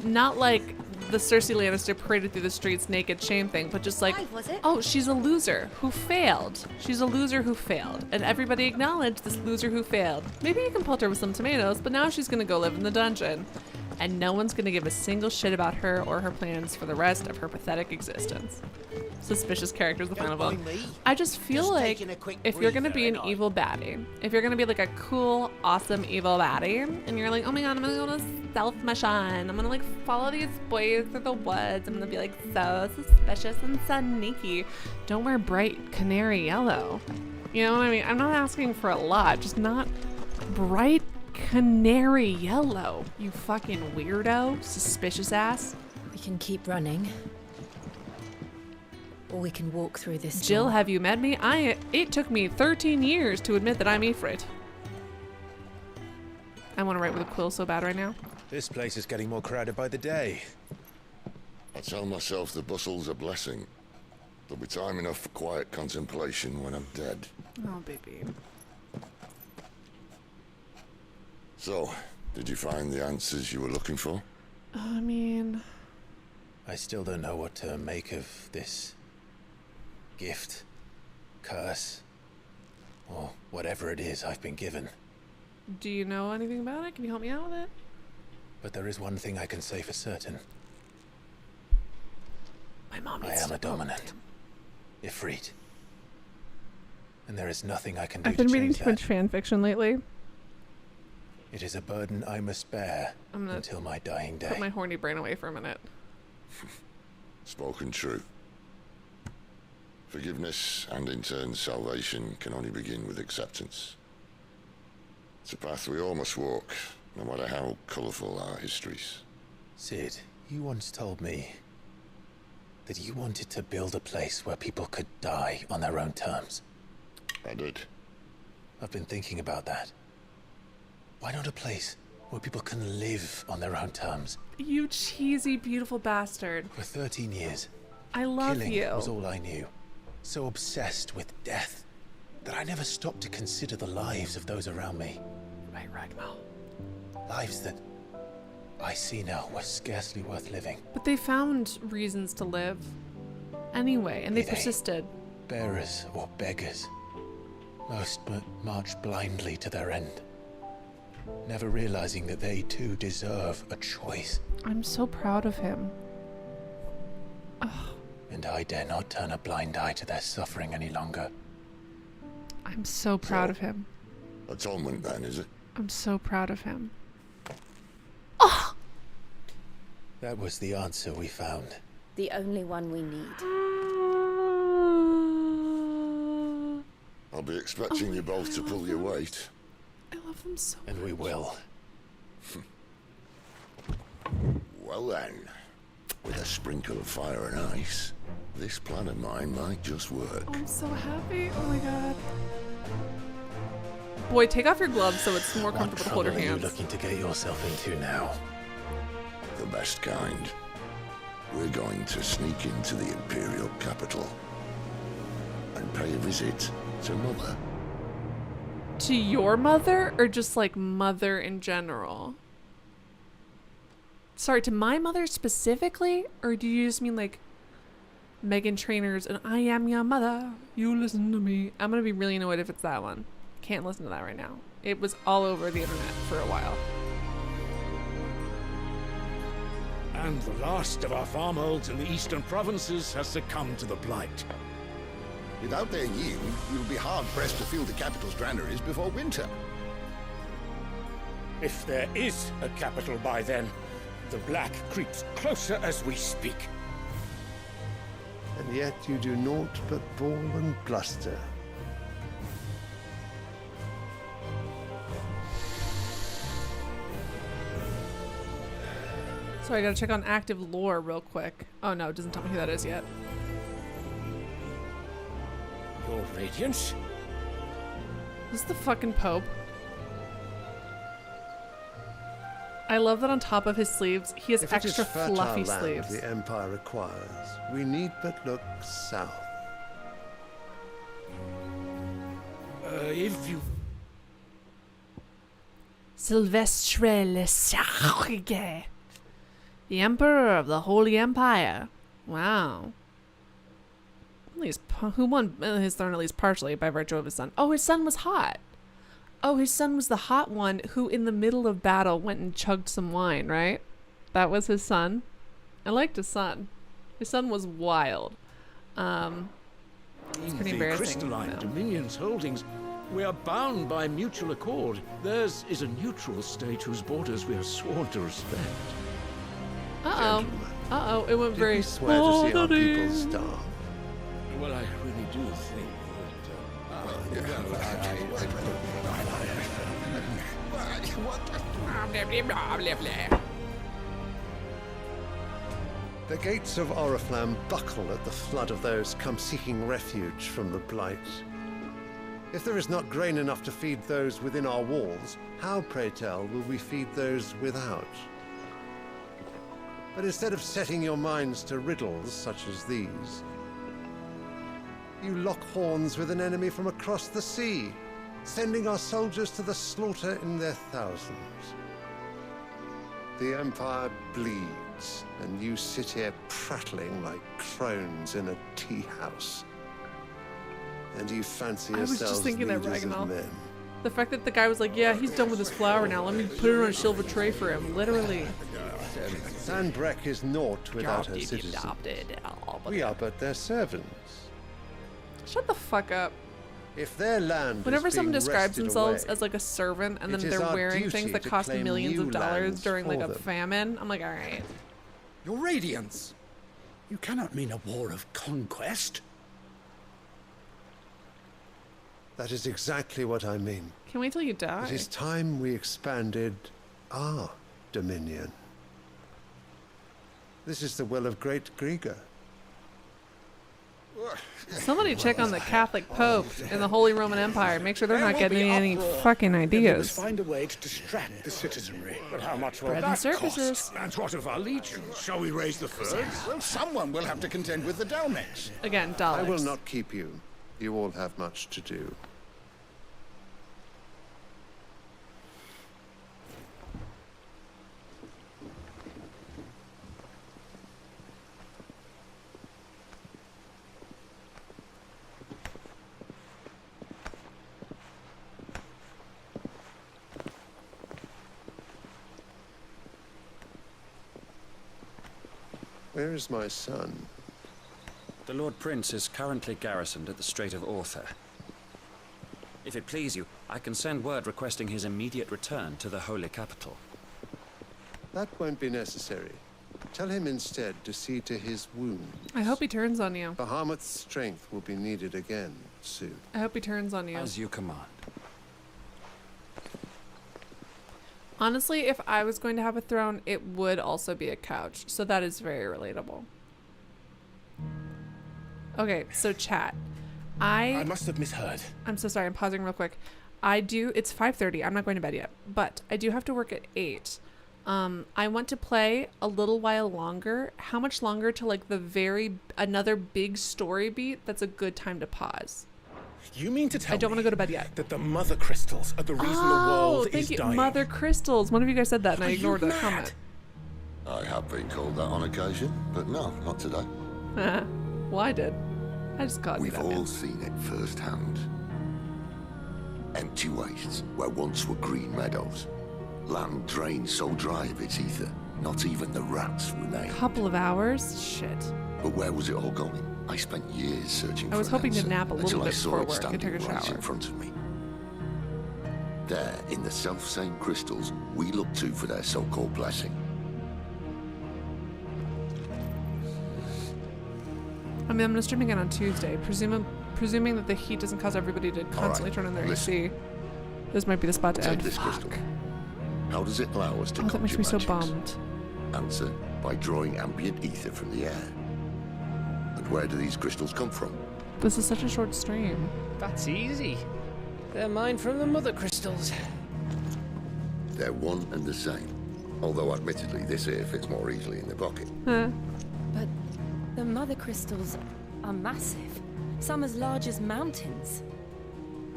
not like the Cersei Lannister paraded through the streets naked shame thing, but just like, Was it? oh, she's a loser who failed. She's a loser who failed. And everybody acknowledged this loser who failed. Maybe you can pelt her with some tomatoes, but now she's gonna go live in the dungeon. And no one's gonna give a single shit about her or her plans for the rest of her pathetic existence. Suspicious characters, the final one. I just feel Just like taking a quick if you're gonna breather, be an ain't I? evil baddie, if you're gonna be like a cool, awesome evil baddie, and you're like, oh my god, I'm gonna go on a stealth mission, I'm gonna like follow these boys through the woods, I'm gonna be like so suspicious and sneaky. Don't wear bright canary yellow. You know what I mean? I'm not asking for a lot, just not bright canary yellow. You fucking weirdo, suspicious ass. We can keep running. Or we can walk through this Jill, door. have you met me? It took me 13 years to admit that I'm Ifrit. I want to write with a quill so bad right now. This place is getting more crowded by the day. I tell myself the bustle's a blessing. There'll be time enough for quiet contemplation when I'm dead. Oh, baby. So, did you find the answers you were looking for? I mean, I still don't know what to make of this gift, curse, or whatever it is I've been given. do you know anything about it? Can you help me out with it? But there is one thing I can say for certain. My mom I needs am to a know. dominant. Ifrit. And there is nothing I can do I've to been reading change too that. much fan fiction lately. It is a burden I must bear I'm gonna until my dying day. put my horny brain away for a minute. Spoken true. Forgiveness and in turn salvation can only begin with acceptance. It's a path we all must walk, no matter how colourful our histories. Sid, you once told me that you wanted to build a place where people could die on their own terms. I did. I've been thinking about that. Why not a place where people can live on their own terms? You cheesy, beautiful bastard. For 13 years, I love killing you. was all I knew. So obsessed with death that I never stopped to consider the lives of those around me. Right, Ragnar. Lives that I see now were scarcely worth living. But they found reasons to live anyway, and they Be they persisted. Bearers or beggars. Most march blindly to their end, never realizing that they too deserve a choice. I'm so proud of him. And I dare not turn a blind eye to their suffering any longer. I'm so proud of him. Atonement then, is it? I'm so proud of him. That was the answer we found. The only one we need. I'll be expecting you both to pull your weight. I love them so And we will. Well then, with a sprinkle of fire and ice, this plan of mine might just work. I'm so happy. Oh my god. Boy, take off your gloves so it's more What comfortable to trouble hold your are you hands. looking to get yourself into now? The best kind. We're going to sneak into the Imperial capital and pay a visit to Mother. To your mother, or just like mother in general? Sorry, to my mother specifically? Or do you just mean like Meghan Trainor's and I am your mother, you listen to me? I'm gonna be really annoyed if it's that one. Can't listen to that right now. It was all over the internet for a while. And the last of our farmholds in the eastern provinces has succumbed to the blight. Without their yield, we'll be hard-pressed to fill the capital's granaries before winter. If there is a capital by then, the black creeps closer as we speak. And yet you do naught but bawl and bluster. So I gotta check on active lore real quick. Oh no, it doesn't tell me who that is yet. Your Radiance? This is the fucking Pope. I love that on top of his sleeves, he has If it is extra fertile fluffy land sleeves. the Empire requires, we need but look south. If you... Sylvestre Le Sarge, the Emperor of the Holy Empire. Wow. At least, who won his throne at least partially by virtue of his son? Oh, his son was hot. Oh, his son was the hot one who in the middle of battle went and chugged some wine, right? That was his son. I liked his son. His son was wild. It's pretty the embarrassing. crystalline No. Dominion's holdings, we are bound by mutual accord. Theirs is a neutral state whose borders we are sworn to respect. Uh-oh. Uh-oh, it went Did very we swear to see our people starve. starve? Well, I really do think The gates of Oriflamme buckle at the flood of those come seeking refuge from the blight. If there is not grain enough to feed those within our walls, how, pray tell, will we feed those without? But instead of setting your minds to riddles such as these, you lock horns with an enemy from across the sea, sending our soldiers to the slaughter in their thousands. The Empire bleeds, and you sit here prattling like crones in a tea house. And you fancy I was just yourselves thinking that, leaders of Ragnar. men. The fact that the guy was like, yeah, he's done with his flower now. Let me put it on a silver tray for him. Literally. Sanbreque is naught without her citizens. We are but their servants. Shut the fuck up. If their land Whenever is someone being describes wrested themselves away, as like a servant and then it is they're our wearing things duty that to cost claim millions new of dollars lands during like for a them. famine, I'm like, alright. Your Radiance. You cannot mean a war of conquest. that is exactly what I mean. Can't wait till you die. It is time we expanded our dominion. This is the will of great Grieger. Somebody check on the Catholic Pope in the Holy Roman Empire. Make sure they're not getting any fucking We ideas. must find a way to distract the citizenry. But how much will Bread and that circuses. cost? And what of our legions? Shall we raise the third? Well, someone will have to contend with the Dalmex. Again, I dollars. will not keep you. You all have much to do. Where is my son? The Lord Prince is currently garrisoned at the Strait of Arthur. If it please you, I can send word requesting his immediate return to the Holy Capital. That won't be necessary. Tell him instead to see to his wound. I hope he turns on you. Bahamut's strength will be needed again soon. I hope he turns on you. As you command. Honestly, if I was going to have a throne, it would also be a couch. So that is very relatable. Okay, so chat. I must have misheard. I'm so sorry, I'm pausing real quick. It's 5:30, I'm not going to bed yet. But I do have to work at 8. I want to play a little while longer. How much longer to like another big story beat that's a good time to pause? You mean to tell I don't want to go to bed yet. that the mother crystals are the reason the world thank is you. dying? Mother crystals. One of you guys said that and I ignored that comment. I have been called that on occasion, but no, not today. Well, I did. I just called you We've that. all Man. seen it firsthand. Empty wastes where once were green meadows. Land drained so dry of its ether, not even the rats remained. Couple of hours? Shit. But where was it all going? I spent years searching I was for an hoping to answer nap a little until I bit saw before it work and standing take a right shower. in front of me. There, in the self-same crystals we look to for their so-called blessing. I mean, I'm going to stream again on Tuesday, presuming that the heat doesn't cause everybody to constantly turn on their AC. This might be the spot to Take end. this crystal. How does it allow us to Oh, that makes conjure me so magics? bummed. Answer, by drawing ambient ether from the air. And where do these crystals come from? This is such a short stream. That's easy. They're mine from the mother crystals. They're one and the same. Although admittedly this here fits more easily in the pocket. Huh. But the mother crystals are massive. Some as large as mountains.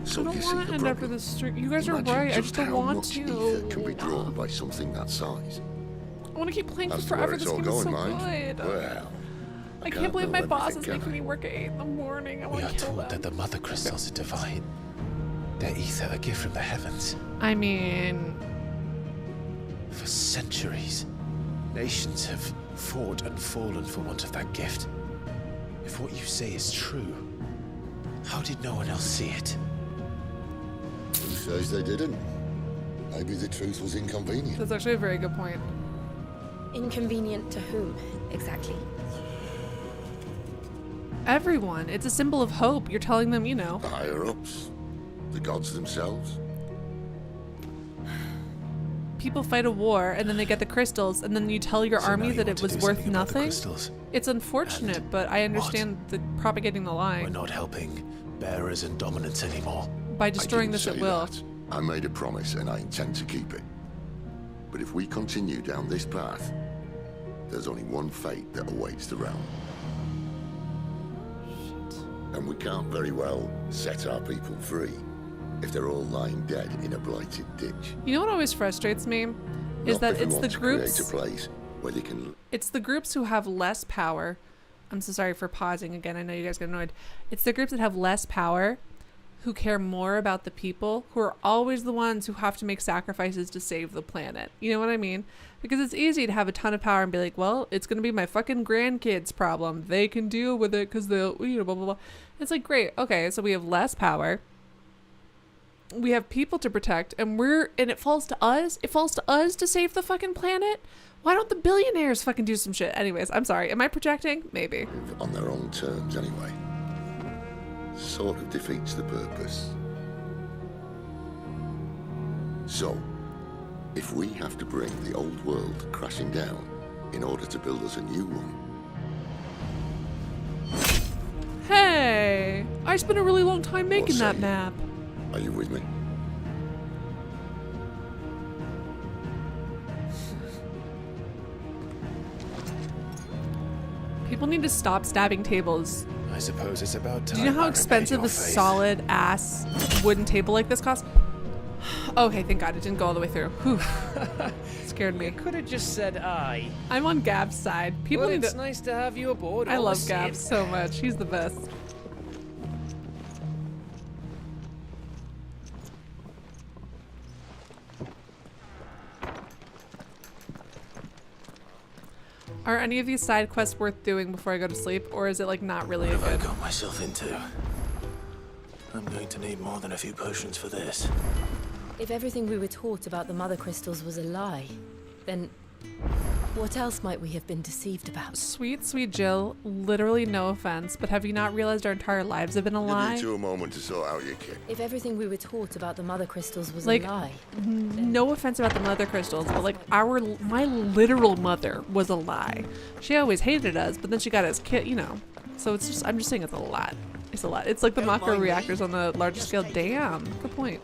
So I don't you see want the to end after problem. this stream. You guys Imagine are right. I just just don't how want much to. ether can be drawn by something that size. I want to keep playing for As to where forever. it's This all game is so going, mind. good. Well, I can't believe my know boss is everything, making can me work at 8 in the morning. I We want are to kill told that them. the mother crystals are divine. Their ether a gift from the heavens. I mean, For centuries, nations have fought and fallen for want of that gift. If what you say is true, how did no one else see it? Who says they didn't? Maybe the truth was inconvenient. that's actually a very good point. Inconvenient to whom, exactly? Everyone. It's a symbol of hope. You're telling them, The higher-ups, the gods themselves. people fight a war and then they get the crystals and then you tell your So now army you that want it to was do worth something about the nothing. crystals? It's unfortunate, but I understand the propagating the lie. We're not helping bearers and dominants anymore. By destroying I this didn't at say will. that. I made a promise and I intend to keep it. But if we continue down this path, there's only one fate that awaits the realm. And we can't very well set our people free if they're all lying dead in a blighted ditch. You know what always frustrates me? Is Not that if we it's the want to create groups a place where they can. it's the groups who have less power. I'm so sorry for pausing again. I know you guys get annoyed. It's the groups that have less power who care more about the people, who are always the ones who have to make sacrifices to save the planet. You know what I mean? Because it's easy to have a ton of power and be like, well, it's going to be my fucking grandkids' problem. They can deal with it because they'll, you know, blah, blah, blah. It's like, great. Okay, so we have less power. We have people to protect, and it falls to us. It falls to us to save the fucking planet. Why don't the billionaires fucking do some shit? Anyways, I'm sorry. Am I projecting? Maybe. On their own terms, anyway. Sort of defeats the purpose. So, if we have to bring the old world crashing down in order to build us a new one. Hey! I spent a really long time making that say? map. Are you with me? People need to stop stabbing tables. I suppose it's about time. Do you know how I expensive a repaired your faith. solid ass wooden table like this costs? Okay, thank God it didn't go all the way through. Whew. Scared me. Could have just said aye. I'm on Gav's side. People Well, need it's to. nice to have you aboard. I all love the Gav same. so much. He's the best. Are any of these side quests worth doing before I go to sleep, or is it like not really a What have good? I got myself into? I'm going to need more than a few potions for this. If everything we were taught about the mother crystals was a lie, then what else might we have been deceived about? Sweet, sweet Jill, literally no offense, but have you not realized our entire lives have been a Give lie? you two a moment to sort out your kit. If everything we were taught about the mother crystals was Like, a lie, no offense about the mother crystals, but like my literal mother was a lie. She always hated us, but then she got us kid, you know. So it's just, I'm just saying it's a lot. It's a lot. It's like the macro reactors on the larger scale. Damn, good point.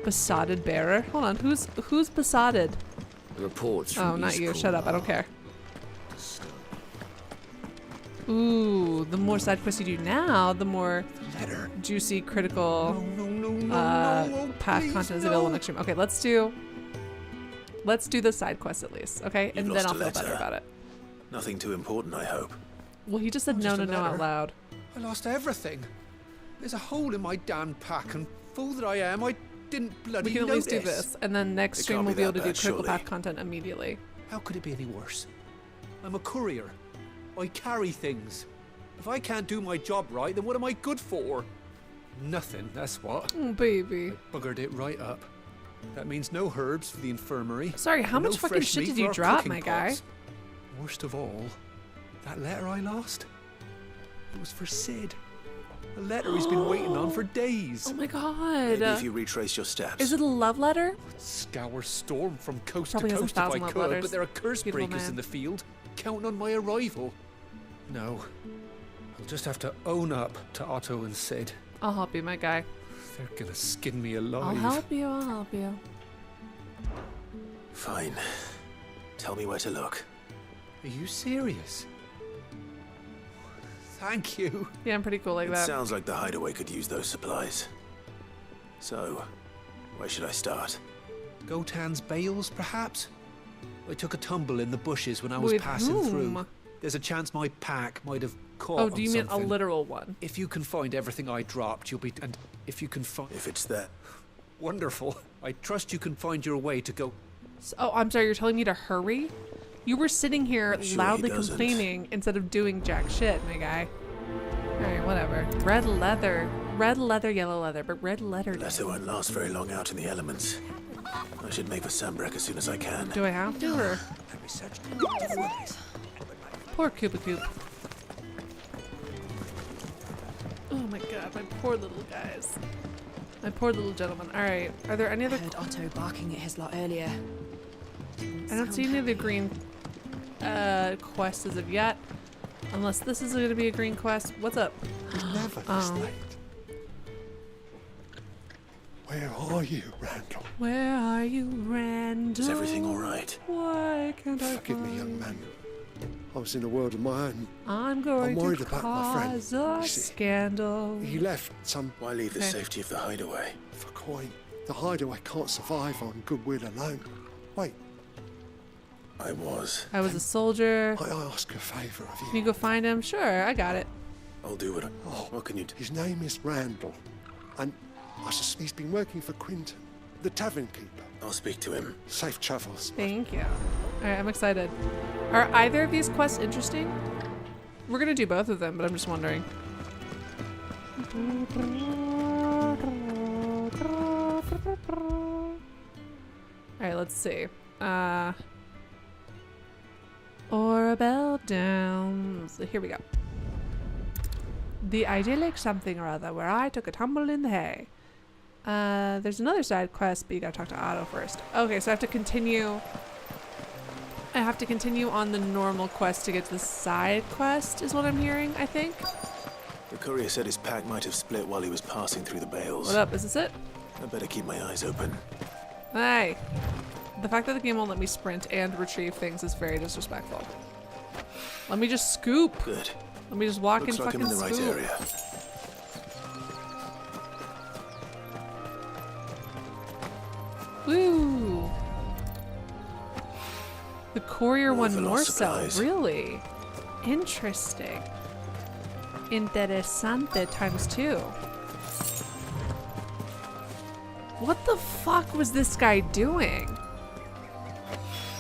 Besotted bearer. Hold on, who's besotted? Reports Oh, from not East you. Shut up. I don't care. Cornwall. Ooh, the more side quests you do now, the more juicy, critical path content is available next stream. Okay, let's do the side quest at least, okay? You've And then lost I'll a feel letter. better about it. Nothing too important, I hope. Well, he just said no, Just no, a no out letter. loud. I lost everything. There's a hole in my damn pack, and fool that I am, I didn't bloody We can at notice. least do this, and then next It stream can't we'll be be able that to do bad, critical surely. path content immediately. How could it be any worse? I'm a courier. I carry things. If I can't do my job right, then what am I good for? Nothing, that's what. Oh, baby. Buggered it right up. That means no herbs for the infirmary. Sorry, how and much no fucking fresh shit meat did for you our drop, cooking my guy? pots. Worst of all, that letter I lost, it was for Sid. A letter he's been waiting on for days. Oh my god. Maybe if you retrace your steps. Is it a love letter? Scour storm from coast Probably to has coast if I 1,000 love could, letters. but there are curse Beautiful breakers man. in the field, counting on my arrival. No, I'll just have to own up to Otto and Sid. I'll help you, my guy. They're gonna skin me alive. I'll help you, I'll help you. Fine. Tell me where to look. Are you serious? Thank you. Yeah, I'm pretty cool like It that. sounds like the hideaway could use those supplies. So, where should I start? Gotan's bales, perhaps? I took a tumble in the bushes when I was With passing whom? through. There's a chance my pack might have caught Oh, on do you mean a something. literal one? If you can find everything I dropped, you'll be... And if you can find... If it's that... Wonderful. I trust you can find your way to go... Oh, I'm sorry, you're telling me to hurry? You were sitting here I'm sure he loudly doesn't. complaining instead of doing jack shit, my guy. Alright, whatever. Red leather, yellow leather, but red leather. The letter won't last very long out in the elements. I should make for Sambrek as soon as I can. Do I have to, or? Poor Cubicoop. Oh my god, my poor little guys. My poor little gentleman. Alright, are there any other... I heard Otto barking at his lot earlier. I don't see any of the green quests as of yet. Unless this is going to be a green quest. What's up? Never this Oh. late. Where are you, Randall? Where are you, Randall? Is everything all right? Why can't I Forgive me, young find- man. I was in a world of my own. I'm going worried to about my friend. cause a You see, scandal. He left some Why leave the Okay. safety of the hideaway? for coin. The hideaway can't survive on goodwill alone. Wait, I was. I was a soldier. I ask a favour of Can you. you go find him? Sure, I got it. I'll do it. What can you do? His name is Randall. And I suspect he's been working for Quinton, the tavern keeper. I'll speak to him. Safe travels. Thank you. Alright, I'm excited. Are either of these quests interesting? We're gonna do both of them, but I'm just wondering. Alright, let's see. Or a bell down. So here we go. The idyllic something or other where I took a tumble in the hay. There's another side quest, but you gotta talk to Otto first. Okay, so I have to continue. I have to continue on the normal quest to get to the side quest, is what I'm hearing, I think. The courier said his pack might have split while he was passing through the bales. What up? Is this it? I better keep my eyes open. Hey. The fact that the game won't let me sprint and retrieve things is very disrespectful. Let me just scoop. Good. Let me just walk Looks and like fucking I'm in the right scoop. area. Woo! The courier More won for more lost so. supplies. Really? Interesting. Interesante times 2. What the fuck was this guy doing?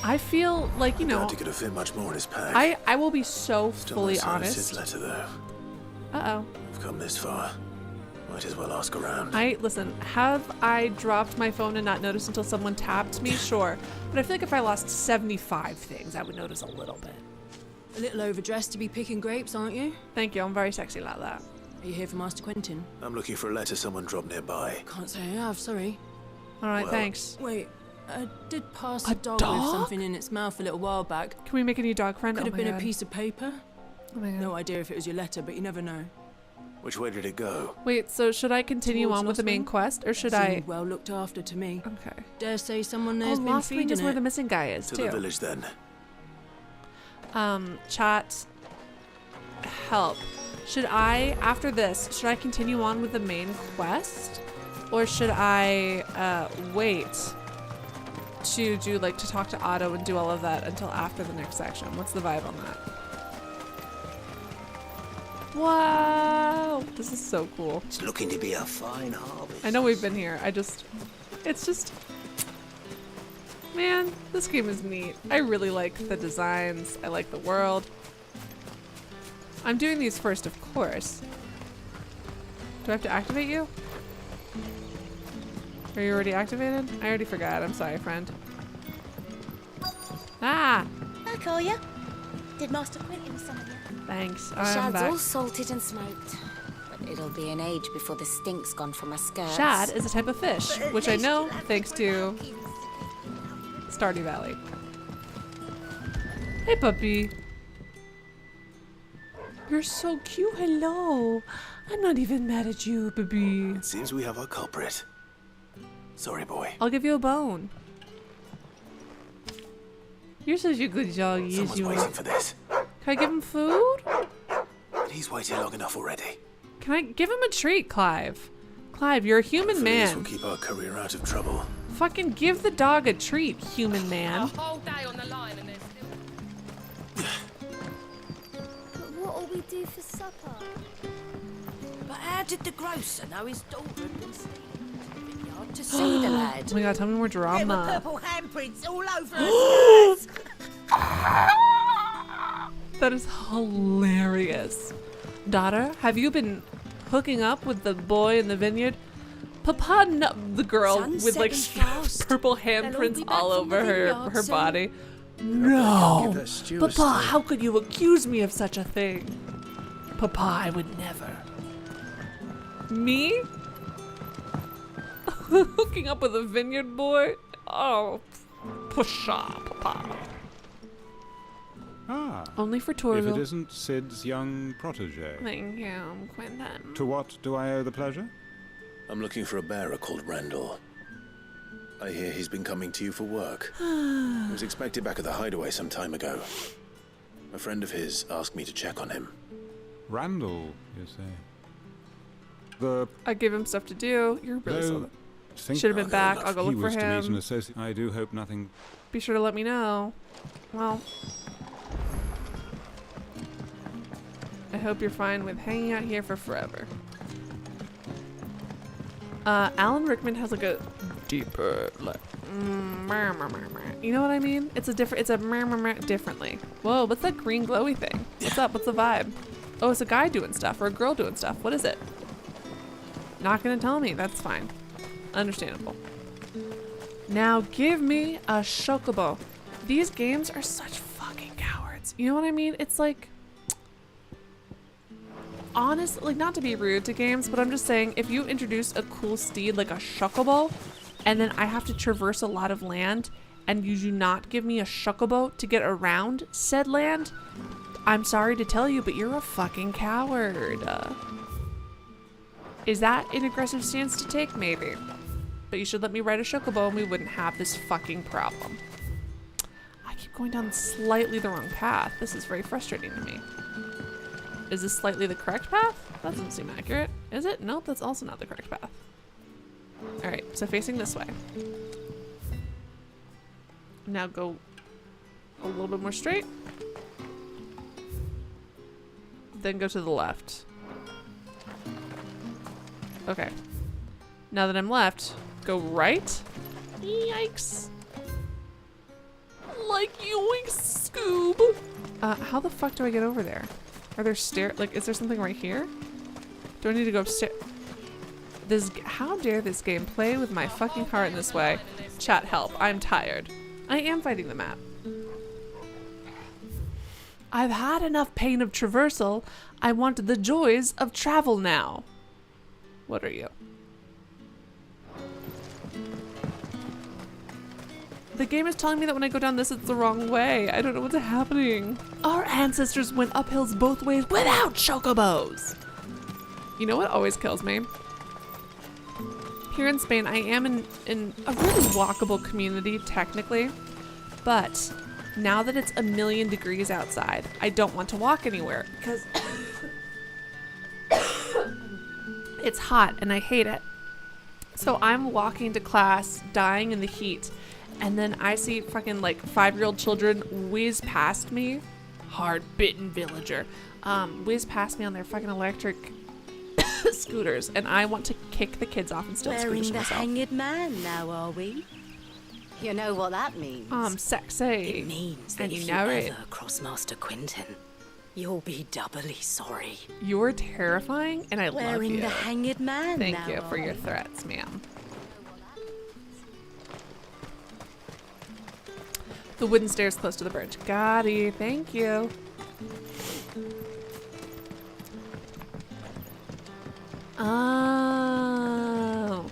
I feel like, you know, He could have fit much more in his pack. I will be so Still fully no sign of honest. Sid's letter, though. Uh-oh. I've come this far. Might as well ask around. Listen, have I dropped my phone and not noticed until someone tapped me? Sure. But I feel like if I lost 75 things, I would notice a little bit. A little overdressed to be picking grapes, aren't you? Thank you, I'm very sexy like that. Are you here for Master Quentin? I'm looking for a letter someone dropped nearby. Can't say I have, sorry. Alright, Well- thanks. Wait, I did pass A a dog, dog? with something in its mouth a little while back. Can we make a new dog friend? Could Oh have my been God. a piece of paper. Oh my God. No idea if it was your letter, but you never know. Which way did it go? Wait, so should I continue Towards on with the main Lostwing? quest, or should I? Seemed well looked after to me. Okay. Dare say someone Oh, there's been Lost Wing feeding is where it. the missing guy is, To too. the village, then. Chat. Help. Should I, after this, should I continue on with the main quest? Or should I, wait to do, like, to talk to Otto and do all of that until after the next section? What's the vibe on that? Wow! This is so cool. It's looking to be a fine harvest. I know we've been here. It's just, man, this game is neat. I really like the designs. I like the world. I'm doing these first, of course. Do I have to activate you? Are you already activated? I already forgot. I'm sorry, friend. Ah! I call you. Did Master Quentin summon you? Thanks. The I'm shad's back. all salted and smoked. But it'll be an age before the stink's gone from my skirts. Shad is a type of fish, But at which I least know you'll have thanks to Stardew Valley. Hey, puppy. You're so cute. Hello. I'm not even mad at you, baby. It seems we have our culprit. Sorry, boy. I'll give you a bone. You're such a good dog. Yes, Someone's you are. waiting for this. Can I give him food? But he's waited long enough already. Can I give him a treat, Clive? Clive, you're a human Hopefully This man. will keep our career out of trouble. Fucking give the dog a treat, human man. whole day on the line and there's still... But what'll we do for supper? But how did the grocer know his daughter had been sneaking into the vineyard to see the lad? Oh my god, tell me more There were drama. purple handprints all over her skirts. That is hilarious. Daughter, have you been hooking up with the boy in the vineyard? Papa, no, the girl Sun's with like setting fast. purple They'll all handprints be back all from the over vineyard her soon. body. Give No, that stew a Papa, stir. how could you accuse me of such a thing? Papa, I would never. Me? Hooking up with a vineyard boy? Oh, pshaw, Papa. Ah. Only for If Torval. it isn't Sid's young protege. Thank you, Quentin. To what do I owe the pleasure? I'm looking for a bearer called Randall. I hear he's been coming to you for work. He was expected back at the hideaway some time ago. A friend of his asked me to check on him. Randall, you say? The I gave him stuff to do. You're really Though, so should have been back. I'll go he look for was to meet an him. associate. I do hope nothing. Be sure to let me know. Well, I hope you're fine with hanging out here for forever. Alan Rickman has like a deeper, like, you know what I mean? It's a differently. Whoa, what's that green glowy thing? What's up? What's the vibe? Oh, it's a guy doing stuff or a girl doing stuff. What is it? Not gonna tell me. That's fine. Understandable. Now give me a chocobo. These games are such fucking cowards. You know what I mean? It's like, honestly, like, not to be rude to games, but I'm just saying, if you introduce a cool steed like a chocobo, and then I have to traverse a lot of land, and you do not give me a chocobo to get around said land, I'm sorry to tell you, but you're a fucking coward. Is that an aggressive stance to take? Maybe. But you should let me ride a chocobo and we wouldn't have this fucking problem. I keep going down slightly the wrong path. This is very frustrating to me. Is this slightly the correct path? That doesn't seem accurate. Is it? Nope, that's also not the correct path. Alright, so facing this way. Now go a little bit more straight. Then go to the left. Okay. Now that I'm left, go right. Yikes. Like yoinks, Scoob. How the fuck do I get over there? Are there stairs? Like, is there something right here? Do I need to go upstairs? How dare this game play with my fucking heart in this way? Chat, help. I'm tired. I am fighting the map. I've had enough pain of traversal. I want the joys of travel now. What are you? The game is telling me that when I go down this, it's the wrong way. I don't know what's happening. Our ancestors went up hills both ways without chocobos. You know what always kills me? Here in Spain, I am in a really walkable community, technically. But now that it's 1,000,000 degrees outside, I don't want to walk anywhere because it's hot and I hate it. So I'm walking to class, dying in the heat. And then I see fucking like 5-year-old children whiz past me. Hard-bitten villager. Whiz past me on their fucking electric scooters. And I want to kick the kids off and steal We're scooters in the myself. hanged man now, are we? You know what that means? Sexy. It means that And if you you know ever it. cross Master Quinton, you'll be doubly sorry. You're terrifying and I love you. Wearing the hanged man Thank now, you for are your we? threats, ma'am. The wooden stairs close to the bridge. Got it. Thank you. Oh.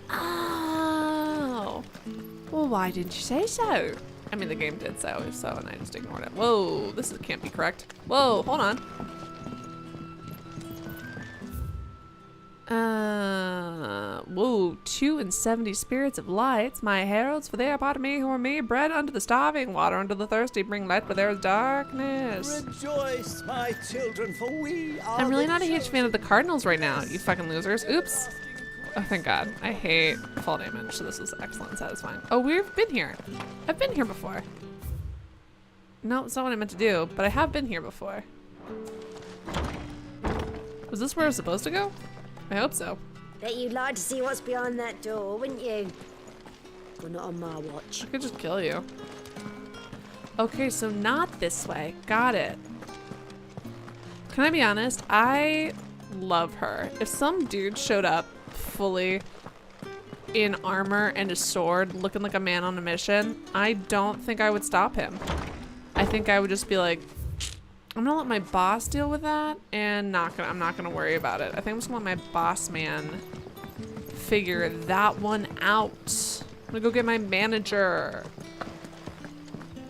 Oh. Well, why didn't you say so? I mean, the game did so, and I just ignored it. Whoa, can't be correct. Whoa, hold on. Whoa, 2 and 70 spirits of lights, my heralds, for they are part of me who are me, bread unto the starving, water unto the thirsty, bring light where there is darkness. Rejoice, my children, for we are I'm really not a huge fan of the Cardinals right now, you fucking losers. Oops. Oh, thank God. I hate fall damage, so this is excellent and satisfying. Oh, we've been here. I've been here before. No, it's not what I meant to do, but I have been here before. Was this where I was supposed to go? I hope so. Bet you'd like to see what's behind that door, wouldn't you? Well, not on my watch. I could just kill you. Okay, so not this way. Got it. Can I be honest? I love her. If some dude showed up fully in armor and a sword, looking like a man on a mission, I don't think I would stop him. I think I would just be like, I'm gonna let my boss deal with that, and I'm not gonna worry about it. I think I'm just gonna let my boss man figure that one out. I'm gonna go get my manager.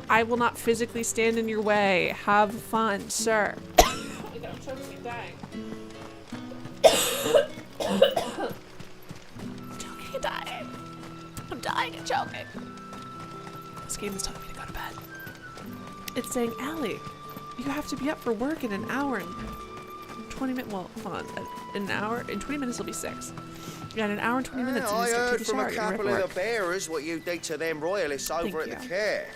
I will not physically stand in your way. Have fun, sir. I'm choking and dying. Choking and dying. I'm dying and choking. This game is telling me to go to bed. It's saying, Allie, you have to be up for work in an hour and 20 minutes. Well, hold on. An hour in 20 minutes will be 6. Yeah, in an hour and 20 minutes. I you heard take from a a shower, couple you're ready of for the work. bearers what you did to them royalists over at Thank the you. care.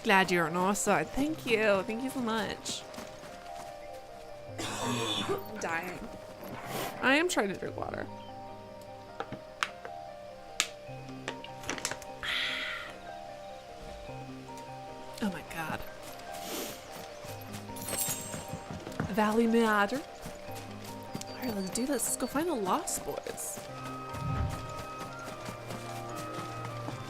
Glad you're on our side. Thank you. Thank you so much. I'm dying. I am trying to drink water. Oh my god. Valley Matter. Alright, let's do this. Let's go find the Lost Boys.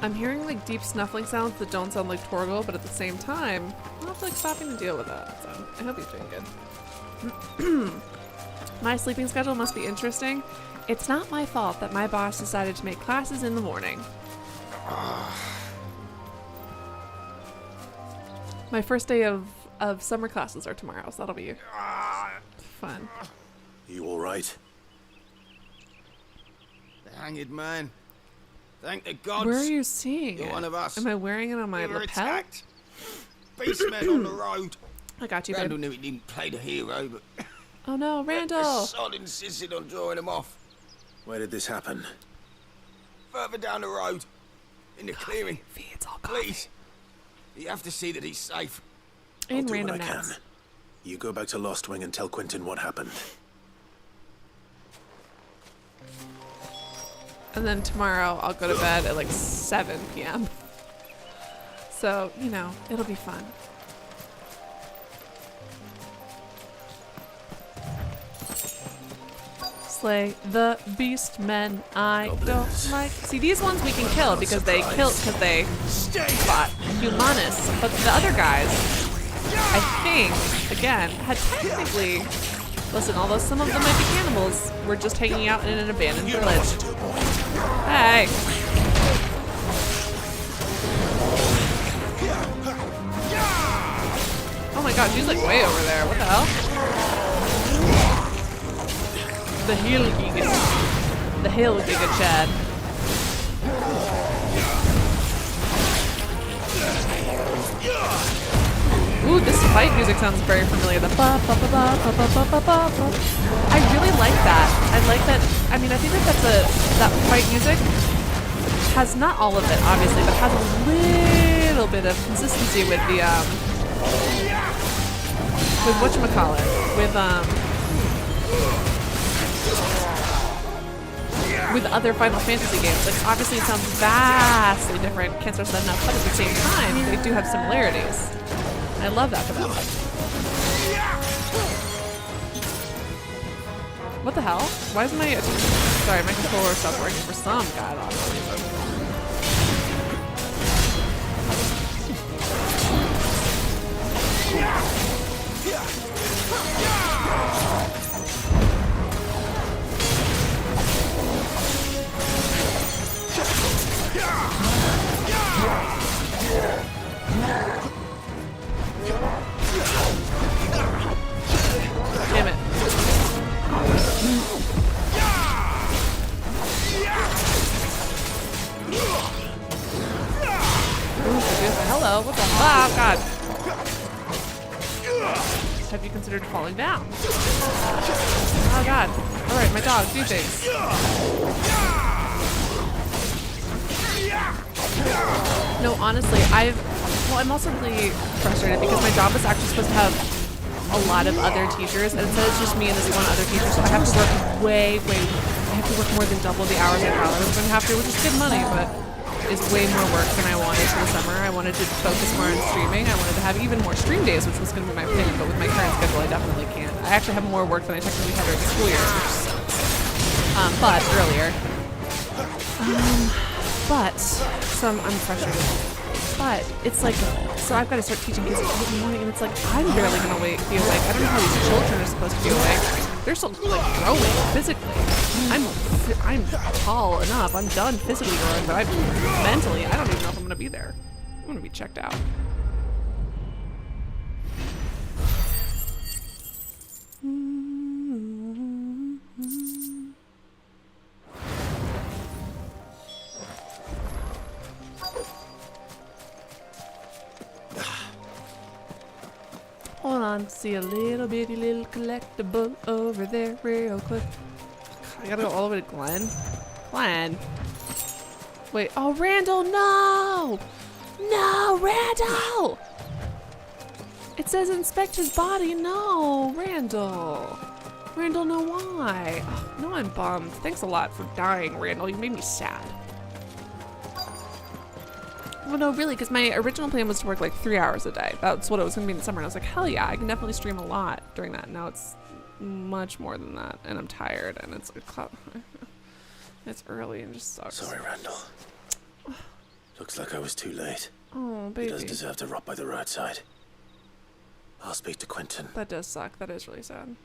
I'm hearing like deep snuffling sounds that don't sound like Torgal, but at the same time, I'm not like stopping to deal with that. So I hope he's doing good. My sleeping schedule must be interesting. It's not my fault that my boss decided to make classes in the morning. My first day of summer classes are tomorrow, so that'll be fun. You all right? The hanged man. Thank the gods. Where are you seeing You're it? one of us. Am I wearing it on my We were lapel? attacked. Beastmen on the road. I got you, Randall babe. knew he didn't play the hero, but Oh no, the Randall! sod insisted on drawing him off. Where did this happen? Further down the road. In the clearing. It's all Please. You have to see that he's safe. In do random what I can. nats. You go back to Lost Wing and tell Quentin what happened. And then tomorrow I'll go to bed at like 7 p.m. So, you know, it'll be fun. Slay the beast men. I don't like. See, these ones we can kill because they fought Humanus. But the other guys, I think, again, had technically. Listen, although some of them might be cannibals, we're just hanging out in an abandoned village. Hey! Oh my god, she's like way over there. What the hell? The Hill Giga. The Hill Giga Chad. Ooh, this fight music sounds very familiar. The ba ba ba ba ba ba ba ba ba. I really like that. I like that. I mean, I think that fight music has not all of it, obviously, but has a little bit of consistency with the with whatchamacallit, with other Final Fantasy games. Like, obviously it sounds vastly different, can't stress that enough, but at the same time, they do have similarities. I love that for them. What the hell? Why is my... Sorry, my controller stopped working for some god-awful reason. Damn it. Hello, what the fuck? Oh, God. Have you considered falling down? Oh, God. Alright, my dog, do things. No, honestly, I'm also really frustrated because my job is actually supposed to have a lot of other teachers, and it says it's just me and this one other teacher, so I have to work I have to work more than double the hours I thought I was going to have to, which is good money, but it's way more work than I wanted for the summer. I wanted to focus more on streaming. I wanted to have even more stream days, which was going to be my plan, but with my current schedule, I definitely can't. I actually have more work than I technically had during the school year, which sucks. But earlier. So I'm frustrated. But it's like, so I've got to start teaching kids at 8 in the morning, and it's like, I'm barely going to be awake. I don't know how these children are supposed to be awake. They're still, like, growing physically. I'm tall enough. I'm done physically growing, but mentally, I don't even know if I'm going to be there. I'm going to be checked out. Hold on, see a little bitty little collectible over there real quick. I gotta go all the way to Glenn. Glenn. Wait, oh, Randall, no! No, Randall! It says inspect his body. No, Randall. Randall, no, why? Oh, no, I'm bummed. Thanks a lot for dying, Randall. You made me sad. Well, no, really, because my original plan was to work like 3 hours a day. That's what it was going to be in the summer. And I was like, hell yeah, I can definitely stream a lot during that. Now it's much more than that, and I'm tired, and it's early and just sucks. Sorry, Randall. Looks like I was too late. Oh, baby. He doesn't deserve to rot by the roadside. I'll speak to Quentin. That does suck. That is really sad.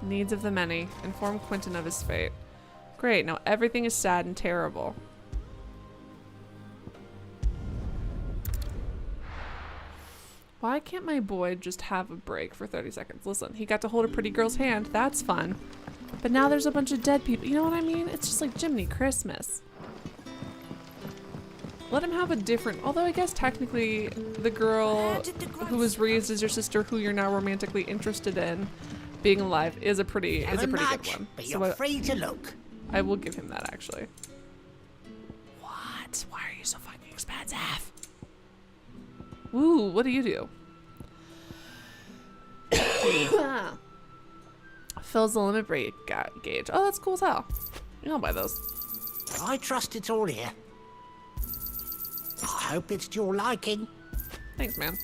Needs of the many. Inform Quentin of his fate. Great. Now everything is sad and terrible. Why can't my boy just have a break for 30 seconds? Listen, he got to hold a pretty girl's hand. That's fun. But now there's a bunch of dead people. You know what I mean? It's just like Jiminy Christmas. Let him have a different... Although I guess technically the girl who was raised as your sister, who you're now romantically interested in, being alive is a pretty good one. But you're free to look. I will give him that, actually. What? Why are you so fucking expensive? Woo, what do you do? Fills the limit break gauge. Oh, that's cool as hell. I'll buy those. I trust it's all here. I hope it's to your liking. Thanks, man.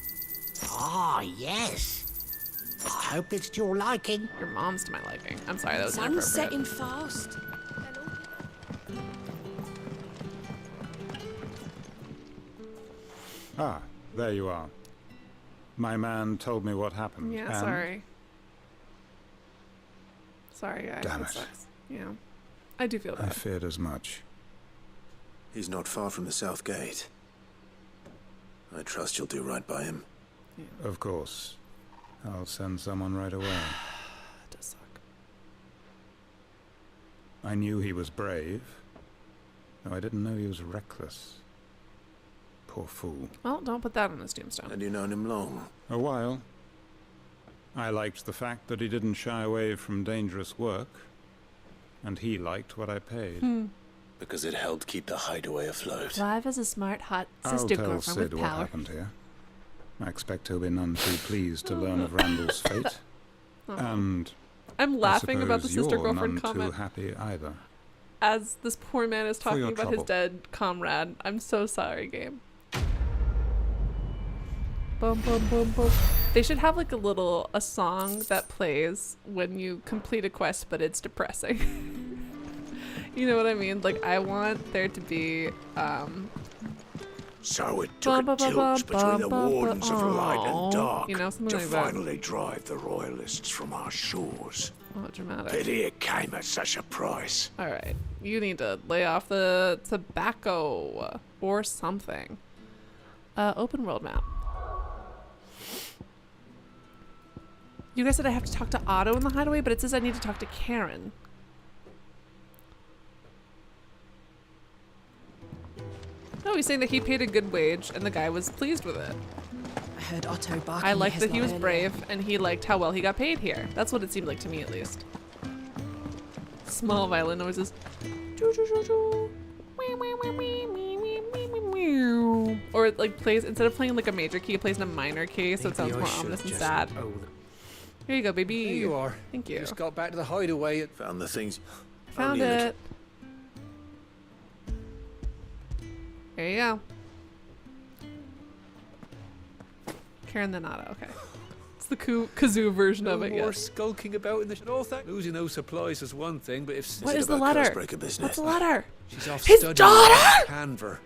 Ah, yes. I hope it's to your liking. Your mom's to my liking. I'm sorry, that was Sun's inappropriate. setting fast. Ah, there you are. My man told me what happened. Yeah, and sorry. Sorry, guys. Damn That it. sucks. Yeah. I do feel I bad. feared as much. He's not far from the south gate. I trust you'll do right by him. Of course. I'll send someone right away. That does suck. I knew he was brave, though I didn't know he was reckless. Poor fool. Well, don't put that on his tombstone. And you known him long? A while. I liked the fact that he didn't shy away from dangerous work, and he liked what I paid. Because it helped keep the hideaway afloat. Clive is a smart, hot I'll sister tell girlfriend Sid with what power. happened here. I expect he'll be none too pleased to learn of Randall's fate. And I'm laughing about the I suppose sister you're girlfriend none comment too happy either. as this poor man is talking your about his trouble. dead comrade. I'm so sorry, game. Boom, boom, boom, boom. They should have like a song that plays when you complete a quest, but it's depressing. You know what I mean? Like, I want there to be, So it took a tilt between the wardens of light and dark you know, something to like that. finally drive the royalists from our shores. Oh, dramatic. Pity it came at such a price. All right, you need to lay off the tobacco or something. Open world map. You guys said I have to talk to Otto in the hideaway, but it says I need to talk to Karen. No, he's saying that he paid a good wage and the guy was pleased with it. I heard Otto barking. I liked his that he lot was earlier. brave and he liked how well he got paid here. That's what it seemed like to me, at least. Small violin noises. Or it like plays, instead of playing like a major key, it plays in a minor key, so it sounds Maybe more I should ominous and just- sad. Oh, Here you go, baby. there you are. Thank you. Just got back to the hideaway. Found the things. Found Only a little. it. There you go. Karen then Otto, okay. It's the kazoo version of it, more yes. skulking about in the north. Losing those supplies is one thing, but if What is the letter? What's the letter? She's off His studying daughter! in Canver,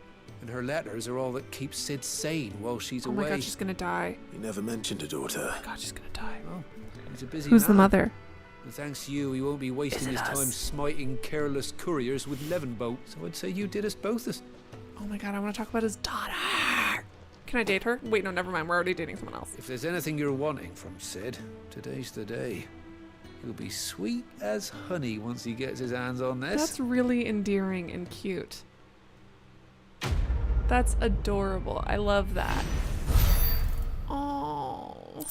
and her letters are all that keep Sid sane while she's Oh away. my god, she's gonna die. He never mentioned a daughter. Oh my god, she's gonna die. Oh, he's a busy Who's the man. mother? And thanks to you, he won't be wasting his time smiting careless couriers with Levin boat. So I'd say you did us both this. Oh my god, I want to talk about his daughter. Can I date her? Wait, no, never mind. We're already dating someone else. If there's anything you're wanting from Sid, today's the day. He'll be sweet as honey once he gets his hands on this. That's really endearing and cute. That's adorable. I love that. Oh.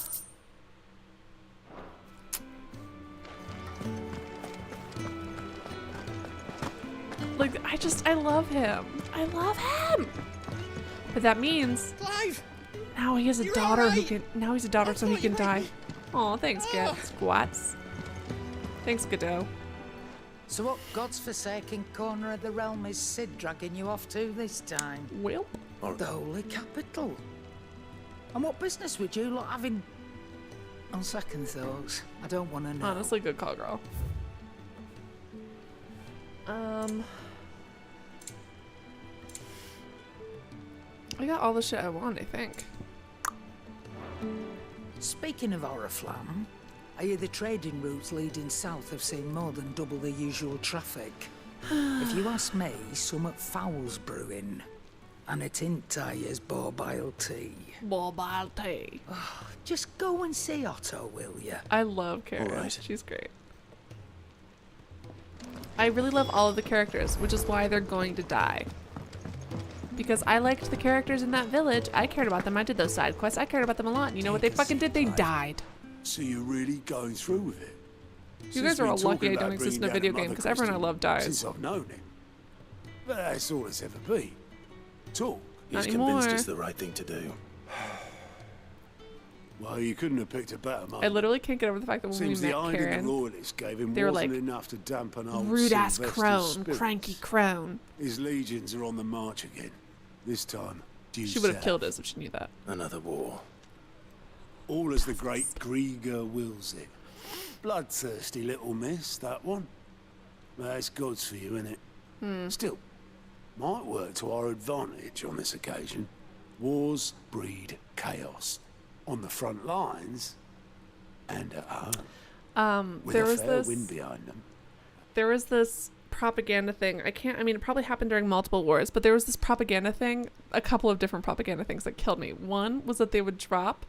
Like, I love him. I love him. But that means... Clive! Now he has a daughter who can. Now he's a daughter, so he can die. Oh, thanks, Get Squats. Thanks, Godot. So what God's forsaken corner of the realm is Sid dragging you off to this time? Well, the Holy Capital. And what business would you lot having? On second thoughts, I don't want to know. Honestly, good call, girl. I got all the shit I want, I think. Speaking of Oriflamme, I hear the trading routes leading south have seen more than double the usual traffic. If you ask me, some foul's brewing. And it ain't as borbile tea. Borbile tea. Oh, just go and see Otto, will you? I love Karen. She's great. I really love all of the characters, which is why they're going to die. Because I liked the characters in that village. I cared about them. I did those side quests. I cared about them a lot. You know what they fucking did? They died. So you're really going through with it? You guys are all lucky I don't exist in a video game, because everyone I love dies. Since I've known him. But that's all it's ever been. Talk. Not He's anymore. convinced it's the right thing to do. Well, you couldn't have picked a better moment. I literally can't get over the fact that when Seems we met the iron Karen, the royalists gave him they were wasn't like, enough to dampen old rude-ass Sylvester's crone, spirits. cranky crone. His legions are on the march again. This time, due She would have south. killed us if she knew that. Another war. All as the great Grieger wills it. Bloodthirsty little miss, that one. That's God's for you, innit? Still, might work to our advantage on this occasion. Wars breed chaos. On the front lines, and at home. With There a was fair this. wind behind them. There was this propaganda thing. I mean, it probably happened during multiple wars, but there was this propaganda thing, a couple of different propaganda things that killed me. One was that they would drop,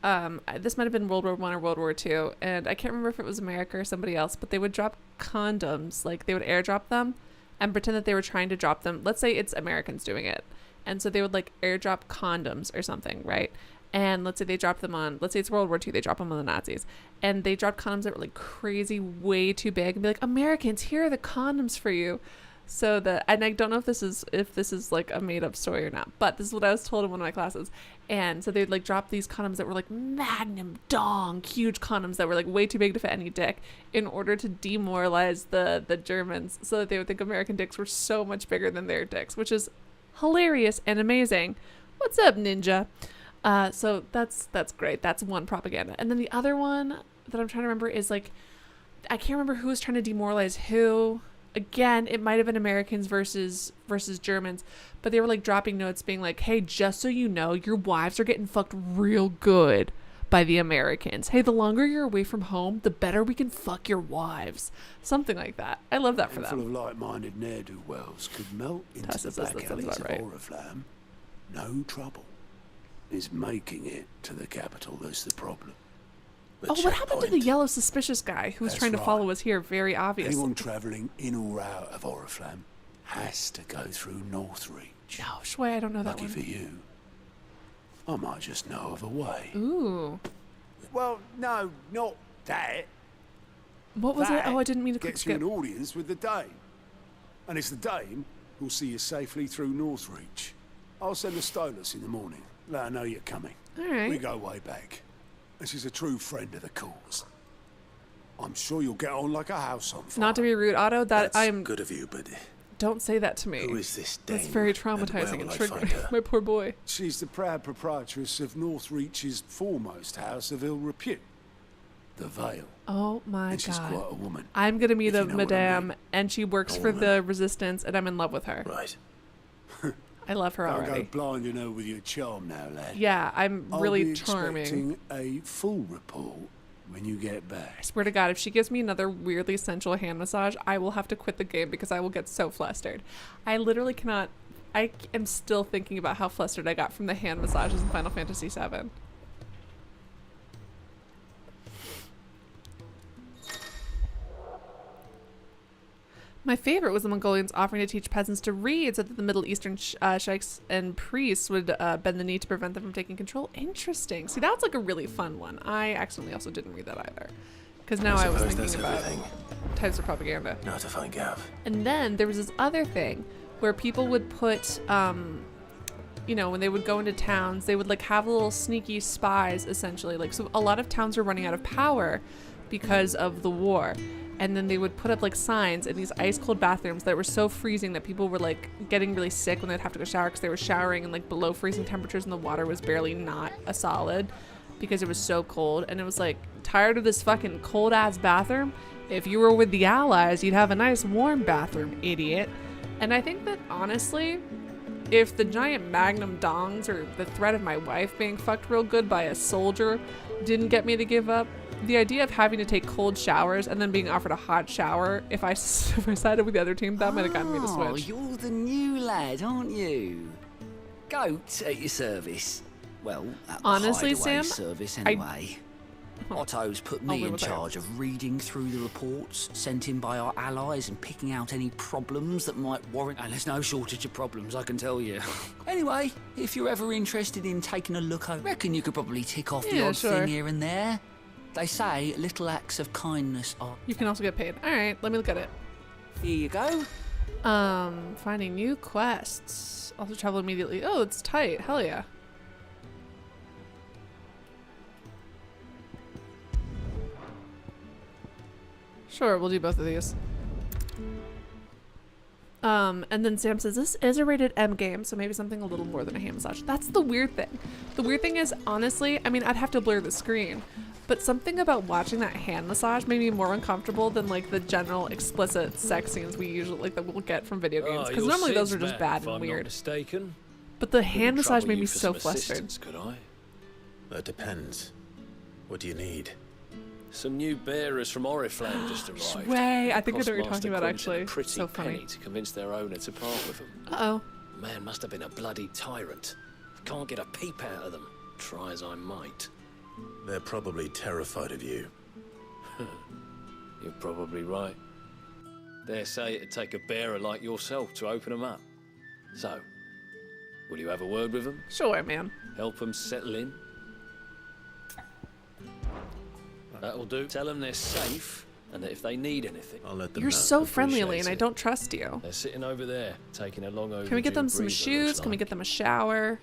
this might have been World War I or World War II, and I can't remember if it was America or somebody else, but they would drop condoms, like they would airdrop them and pretend that they were trying to drop them. Let's say it's Americans doing it. And so they would like airdrop condoms or something, right? And let's say they dropped them on, let's say it's World War II, they drop them on the Nazis. And they dropped condoms that were like crazy, way too big, and be like, Americans, here are the condoms for you. So that, and I don't know if this is like a made up story or not, but this is what I was told in one of my classes. And so they'd like drop these condoms that were like magnum dong, huge condoms that were like way too big to fit any dick, in order to demoralize the Germans, so that they would think American dicks were so much bigger than their dicks, which is hilarious and amazing. What's up, ninja? So that's great. That's one propaganda. And then the other one that I'm trying to remember is like, I can't remember who was trying to demoralize who. Again, it might have been Americans versus Germans, but they were like dropping notes being like, hey, just so you know, your wives are getting fucked real good by the Americans. Hey, the longer you're away from home, the better we can fuck your wives. Something like that. I love that for them. Full of like-minded ne'er-do-wells could melt into Tessa the says back that sounds alleys of about right. Oriflamme. No trouble. Is making it to the capital that's the problem. Oh, what happened to the yellow suspicious guy who was That's trying to right. follow us here? Very obvious. Anyone travelling in or out of Oriflamme has to go through Northreach. No, Shui, I don't know that Lucky one. for you, I might just know of a way. Ooh. Well, no, not that. What was it? Oh, I didn't mean to quick Gets you skip. an audience with the Dame. And it's the Dame who'll see you safely through Northreach. I'll send a Stolas in the morning. Let her know you're coming. All right. We go way back. And she's a true friend of the cause. I'm sure you'll get on like a house on fire. Not to be rude, Otto, that I'm... good of you, but... Don't say that to me. Who is this That's dame, very and traumatizing where and will I triggering. find her? My poor boy. She's the proud proprietress of Northreach's foremost house of ill repute. The Vale. Oh my And she's god. quite a woman. I'm gonna meet If a you know what I madame, and she works A for woman. the resistance, and I'm in love with her. Right. I love her I'll already. go blinding her with your charm now, lad. Yeah, I'm I'll really be charming. expecting a full report when you get back. I swear to God, if she gives me another weirdly sensual hand massage, I will have to quit the game because I will get so flustered. I literally cannot. I am still thinking about how flustered I got from the hand massages in Final Fantasy VII. My favorite was the Mongolians offering to teach peasants to read so that the Middle Eastern sheikhs and priests would bend the knee to prevent them from taking control. Interesting. See, that's like a really fun one. I accidentally also didn't read that either. Because now I was Suppose thinking that's about everything. types of propaganda. Now to find Gav. And then there was this other thing where people would put you know, when they would go into towns, they would like have little sneaky spies essentially. Like, so a lot of towns were running out of power because of the war. And then they would put up like signs in these ice cold bathrooms that were so freezing that people were like getting really sick when they'd have to go shower because they were showering in like below freezing temperatures and the water was barely not a solid because it was so cold. And it was like, tired of this fucking cold ass bathroom? If you were with the Allies, you'd have a nice warm bathroom, idiot. And I think that honestly, if the giant magnum dongs or the threat of my wife being fucked real good by a soldier didn't get me to give up, the idea of having to take cold showers and then being offered a hot shower, if I sided with the other team, that might have gotten me to switch. Oh, you're the new lad, aren't you? Goat at your service. Well, at the honestly, hideaway Sam, service anyway. Otto's put me in charge of reading through the reports sent in by our allies and picking out any problems that might warrant... And there's no shortage of problems, I can tell you. Anyway, if you're ever interested in taking a look, I reckon you could probably tick off the odd thing here and there. They say little acts of kindness are... You can also get paid. All right, let me look at it. Here you go. Finding new quests. Also travel immediately. Oh, it's tight. Hell yeah. Sure, we'll do both of these. And then Sam says, this is a rated M game, so maybe something a little more than a hand massage. That's the weird thing. The weird thing is, honestly, I mean, I'd have to blur the screen, but something about watching that hand massage made me more uncomfortable than like the general explicit sex scenes we usually, like, that we'll get from video games. Because normally those are just bad and weird. Mistaken. But the hand massage made me so flustered. Could I? That depends. What do you need? Some new bearers from Oriflamme just arrived. Way, I think I know what you're Cost talking about, Master actually. quoted a pretty So funny. penny to convince their owner to part with them. Uh-oh. Man must have been a bloody tyrant. Can't get a peep out of them, try as I might. They're probably terrified of you. You're probably right. They say it'd take a bearer like yourself to open them up. So, will you have a word with them? Sure, man. Help them settle in? That'll do. Tell them they're safe, and that if they need anything, I'll let them You're so friendly, Elaine. I don't trust you. They're sitting over there, taking a long overdue Can we get them some breather, shoes? looks Can we like. get them a shower?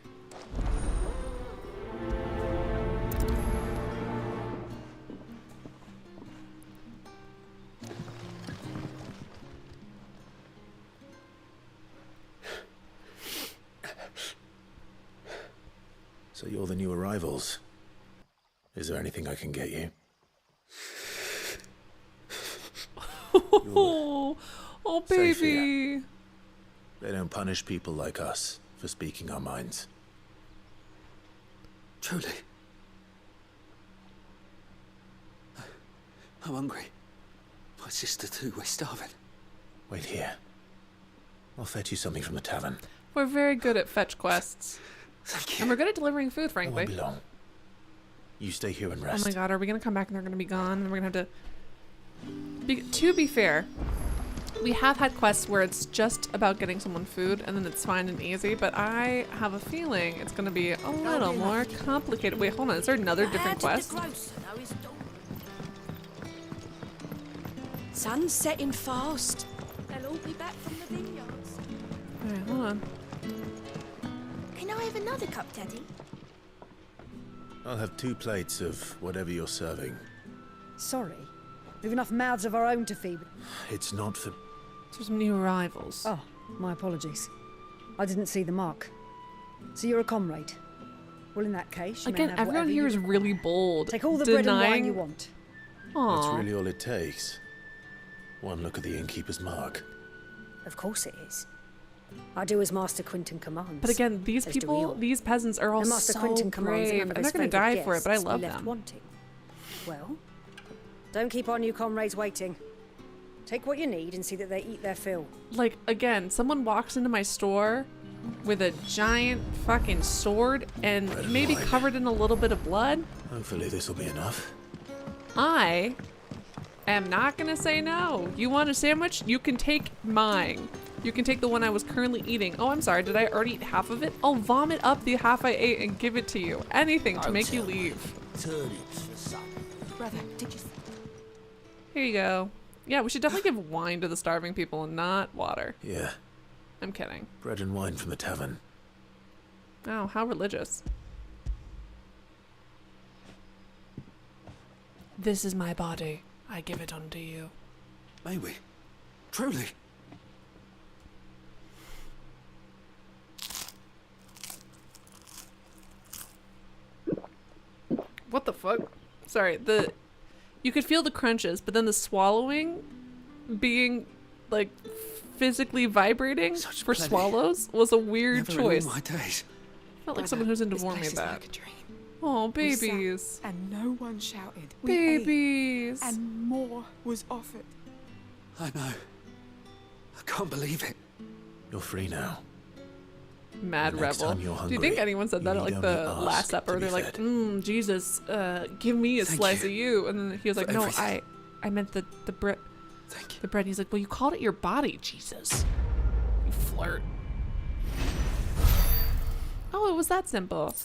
So you're the new arrivals. Is there anything I can get you? Oh, Safe baby. here. They don't punish people like us for speaking our minds. Truly. I'm hungry. My sister too, we're starving. Wait here. I'll fetch you something from the tavern. We're very good at fetch quests. Thank you. And we're good at delivering food, It frankly. won't be long. You stay here and rest. Oh my god, are we gonna come back and they're gonna be gone? And we're gonna have to... To be fair, we have had quests where it's just about getting someone food and then it's fine and easy, but I have a feeling it's gonna be a little more complicated. Wait, hold on, is there another different quest? Sun's setting fast. They'll all be back from the vineyards. Alright, hold on. Can I have another cup, Daddy? I'll have 2 plates of whatever you're serving. Sorry. We've enough mouths of our own to feed. It's not for... There's some new arrivals. Oh, my apologies. I didn't see the mark. So you're a comrade. Well, in that case, you may Again, have everyone whatever here you is require. really bold. Take all the bread and wine denying- you want. That's Aw. really all it takes. One look at the innkeeper's mark. Of course it is. I do as Master Quinton commands. But again, these as do we people, all. these peasants are all And Master so Quinton commands brave, none of and his they're gonna favoured die for it, but I guests love be left them. wanting. Well, don't keep our new comrades waiting. Take what you need and see that they eat their fill. Like, again, someone walks into my store with a giant fucking sword and maybe covered in a little bit of blood. Hopefully this will be enough. I am not gonna say no. You want a sandwich? You can take mine. You can take the one I was currently eating. Oh, I'm sorry. Did I already eat half of it? I'll vomit up the half I ate and give it to you. Anything to make you leave. Turnips for supper. Brother, did you... Here you go. Yeah, we should definitely give wine to the starving people and not water. Yeah. I'm kidding. Bread and wine from the tavern. Oh, how religious. This is my body. I give it unto you. May we? Truly? What the fuck? Sorry, you could feel the crunches, but then the swallowing being like physically vibrating for swallows was a weird choice. My days. Felt like someone who's into warm made that. Oh, babies. And no one shouted. Babies. And more was offered. I know. I can't believe it. You're free now. Mad The next rebel. time you're Do you hungry, think anyone said that at like need the only last ask to supper? be They're like, fed. Jesus, give me a Thank slice you of you. And then he was like, for no, everything. I meant the bread. The bread. He's like, well, you called it your body, Jesus. You flirt. Oh, it was that simple.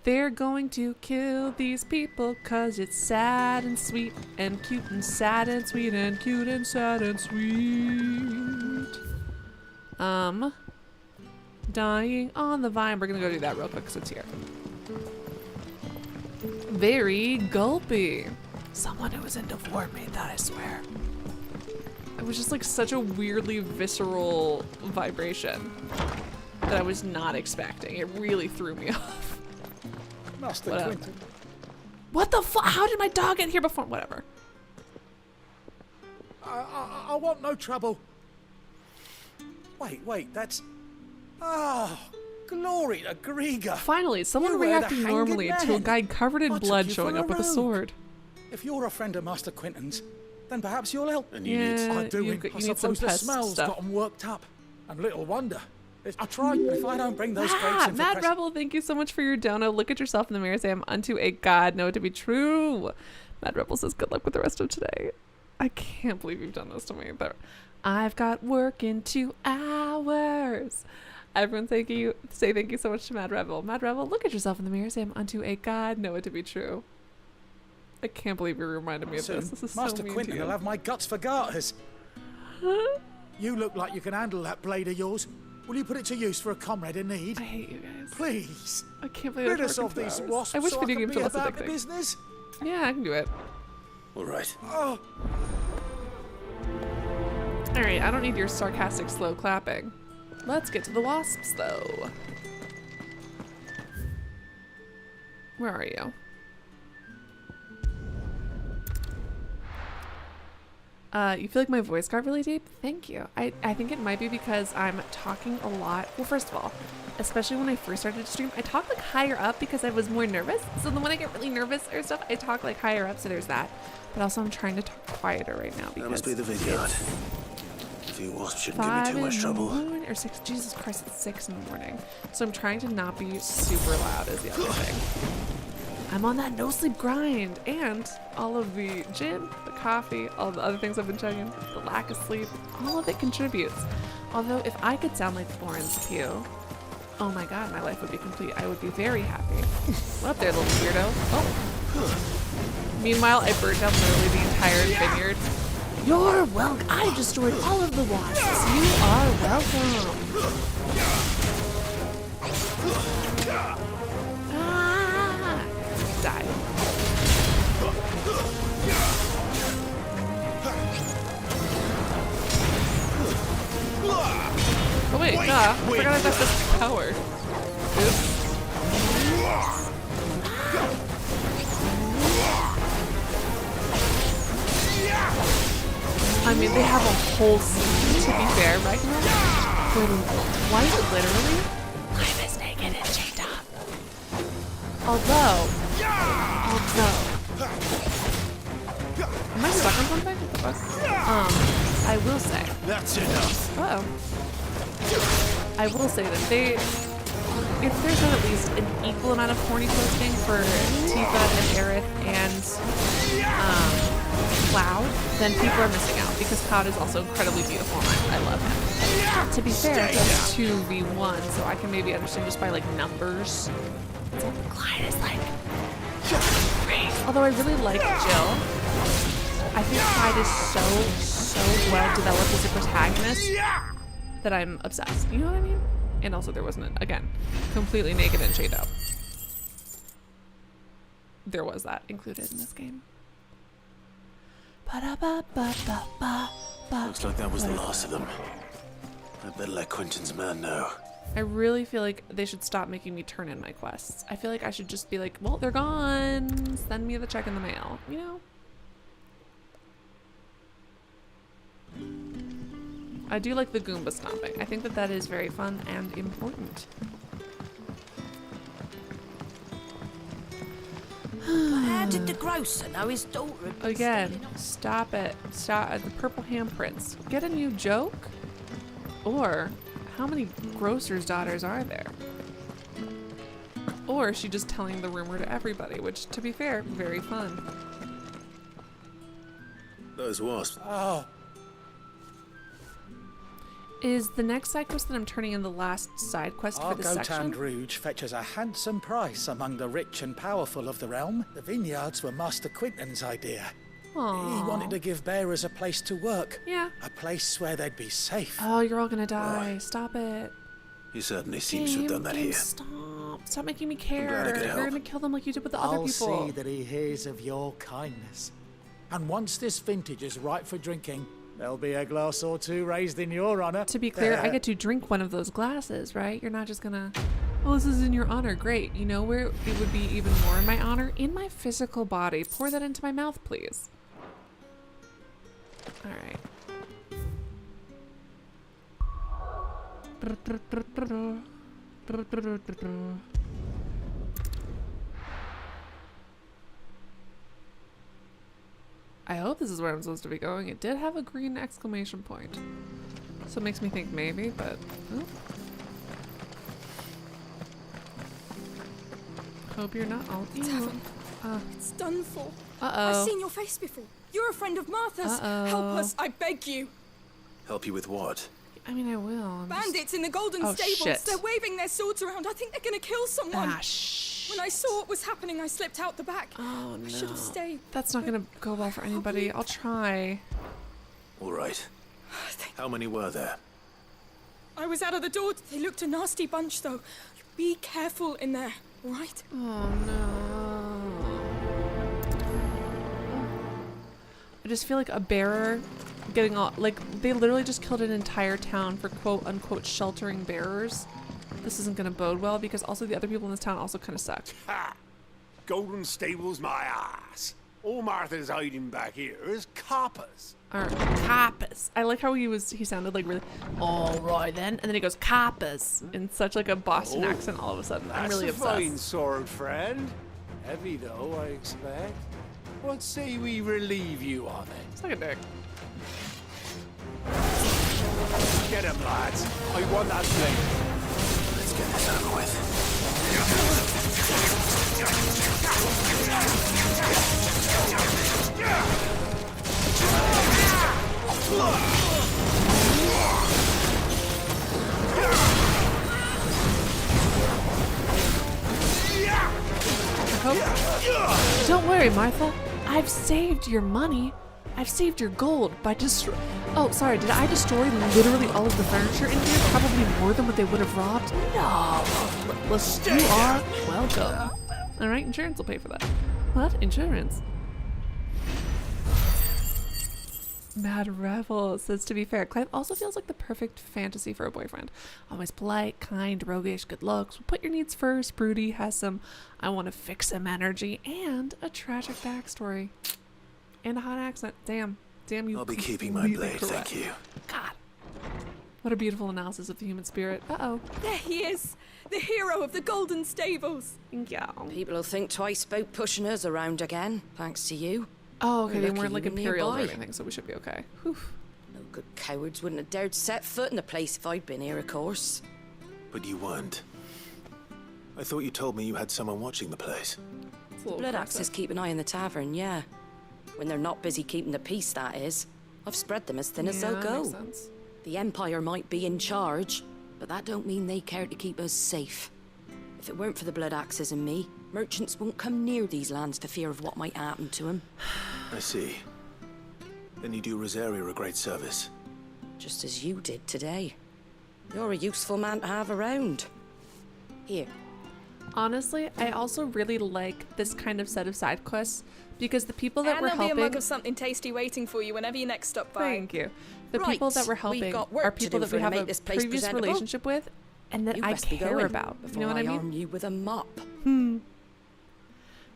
They're going to kill these people 'cause it's sad and sweet and cute and sad and sweet and cute and sad and sweet. Dying on the vine. We're gonna go do that real quick because it's here. Very gulpy. Someone who was into war made that, I swear. It was just like such a weirdly visceral vibration that I was not expecting. It really threw me off. Master Whatever. Quentin. What the fuck? How did my dog get here before? Whatever. I want no trouble. Wait, that's... Oh, glory to Griga. Finally, someone You were the reacting hanging normally to a man. guy covered in I took blood you showing for up with a rogue. sword. If you're a friend of Master Quentin's, then perhaps you'll help. And you need- I do. you I need some suppose the pest smell's stuff. got 'em worked up. And little wonder. I tried, but if I don't bring those grapes in for Mad pres- Rebel, thank you so much for your dono. Look at yourself in the mirror, say, I'm unto a god, know it to be true. Mad Rebel says, good luck with the rest of today. I can't believe you've done this to me. But I've got work in 2 hours. Everyone, say thank you so much to Mad Rebel. Mad Rebel, look at yourself in the mirror, say, I'm unto a god, know it to be true. I can't believe you reminded me of Soon, this. This is Master so mean Quentin to you. will have my guts for garters. You look like you can handle that blade of yours. Will you put it to use for a comrade in need? I hate you guys. Please. I can't believe Rid I've us worked of in 2 these hours. wasps I wish so video I can games be were less about the addicting. business. Yeah, I can do it. All right. Oh. Alright, I don't need your sarcastic slow clapping. Let's get to the wasps, though. Where are you? You feel like my voice got really deep? Thank you. I think it might be because I'm talking a lot. Well, first of all, especially when I first started to stream, I talk like higher up because I was more nervous. So then when I get really nervous or stuff, I talk like higher up, so there's that. But also I'm trying to talk quieter right now because That must be the vineyard. A few wasps shouldn't give 5 me too much in trouble. the morning, or 6, Jesus Christ, it's 6 in the morning. So I'm trying to not be super loud is the other thing. I'm on that no sleep grind, and all of the gin, the coffee, all the other things I've been chugging, the lack of sleep, all of it contributes. Although if I could sound like Florence Pugh, oh my god, my life would be complete. I would be very happy. What up there, little weirdo? Oh. Meanwhile, I burnt down literally the entire vineyard. You're welcome. I destroyed all of the wasps. You are welcome. Ah! Die. Oh wait, I forgot I got this power. Oops. I mean, they have a whole scene, to be fair, right now. Quite literally, Clive is naked and chained up. Although, am I stuck on something? What the fuck? I will say. That's enough. Uh-oh. I will say that if there's not at least an equal amount of horny posting for Tifa and Aerith and Cloud, then people are missing out because Cloud is also incredibly beautiful and I love him. To be fair, it's 2v1, so I can maybe understand just by like numbers. It's like Clyde is like great. Although I really like Jill. I think Clyde is so well developed as a protagonist that I'm obsessed. You know what I mean? And also there wasn't, again, completely naked and chained up. There was that included in this game. Looks like that was the last of them. I better let Quentin's man know. I really feel like they should stop making me turn in my quests. I feel like I should just be like, well, they're gone. Send me the check in the mail, you know? I do like the Goomba stomping. I think that that is very fun and important. How did the grocer know his daughter had been Again, stealing off? stop it. Stop at the purple handprints. Get a new joke? Or, how many grocer's daughters are there? Or is she just telling the rumor to everybody, which, to be fair, very fun. Those wasps. Oh. Is the next side quest that I'm turning in the last side quest for this section? Argot Rouge fetches a handsome price among the rich and powerful of the realm. The vineyards were Master Quinton's idea. Aww. He wanted to give bearers a place to work. Yeah. A place where they'd be safe. Oh, you're all gonna die. Stop it. He certainly seems to have done that here. Stop. Stop making me glad I care. could help. You're gonna kill them like you did with the other I'll people. see that he hears of your kindness. And once this vintage is ripe for drinking, there'll be a glass or two raised in your honor. To be clear, I get to drink one of those glasses, right? You're not just gonna, oh, this is in your honor. Great. You know where it would be even more in my honor? In my physical body. Pour that into my mouth, please. All right. I hope this is where I'm supposed to be going. It did have a green exclamation point. So it makes me think maybe, but... Oh. Hope you're not all evil. It's done for. Uh-oh. I've seen your face before. You're a friend of Martha's. Uh-oh. Help us, I beg you. Help you with what? I mean, I will. I'm Bandits in the Golden Stables. shit. They're waving their swords around. I think they're gonna kill someone. When I saw what was happening, I slipped out the back. Oh, no. I should have stayed. That's not gonna go well for anybody. I'll try. All right. How many were there? I was out of the door. They looked a nasty bunch, though. Be careful in there, all right? Oh, no. I just feel like a bearer getting all, like, they literally just killed an entire town for quote-unquote sheltering bearers. This isn't gonna bode well because also the other people in this town also kind of suck. Ha! Golden Stables my ass. All Martha's hiding back here is coppers. Or coppers. I like how he sounded like really, all right then, and then he goes coppers in such like a Boston accent all of a sudden. I'm really That's a obsessed. fine sword, friend. Heavy though, I expect. What say we relieve you of it? Suck a dick. Get him, lads. I want that blade. Let's get this over with. Don't worry, Martha. I've saved your money. I've saved your gold by Oh, sorry. Did I destroy literally all of the furniture in here? Probably more than what they would have robbed. No. Listen, you are welcome. All right, insurance will pay for that. What? Insurance? Mad Rebel says, to be fair, Clive also feels like the perfect fantasy for a boyfriend. Always polite, kind, roguish, good looks. Put your needs first. Broody, has some I want to fix him energy and a tragic backstory. And a hot accent. Damn. Damn you. I'll be keeping my blade, correct. thank you. God. What a beautiful analysis of the human spirit. Uh-oh. There he is. The hero of the Golden Stables. Yeah. People will think twice about pushing us around again, thanks to you. Oh, okay. We're They lucky weren't like you were Imperials or nearby. anything, so we should be okay. Whew. No good cowards wouldn't have dared set foot in the place if I'd been here, of course. But you weren't. I thought you told me you had someone watching the place. The Blood Axes keep an eye on the tavern, yeah. When they're not busy keeping the peace, that is. I've spread them as thin as they'll that go. makes sense. The Empire might be in charge, but that don't mean they care to keep us safe. If it weren't for the Blood Axes and me, merchants won't come near these lands for fear of what might happen to them. I see. Then you do Rosaria a great service. Just as you did today. You're a useful man to have around. Here. Honestly, I also really like this kind of set of side quests because the people that we're there'll be helping... a mug of something tasty waiting for you whenever you next stop by. Thank you. The Right, people that we're we've helping got work are to people do that we for have make a this place previous presentable. relationship with and that You I best be care going about. before You know what I mean? arm you with a mop.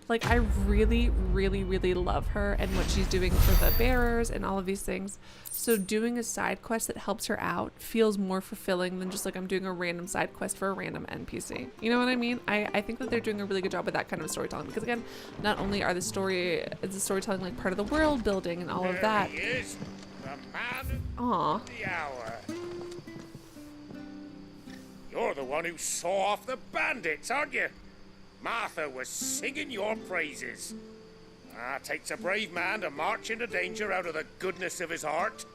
Like, I really, really, really love her and what she's doing for the bearers and all of these things. So doing a side quest that helps her out feels more fulfilling than just like I'm doing a random side quest for a random NPC. You know what I mean? I think that they're doing a really good job with that kind of storytelling because, again, not only are the storytelling like part of the world building and all of that. There he is, the man Aw. of the hour. You're the one who saw off the bandits, aren't you? Martha was singing your praises. Takes a brave man to march into danger out of the goodness of his heart.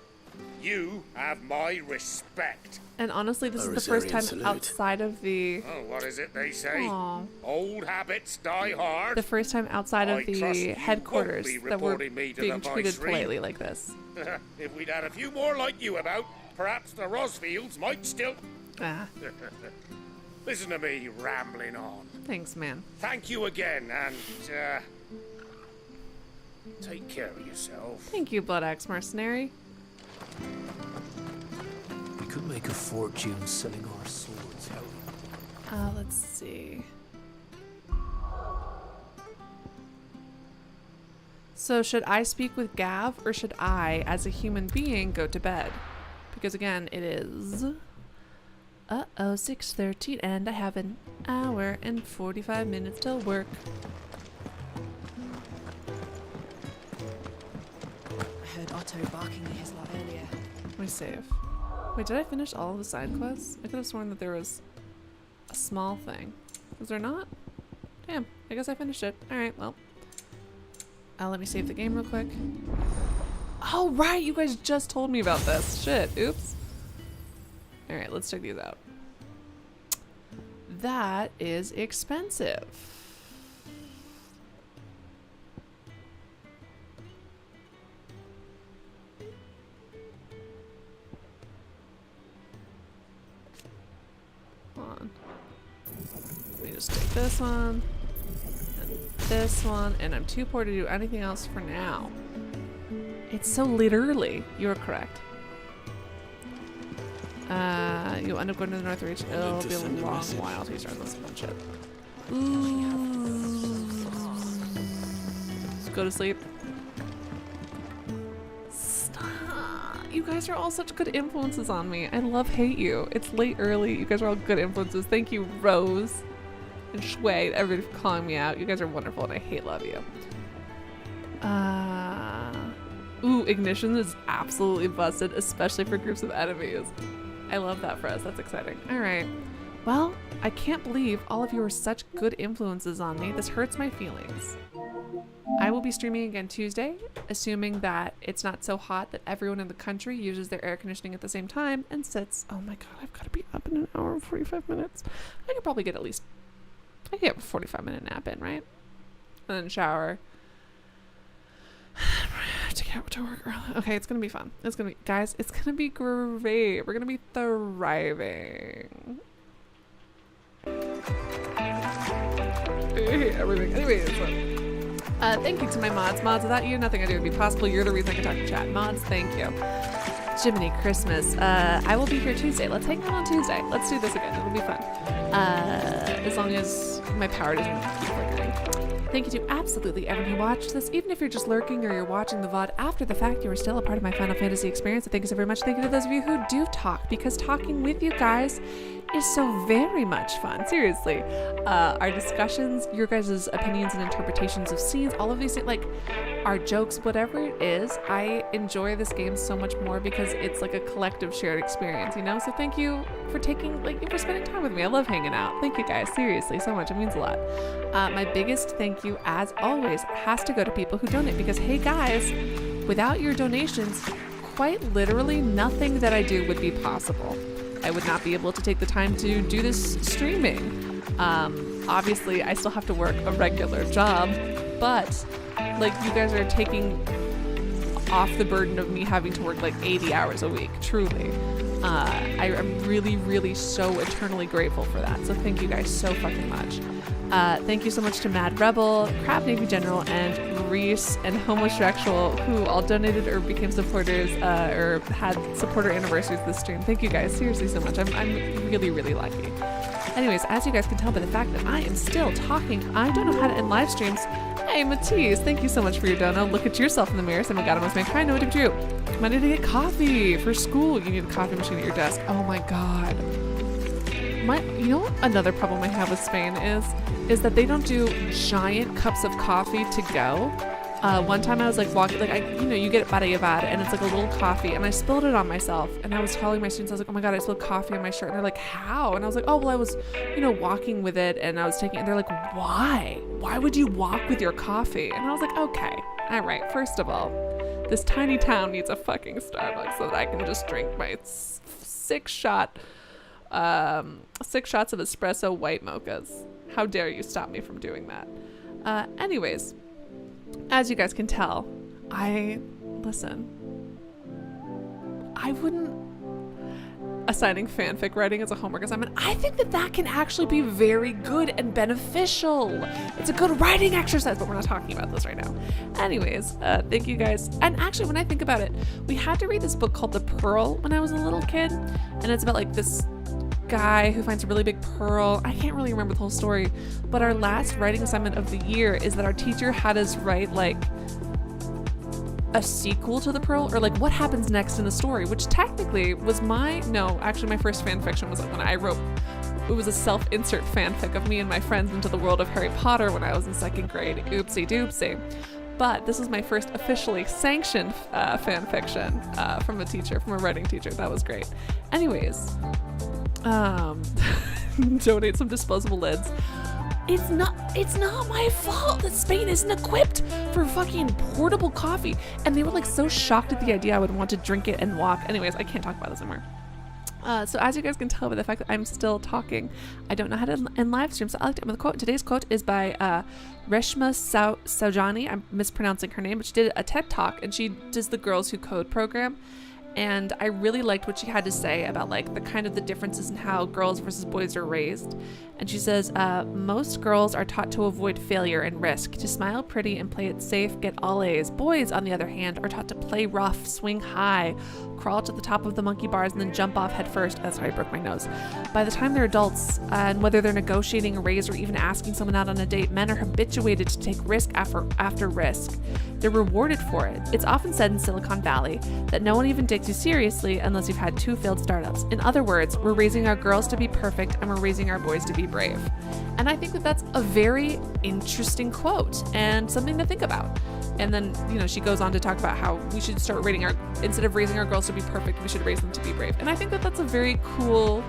You have my respect. And honestly, this is the first time outside of the... Oh, what is it they say? Aw. Old habits die hard. The first time outside of I trust the you headquarters won't be that we're reporting me to being the treated Viceroy. politely like this. If we'd had a few more like you about, perhaps the Rosfields might still... Ah. Listen to me rambling on. Thanks, man. Thank you again, and, take care of yourself. Thank you, Blood Axe Mercenary. We could make a fortune selling our swords, Harry. Let's see. So should I speak with Gav, or should I, as a human being, go to bed? Because again, it is... 6:13, and I have an hour and 45 minutes till work. I heard Otto barking at his lot earlier. Let me save. Wait, did I finish all of the side quests? I could have sworn that there was a small thing. Was there not? Damn, I guess I finished it. Alright, well. Let me save the game real quick. Oh, right, you guys just told me about this. Shit, oops. Alright, let's check these out. That is expensive. Hold on. Let me just take this one, and this one, and I'm too poor to do anything else for now. It's so literally. You are correct. You'll end up going to the North Reach. It'll be a long while till you start this bullshit. Just go to sleep. Stop. You guys are all such good influences on me. I love hate you. It's late early. You guys are all good influences. Thank you, Rose and Shui, everybody for calling me out. You guys are wonderful and I hate love you. Ignition is absolutely busted, especially for groups of enemies. I love that for us. That's exciting. All right. Well, I can't believe all of you are such good influences on me. This hurts my feelings. I will be streaming again Tuesday, assuming that it's not so hot that everyone in the country uses their air conditioning at the same time and sits. Oh my god, I've got to be up in an hour and 45 minutes. I could probably get I could get a 45-minute nap in, right? And then shower. To get to work early. Okay, it's gonna be fun. It's gonna be, guys, it's gonna be great. We're gonna be thriving. Everything. Anyways, thank you to my mods. Mods, without you, nothing I do would be possible. You're the reason I can talk to chat. Mods, thank you. Jiminy Christmas. I will be here Tuesday. Let's hang out on Tuesday. Let's do this again. It'll be fun. As long as my power doesn't keep flickering. Thank you to absolutely everyone who watched this. Even if you're just lurking or you're watching the VOD after the fact, you are still a part of my Final Fantasy experience. Thank you so very much. Thank you to those of you who do talk, because talking with you guys is so very much fun. Seriously. Our discussions, your guys' opinions and interpretations of scenes, all of these things, like our jokes, whatever it is, I enjoy this game so much more because it's like a collective shared experience, you know? So thank you for for spending time with me. I love hanging out. Thank you guys, seriously, so much. It means a lot. My biggest thank you, as always, has to go to people who donate, because hey guys, without your donations, quite literally nothing that I do would be possible. I would not be able to take the time to do this streaming. Obviously, I still have to work a regular job, but like you guys are taking off the burden of me having to work like 80 hours a week, truly. I'm really, really so eternally grateful for that. So thank you guys so fucking much. Thank you so much to Mad Rebel, Crab Navy General, and Reese and Homosexual, who all donated or became supporters or had supporter anniversaries this stream. Thank you guys seriously so much. I'm really, really lucky. Anyways, as you guys can tell by the fact that I am still talking, I don't know how to end live streams. Hey, Matisse, thank you so much for your dono. Look at yourself in the mirror. Someone got him with me. I know what to do. I need to get coffee for school. You need a coffee machine at your desk. Oh my god. You know what another problem I have with Spain is that they don't do giant cups of coffee to go. One time I was like walking, like you get it para llevar, and it's like a little coffee, and I spilled it on myself, and I was telling my students, I was like, oh my god, I spilled coffee on my shirt, and they're like, how? And I was like, oh well, I was walking with it, and I was taking it, and they're like, why would you walk with your coffee? And I was like, okay, all right, first of all, this tiny town needs a fucking Starbucks so that I can just drink my six shots of espresso white mochas. How dare you stop me from doing that? Anyways, as you guys can tell, I wouldn't assigning fanfic writing as a homework assignment. I think that can actually be very good and beneficial. It's a good writing exercise, but we're not talking about this right now. Anyways, thank you guys. And actually, when I think about it, we had to read this book called The Pearl when I was a little kid, and it's about like this guy who finds a really big pearl. I can't really remember the whole story, but our last writing assignment of the year is that our teacher had us write like a sequel to The Pearl, or like what happens next in the story, which technically was my first fan fiction was when I wrote, it was a self-insert fanfic of me and my friends into the world of Harry Potter when I was in 2nd grade. Oopsie doopsie. But this was my first officially sanctioned fan fiction from a writing teacher. That was great. Anyways, donate some disposable lids. It's not my fault that Spain isn't equipped for fucking portable coffee. And they were like so shocked at the idea I would want to drink it and walk. Anyways, I can't talk about this anymore. So as you guys can tell by the fact that I'm still talking, I don't know how to end live stream. So I like to end with a quote. Today's quote is by Reshma Saujani. I'm mispronouncing her name, but she did a TED Talk, and she does the Girls Who Code program. And I really liked what she had to say about like the kind of the differences in how girls versus boys are raised. And she says, most girls are taught to avoid failure and risk, to smile pretty and play it safe, get all A's. Boys, on the other hand, are taught to play rough, swing high, crawl to the top of the monkey bars, and then jump off head first. That's why I broke my nose. By the time they're adults, and whether they're negotiating a raise or even asking someone out on a date, men are habituated to take risk after risk. They're rewarded for it. It's often said in Silicon Valley that no one even takes you seriously unless you've had 2 failed startups. In other words, we're raising our girls to be perfect and we're raising our boys to be brave. And I think that that's a very interesting quote and something to think about. And then, she goes on to talk about how we should start instead of raising our girls to be perfect, we should raise them to be brave. And I think that that's a very cool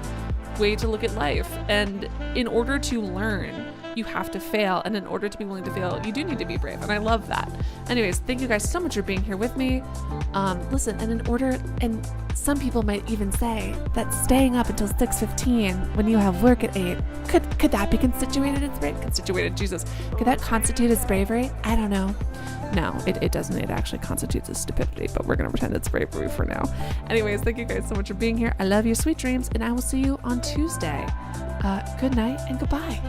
way to look at life. And in order to learn, you have to fail, and in order to be willing to fail, you do need to be brave, and I love that. Anyways, thank you guys so much for being here with me. Listen, and some people might even say that staying up until 6:15 when you have work at 8, could that be constituted as bravery? Could that constitute as bravery? I don't know. No, it doesn't. It actually constitutes as stupidity, but we're gonna pretend it's bravery for now. Anyways, thank you guys so much for being here. I love you, sweet dreams, and I will see you on Tuesday. Good night and goodbye.